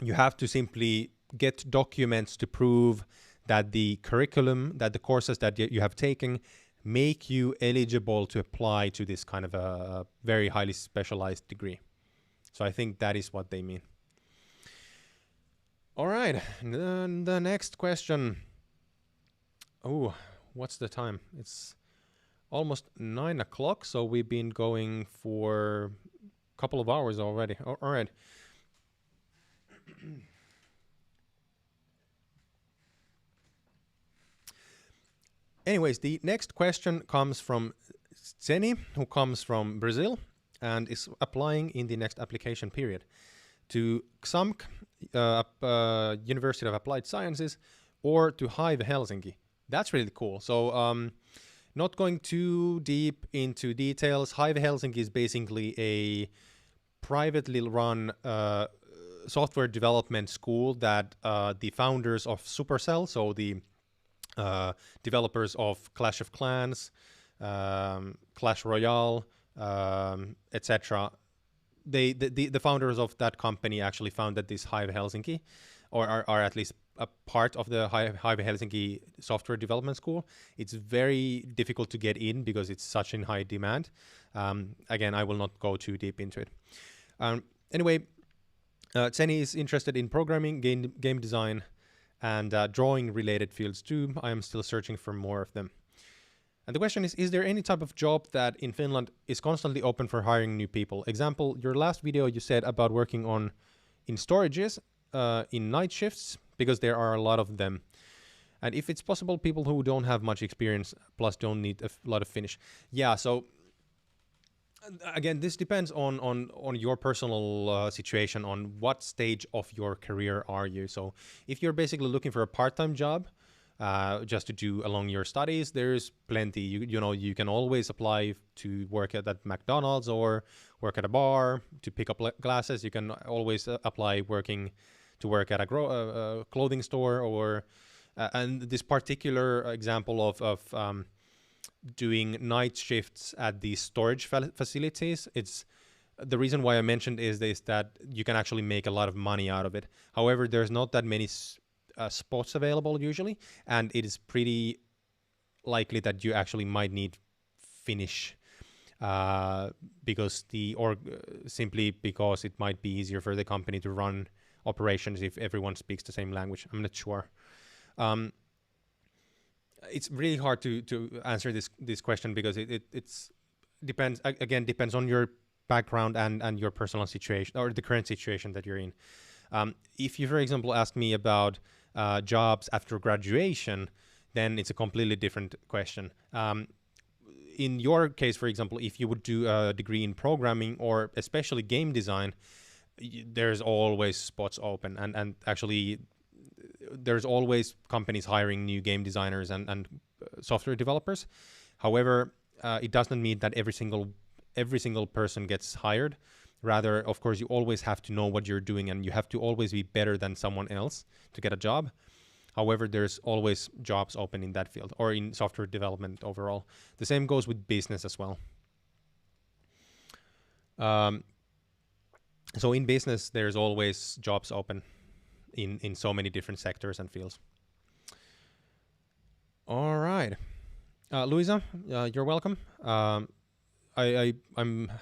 Speaker 1: you have to simply get documents to prove that the curriculum, that the courses that you have taken make you eligible to apply to this kind of a very highly specialized degree. So I think that is what they mean. All right, and then the next question. Oh, what's the time? It's almost 9 o'clock, so we've been going for a couple of hours already. All right. Anyways, the next question comes from Zeni, who comes from Brazil and is applying in the next application period to XAMK, University of Applied Sciences, or to Hive Helsinki. That's really cool. So not going too deep into details, Hive Helsinki is basically a privately run software development school that the founders of Supercell, so the developers of Clash of Clans, Clash Royale, etc. The founders of that company actually founded this Hive Helsinki, or are at least a part of the Hive Helsinki software development school. It's very difficult to get in because it's such in high demand. Again, I will not go too deep into it. Anyway, Zeni is interested in programming, game design, and drawing related fields too. I am still searching for more of them. And the question is there any type of job that in Finland is constantly open for hiring new people? Example, your last video you said about working in storages in night shifts, because there are a lot of them. And if it's possible, people who don't have much experience plus don't need a lot of Finnish. Yeah, so again, this depends on your personal situation, on what stage of your career are you. So if you're basically looking for a part-time job, just to do along your studies, there's plenty. You know, you can always apply to work at McDonald's or work at a bar to pick up glasses. You can always apply to work at a clothing store, or and this particular example of doing night shifts at the storage facilities, it's the reason why I mentioned is that you can actually make a lot of money out of it. However, there's not that many spots available usually, and it is pretty likely that you actually might need Finnish simply because it might be easier for the company to run operations if everyone speaks the same language. I'm not sure. It's really hard to answer this question because it's depends on your background and your personal situation or the current situation that you're in. If you, for example, ask me about jobs after graduation, then it's a completely different question. In your case, for example, if you would do a degree in programming or especially game design, there's always spots open, and actually there's always companies hiring new game designers and software developers. However, it doesn't mean that every single person gets hired. Rather, of course, you always have to know what you're doing, and you have to always be better than someone else to get a job. However, there's always jobs open in that field or in software development overall. The same goes with business as well. So in business, there's always jobs open in so many different sectors and fields. All right. Luisa, you're welcome. I'm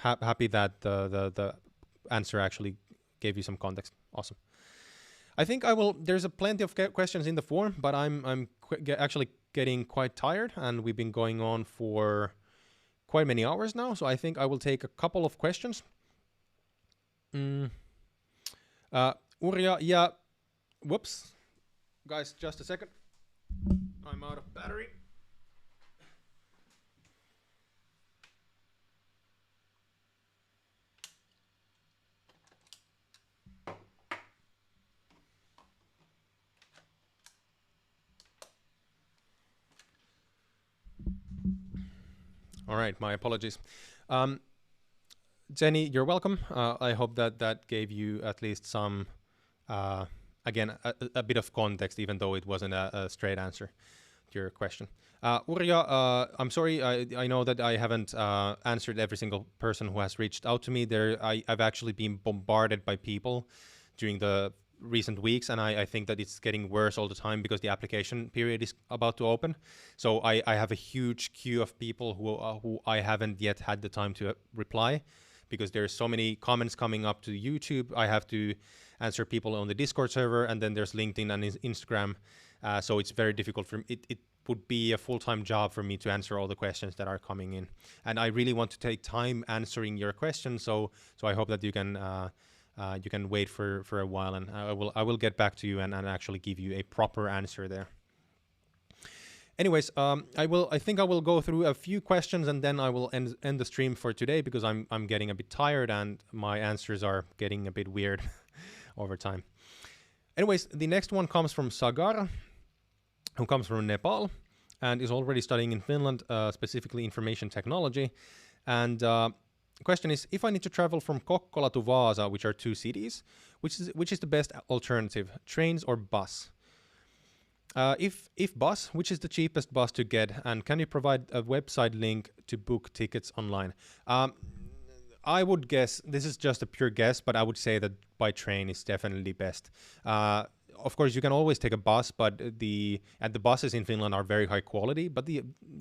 Speaker 1: happy that the answer actually gave you some context. Awesome. I think there's plenty of questions in the forum, but I'm actually getting quite tired, and we've been going on for quite many hours now. So I think I will take a couple of questions. Urja, yeah. Whoops. Guys, just a second. I'm out of battery. All right, my apologies. Jenny, you're welcome. I hope that gave you at least some, again, a bit of context, even though it wasn't a straight answer to your question. Urja, I'm sorry, I know that I haven't answered every single person who has reached out to me. I've actually been bombarded by people during the recent weeks, and I think that it's getting worse all the time because the application period is about to open. So I have a huge queue of people who I haven't yet had the time to reply, because there's so many comments coming up to YouTube. I have to answer people on the Discord server, and then there's LinkedIn and Instagram. So it's very difficult for me. It would be a full-time job for me to answer all the questions that are coming in. And I really want to take time answering your questions. So I hope that you can wait for a while, and I will get back to you and actually give you a proper answer there. Anyways, I think I will go through a few questions and then I will end the stream for today because I'm getting a bit tired and my answers are getting a bit weird over time. Anyways, the next one comes from Sagar, who comes from Nepal and is already studying in Finland, specifically information technology. And the question is, if I need to travel from Kokkola to Vaasa, which are two cities, which is the best alternative, trains or bus? If bus, which is the cheapest bus to get, and can you provide a website link to book tickets online? I would guess, this is just a pure guess, but I would say that by train is definitely best. Of course, you can always take a bus, but the buses in Finland are very high quality, but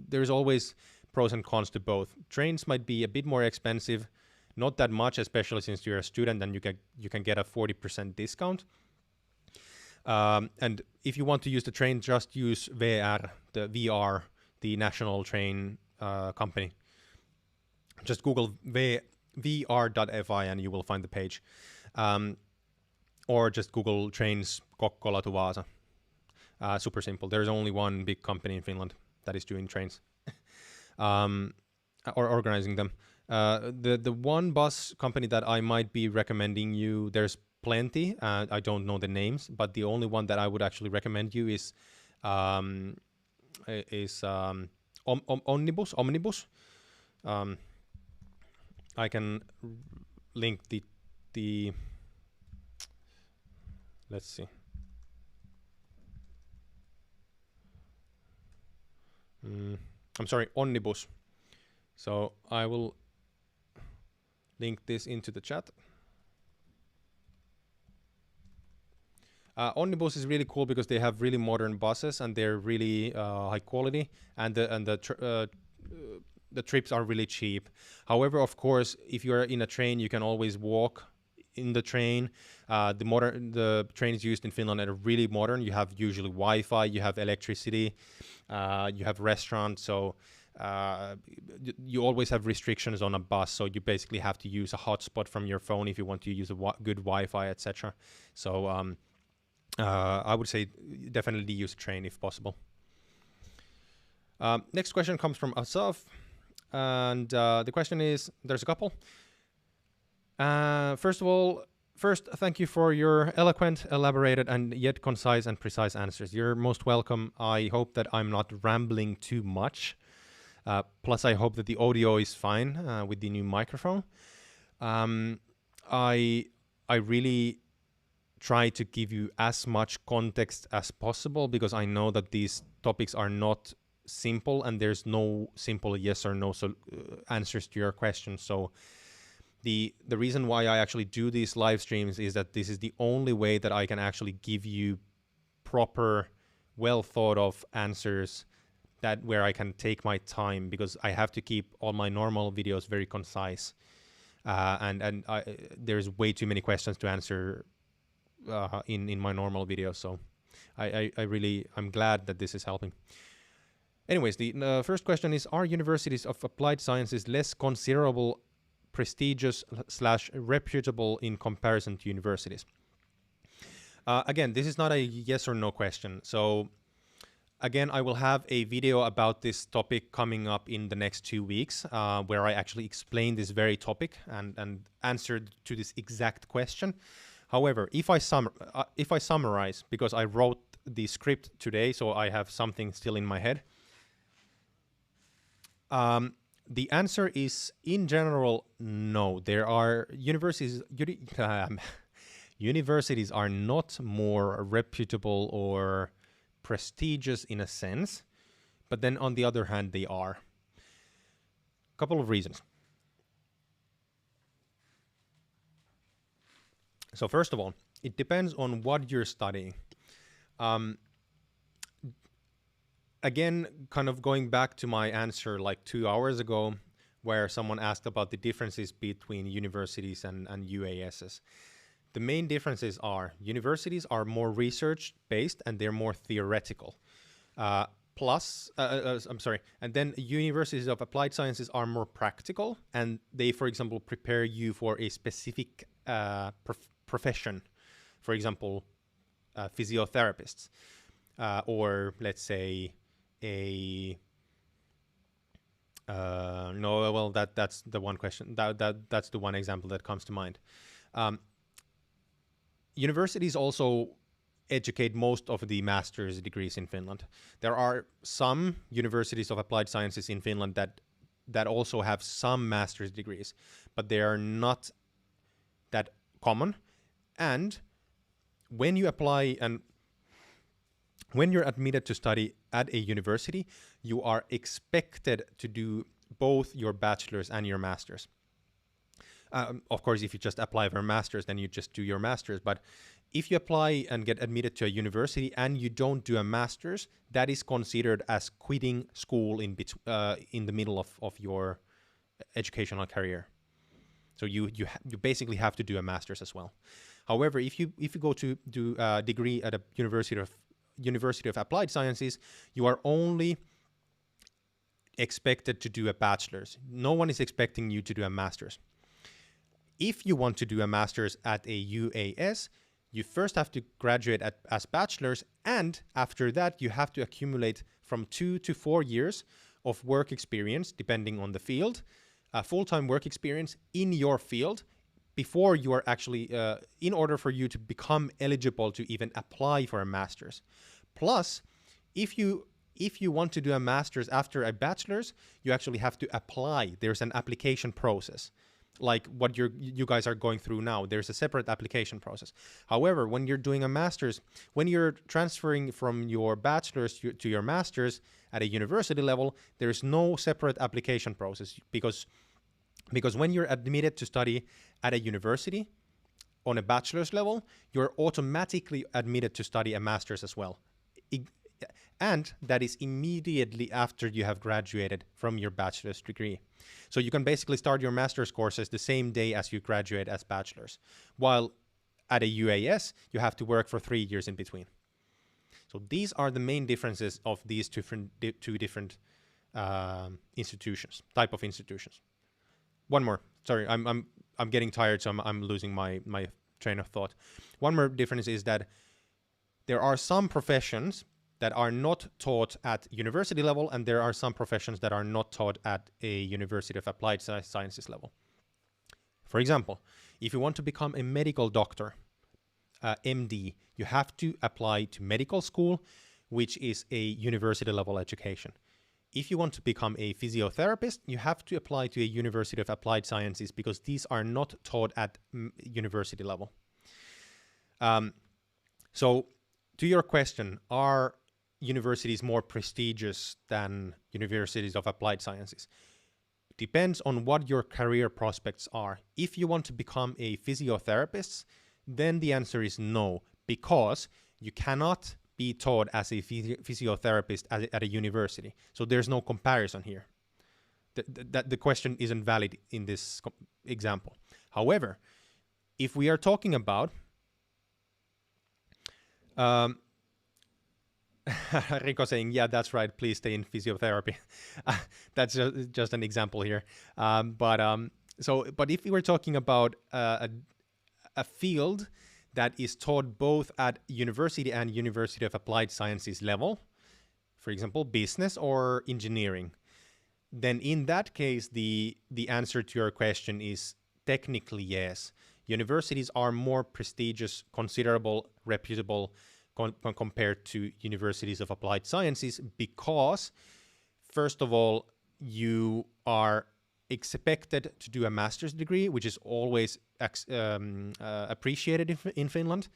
Speaker 1: there's always pros and cons to both. Trains might be a bit more expensive, not that much, especially since you're a student and you can get a 40% discount. And if you want to use the train, just use VR, the national train company. Just Google vr.fi and you will find the page. Or just Google trains Kokkola to Vaasa. Super simple. There's only one big company in Finland that is doing trains or organizing them. The one bus company that I might be recommending you, there's plenty. I don't know the names, but the only one that I would actually recommend you is Omnibus. I can link the let's see. I'm sorry, Omnibus. So I will link this into the chat. Omnibus is really cool because they have really modern buses and they're really high quality, and the trips are really cheap. However, of course, if you are in a train, you can always walk in the train. The trains used in Finland are really modern. You have usually Wi-Fi, you have electricity, you have restaurants. So you always have restrictions on a bus. So you basically have to use a hotspot from your phone if you want to use a good Wi-Fi, etc. So I would say definitely use a train if possible. Next question comes from Asaf. And the question is, there's a couple. First, thank you for your eloquent, elaborated, and yet concise and precise answers. You're most welcome. I hope that I'm not rambling too much. Plus, I hope that the audio is fine with the new microphone. I really try to give you as much context as possible because I know that these topics are not simple and there's no simple yes or no answers to your questions. So the reason why I actually do these live streams is that this is the only way that I can actually give you proper, well thought of answers where I can take my time, because I have to keep all my normal videos very concise. And there's way too many questions to answer in my normal videos. So I'm glad that this is helping. Anyways, the first question is, are universities of applied sciences less considerable, prestigious / reputable in comparison to universities? Again, this is not a yes or no question. So again, I will have a video about this topic coming up in the next 2 weeks, where I actually explain this very topic and answered to this exact question. However, if I summarize, because I wrote the script today, so I have something still in my head. The answer is, in general, no. There are universities are not more reputable or prestigious in a sense, but then on the other hand, they are. A couple of reasons. So first of all, it depends on what you're studying. Again, kind of going back to my answer like 2 hours ago, where someone asked about the differences between universities and UASs. The main differences are universities are more research-based and they're more theoretical. And then universities of applied sciences are more practical, and they, for example, prepare you for a specific profession. For example, physiotherapists, or let's say a no, well, that's the one question. That's the one example that comes to mind. Universities also educate most of the master's degrees in Finland. There are some universities of applied sciences in Finland that also have some master's degrees, but they are not that common. And when you apply and when you're admitted to study at a university, you are expected to do both your bachelor's and your master's. Of course, if you just apply for a master's, then you just do your master's. But if you apply and get admitted to a university and you don't do a master's, that is considered as quitting school in the middle of your educational career. So you basically have to do a master's as well. However, if you go to do a degree at a University of Applied Sciences, you are only expected to do a bachelor's. No one is expecting you to do a master's. If you want to do a master's at a UAS, you first have to graduate as bachelor's, and after that you have to accumulate from 2 to 4 years of work experience, depending on the field, full-time work experience in your field, before you are actually, in order for you to become eligible to even apply for a master's. Plus, if you want to do a master's after a bachelor's, you actually have to apply. There's an application process, like what you guys are going through now. There's a separate application process. However, when you're doing a master's, when you're transferring from your bachelor's to your master's at a university level, there's no separate application process because when you're admitted to study at a university on a bachelor's level, you're automatically admitted to study a master's as well. And that is immediately after you have graduated from your bachelor's degree. So you can basically start your master's courses the same day as you graduate as bachelor's. While at a UAS, you have to work for 3 years in between. So these are the main differences of these two different institutions, type of institutions. One more. Sorry, I'm getting tired, so I'm losing my train of thought. One more difference is that there are some professions that are not taught at university level, and there are some professions that are not taught at a University of Applied Sciences level. For example, if you want to become a medical doctor, MD, you have to apply to medical school, which is a university level education. If you want to become a physiotherapist, you have to apply to a University of Applied Sciences because these are not taught at university level. So to your question, are universities more prestigious than universities of applied sciences? Depends on what your career prospects are. If you want to become a physiotherapist, then the answer is no, because you cannot be taught as a physiotherapist at a university. So there's no comparison here. The question isn't valid in this example. However, if we are talking about Rico saying, yeah, that's right, please stay in physiotherapy. That's just an example here. But if we were talking about a field that is taught both at university and University of Applied Sciences level, for example, business or engineering, then in that case, the answer to your question is technically yes. Universities are more prestigious, considerable, reputable compared to universities of applied sciences because, first of all, you are expected to do a master's degree, which is always appreciated in Finland.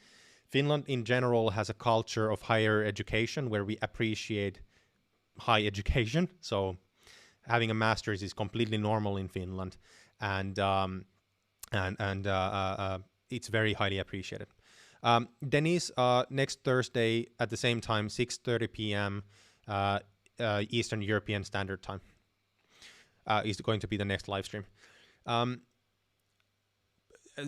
Speaker 1: Finland in general has a culture of higher education where we appreciate high education. So having a master's is completely normal in Finland, and it's very highly appreciated. Denise, next Thursday at the same time, 6:30 p.m. Eastern European Standard Time is going to be the next live stream.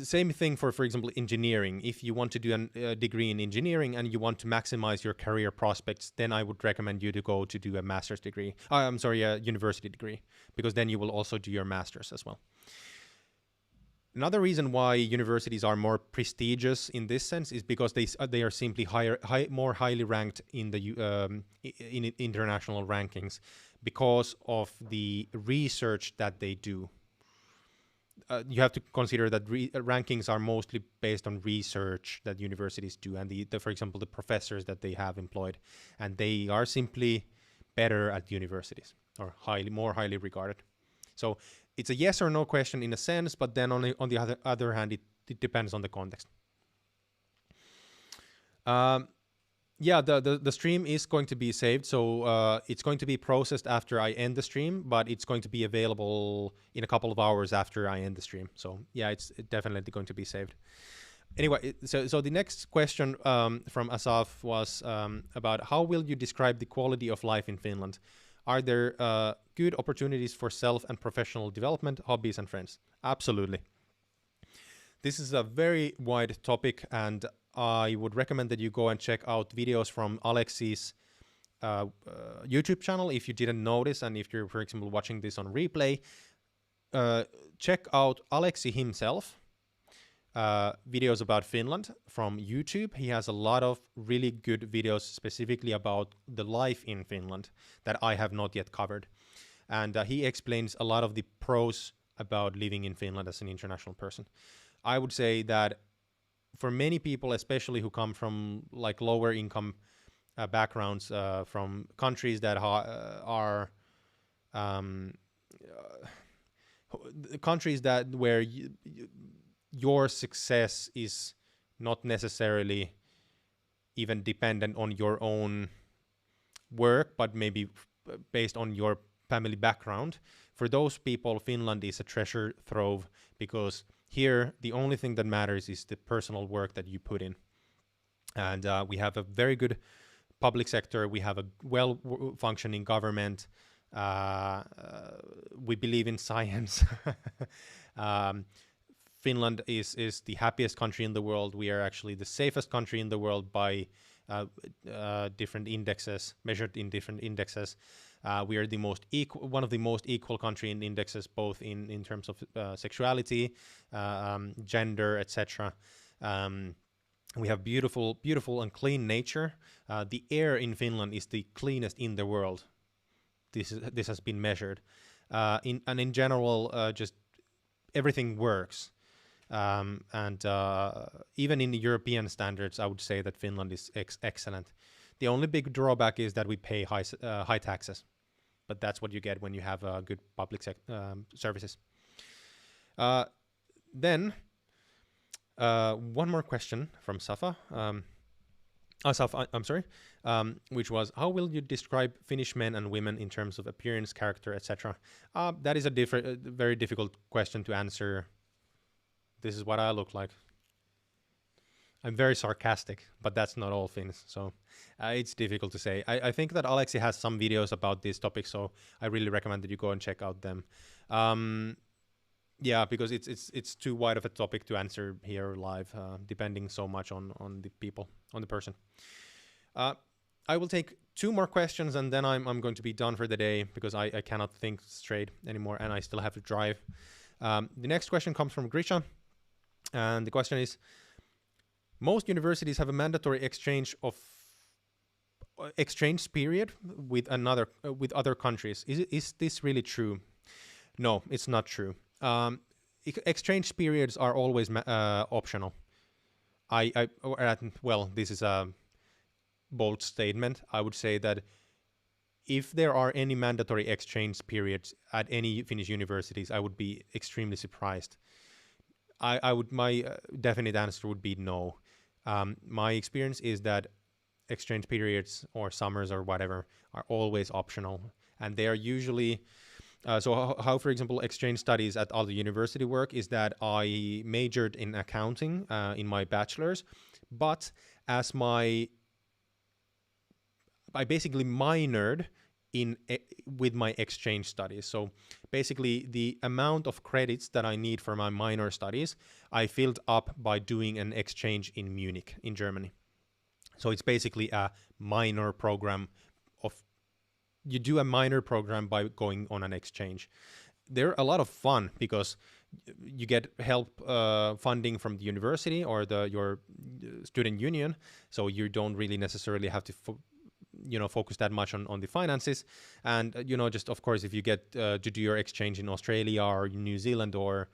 Speaker 1: Same thing for example, engineering. If you want to do a degree in engineering and you want to maximize your career prospects, then I would recommend you to go to do a master's degree. A university degree, because then you will also do your master's as well. Another reason why universities are more prestigious in this sense is because they are simply more highly ranked in the in international rankings because of the research that they do. You have to consider that rankings are mostly based on research that universities do, and for example, the professors that they have employed, and they are simply better at universities or more highly regarded. So it's a yes or no question in a sense, but then on the other hand, it depends on the context. Yeah, the stream is going to be saved, so it's going to be processed after I end the stream, but it's going to be available in a couple of hours after I end the stream. So yeah, it's definitely going to be saved. Anyway, so the next question from Asaf was about how will you describe the quality of life in Finland? Are there good opportunities for self and professional development, hobbies, and friends? Absolutely. This is a very wide topic, and I would recommend that you go and check out videos from Alexi's YouTube channel if you didn't notice, and if you're, for example, watching this on replay, check out Alexi himself. Videos about Finland from YouTube. He has a lot of really good videos specifically about the life in Finland that I have not yet covered. And he explains a lot of the pros about living in Finland as an international person. I would say that for many people, especially who come from like lower income backgrounds, from countries that are countries that where your success is not necessarily even dependent on your own work, but maybe based on your family background. For those people, Finland is a treasure trove because here the only thing that matters is the personal work that you put in. And we have a very good public sector. We have a well-functioning government. We believe in science. Finland is the happiest country in the world. We are actually the safest country in the world by different indexes, measured in different indexes. We are the most one of the most equal country in indexes, both in terms of sexuality, gender, etc. We have beautiful and clean nature. The air in Finland is the cleanest in the world. This has been measured. In general, just everything works. And even in the European standards, I would say that Finland is excellent. The only big drawback is that we pay high taxes, but that's what you get when you have good public services. Then one more question from Safa. Asaf, I'm sorry, which was, how will you describe Finnish men and women in terms of appearance, character, etc.? That is a very difficult question to answer. This is what I look like. I'm very sarcastic, but that's not all Finns, so it's difficult to say. I think that Alexi has some videos about this topic, so I really recommend that you go and check out them. Yeah, because it's too wide of a topic to answer here live, depending so much on the people, on the person. I will take 2 more questions, and then I'm going to be done for the day because I cannot think straight anymore, and I still have to drive. The next question comes from Grisha, and the question is: most universities have a mandatory exchange period with other countries. Is this really true? No, it's not true. Exchange periods are always optional. Well, this is a bold statement. I would say that if there are any mandatory exchange periods at any Finnish universities, I would be extremely surprised. My definite answer would be no. My experience is that exchange periods or summers or whatever are always optional, and they are usually so how, for example, exchange studies at other university work is that I majored in accounting in my bachelor's, but I basically minored with my exchange studies. So basically the amount of credits that I need for my minor studies, I filled up by doing an exchange in Munich, in Germany. So it's basically a minor program you do a minor program by going on an exchange. They're a lot of fun because you get help funding from the university or your student union, so you don't really necessarily have to focus that much on the finances. And just of course, if you get to do your exchange in Australia or New Zealand or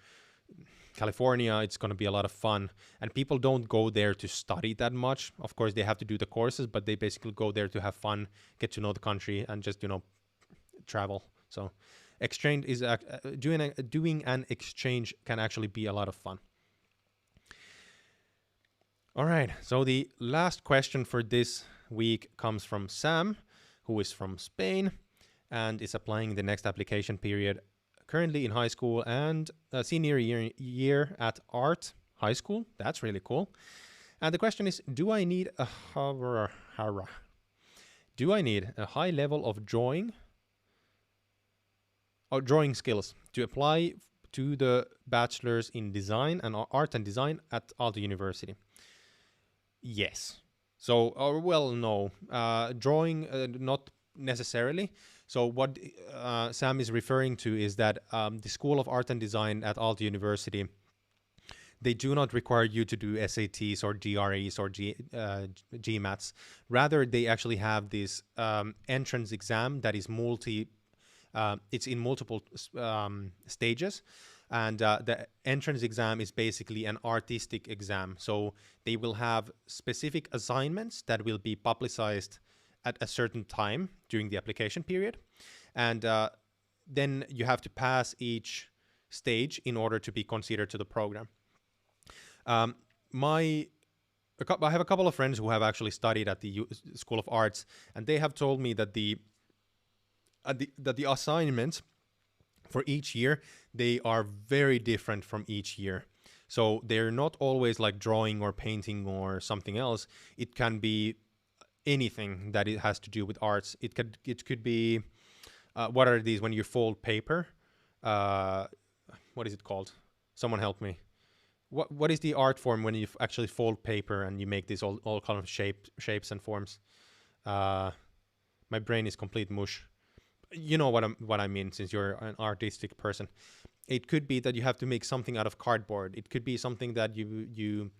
Speaker 1: California, it's going to be a lot of fun. And people don't go there to study that much. Of course, they have to do the courses, but they basically go there to have fun, get to know the country, and just travel. So exchange is doing an exchange can actually be a lot of fun. All right, so the last question for this week comes from Sam, who is from Spain and is applying the next application period, currently in high school and senior year at art high school. That's really cool. And the question is, do I need a high level of drawing skills to apply to the bachelor's in design and art and design at Aalto University? Yes. So, no. Drawing, not necessarily. So what Sam is referring to is that the School of Art and Design at Aalto University, they do not require you to do SATs or GREs or GMATs. Rather, they actually have this entrance exam that is it's in multiple stages. And the entrance exam is basically an artistic exam. So they will have specific assignments that will be publicized at a certain time during the application period. And then you have to pass each stage in order to be considered to the program. I have a couple of friends who have actually studied at the School of Arts, and they have told me that the assignments for each year, they are very different from each year. So they're not always like drawing or painting or something else. It can be anything that it has to do with arts. It could be what are these when you fold paper? What is it called? Someone help me. What is the art form when you actually fold paper and you make these all kind of shapes and forms? My brain is complete mush. You know what I mean, since you're an artistic person. It could be that you have to make something out of cardboard. It could be something that you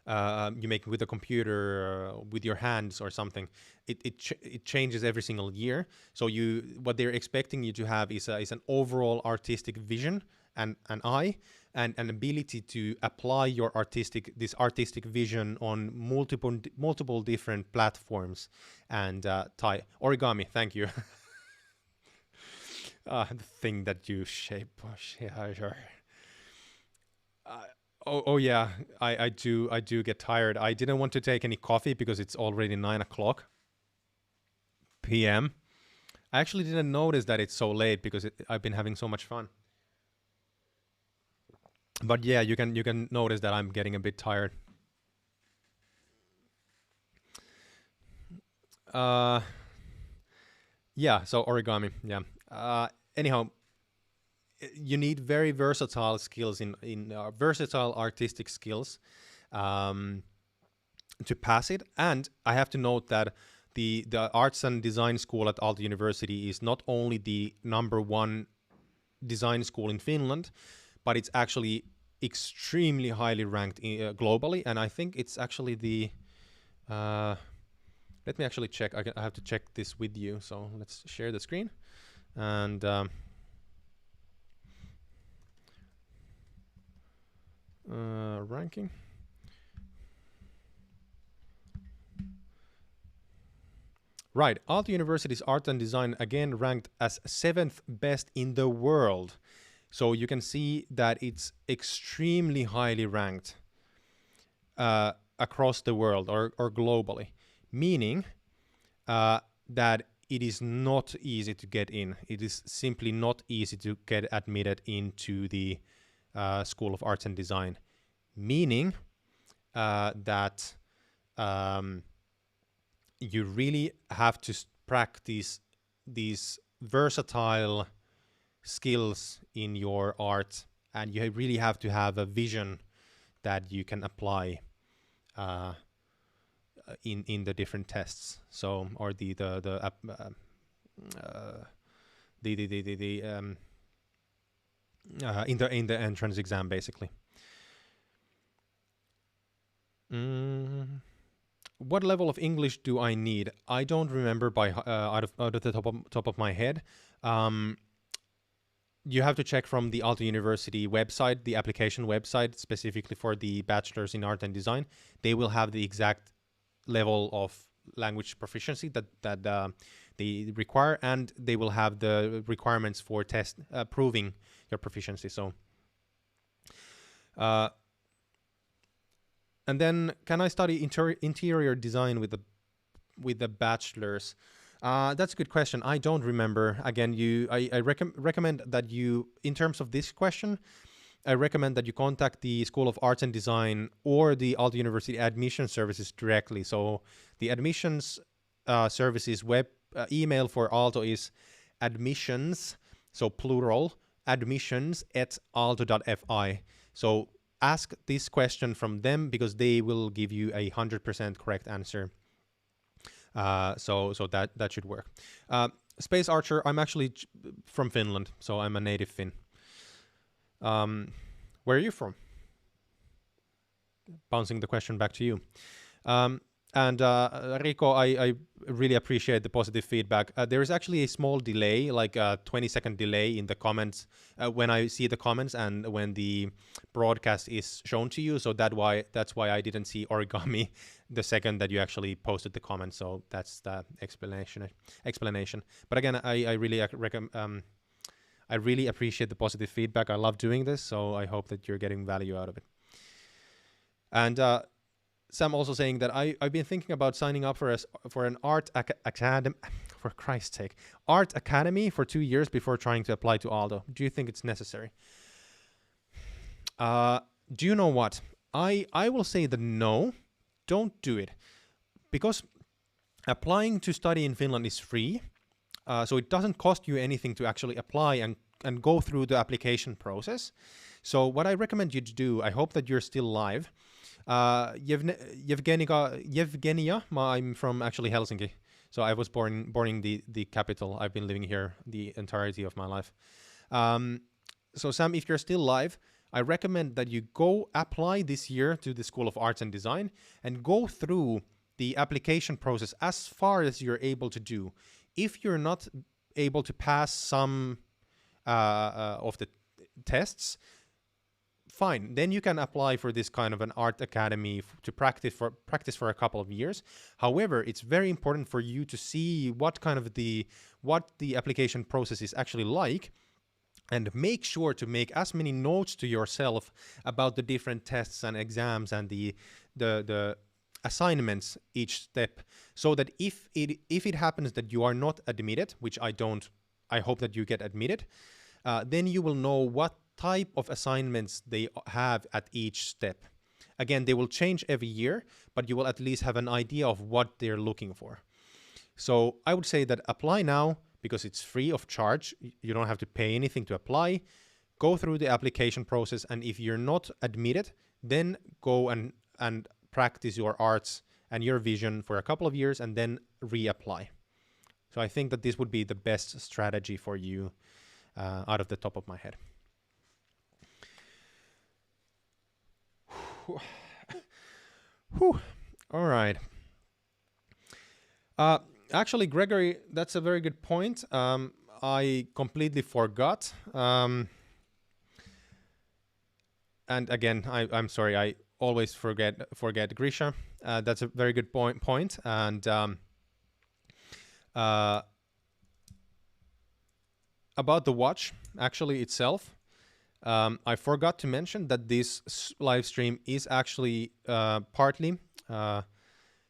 Speaker 1: make with a computer, with your hands or something. It changes every single year. So what they're expecting you to have is an overall artistic vision and an eye and an ability to apply this artistic vision on multiple different platforms and origami. Thank you. The thing that you shape. Yeah, sure. Yeah, I do get tired. I didn't want to take any coffee because it's already 9:00 p.m. I actually didn't notice that it's so late because I've been having so much fun. But yeah, you can notice that I'm getting a bit tired. Yeah, so origami, yeah. Anyhow, you need very versatile skills in versatile artistic skills to pass it. And I have to note that the Arts and Design School at Aalto University is not only the #1 design school in Finland, but it's actually extremely highly ranked globally. And I think it's actually the let me actually check. I have to check this with you. So let's share the screen and ranking. Right, Aalto University's Art and Design again ranked as 7th best in the world. So you can see that it's extremely highly ranked across the world or globally, meaning that it is not easy to get in. It is simply not easy to get admitted into the School of Arts and Design, meaning that you really have to practice these versatile skills in your art, and you really have to have a vision that you can apply in the different tests. So, or in the entrance exam, basically. What level of English do I need? I don't remember by out of the top of my head. You have to check from the Aalto University website, the application website, specifically for the bachelor's in art and design. They will have the exact level of language proficiency that they require, and they will have the requirements for test proving your proficiency. So, and then, can I study interior design with the bachelor's? That's a good question. I don't remember. Again, I recommend that you, in terms of this question, I recommend that you contact the School of Arts and Design or the Aalto University admission services directly. So the admissions services web email for Aalto is admissions, so plural, admissions@aalto.fi. So ask this question from them because they will give you 100% correct answer. So that should work. Space Archer, I'm actually from Finland, so I'm a native Finn. Where are you from? Bouncing the question back to you. And Rico, I really appreciate the positive feedback. There is actually a small delay, like a 20-second delay in the comments when I see the comments and when the broadcast is shown to you. So that's why I didn't see origami the second that you actually posted the comment. So that's the explanation. But again, I really I really appreciate the positive feedback. I love doing this, so I hope that you're getting value out of it. And Sam also saying that I've been thinking about signing up for an art academy, for Christ's sake, art academy for 2 years before trying to apply to Aalto. Do you think it's necessary? Do you know what? I will say that no, don't do it, because applying to study in Finland is free. So it doesn't cost you anything to actually apply and go through the application process. So what I recommend you to do, I hope that you're still live. Yevgenia, I'm from actually Helsinki. So I was born in the capital. I've been living here the entirety of my life. So Sam, if you're still live, I recommend that you go apply this year to the School of Arts and Design and go through the application process as far as you're able to do. If you're not able to pass some of the tests, fine. Then you can apply for this kind of an art academy to practice for a couple of years. However, it's very important for you to see what the application process is actually like, and make sure to make as many notes to yourself about the different tests and exams and the assignments each step, so that if it happens that you are not admitted, which I hope that you get admitted, then you will know what type of assignments they have at each step. Again, they will change every year, but you will at least have an idea of what they're looking for. So I would say that apply now, because it's free of charge. You don't have to pay anything to apply. Go through the application process, and if you're not admitted, then go and practice your arts and your vision for a couple of years and then reapply. So I think that this would be the best strategy for you out of the top of my head. Whew. All right. Actually, Gregory, that's a very good point. I completely forgot. And again, I'm sorry. I always forget Grisha. That's a very good point. And about the watch, actually itself, I forgot to mention that this live stream is actually partly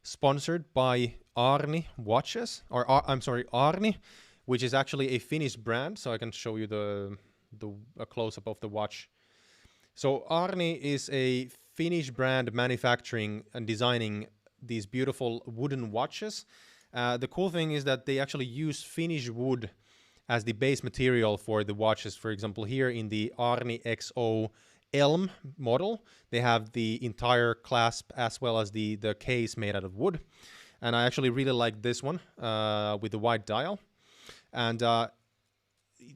Speaker 1: sponsored by Arni watches, or I'm sorry, Arni, which is actually a Finnish brand. So I can show you a close-up of the watch. So Arni is a Finnish brand manufacturing and designing these beautiful wooden watches. The cool thing is that they actually use Finnish wood as the base material for the watches. For example, here in the Arni XO Elm model, they have the entire clasp as well as the case made out of wood. And I actually really like this one with the white dial. And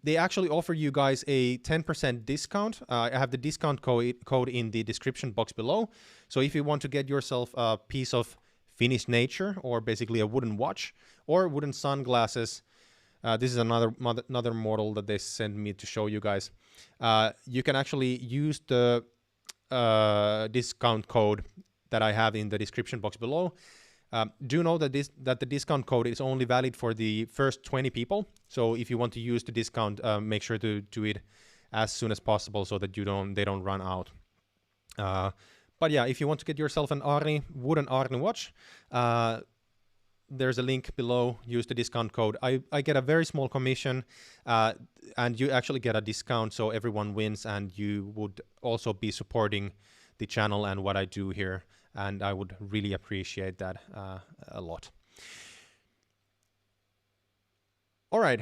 Speaker 1: they actually offer you guys a 10% discount. I have the discount code in the description box below. So if you want to get yourself a piece of Finnish nature, or basically a wooden watch or wooden sunglasses, this is another model that they sent me to show you guys. You can actually use the discount code that I have in the description box below. Do know that the discount code is only valid for the first 20 people. So if you want to use the discount, make sure to do it as soon as possible so that they don't run out. But yeah, if you want to get yourself an wooden Arni watch, there's a link below. Use the discount code. I get a very small commission, and you actually get a discount, so everyone wins, and you would also be supporting the channel and what I do here. And I would really appreciate that a lot. All right.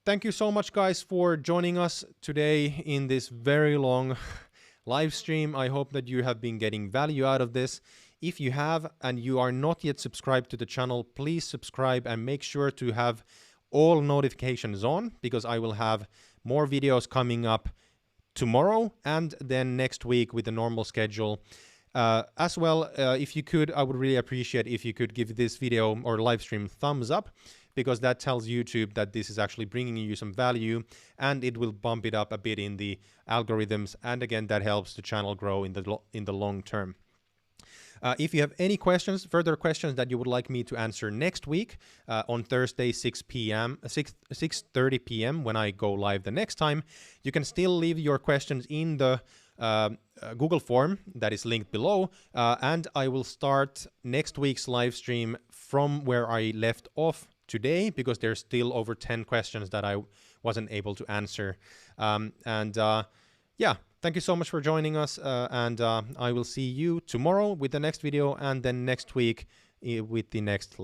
Speaker 1: Thank you so much, guys, for joining us today in this very long live stream. I hope that you have been getting value out of this. If you have and you are not yet subscribed to the channel, please subscribe and make sure to have all notifications on, because I will have more videos coming up tomorrow and then next week with the normal schedule. As well, if you could, I would really appreciate if you could give this video or live stream thumbs up, because that tells YouTube that this is actually bringing you some value, and it will bump it up a bit in the algorithms. And again, that helps the channel grow in the long term. If you have any further questions that you would like me to answer next week on Thursday, 6:30 p.m. when I go live the next time, you can still leave your questions in the Google form that is linked below, and I will start next week's live stream from where I left off today, because there's still over 10 questions that I wasn't able to answer. Yeah, thank you so much for joining us, and I will see you tomorrow with the next video, and then next week with the next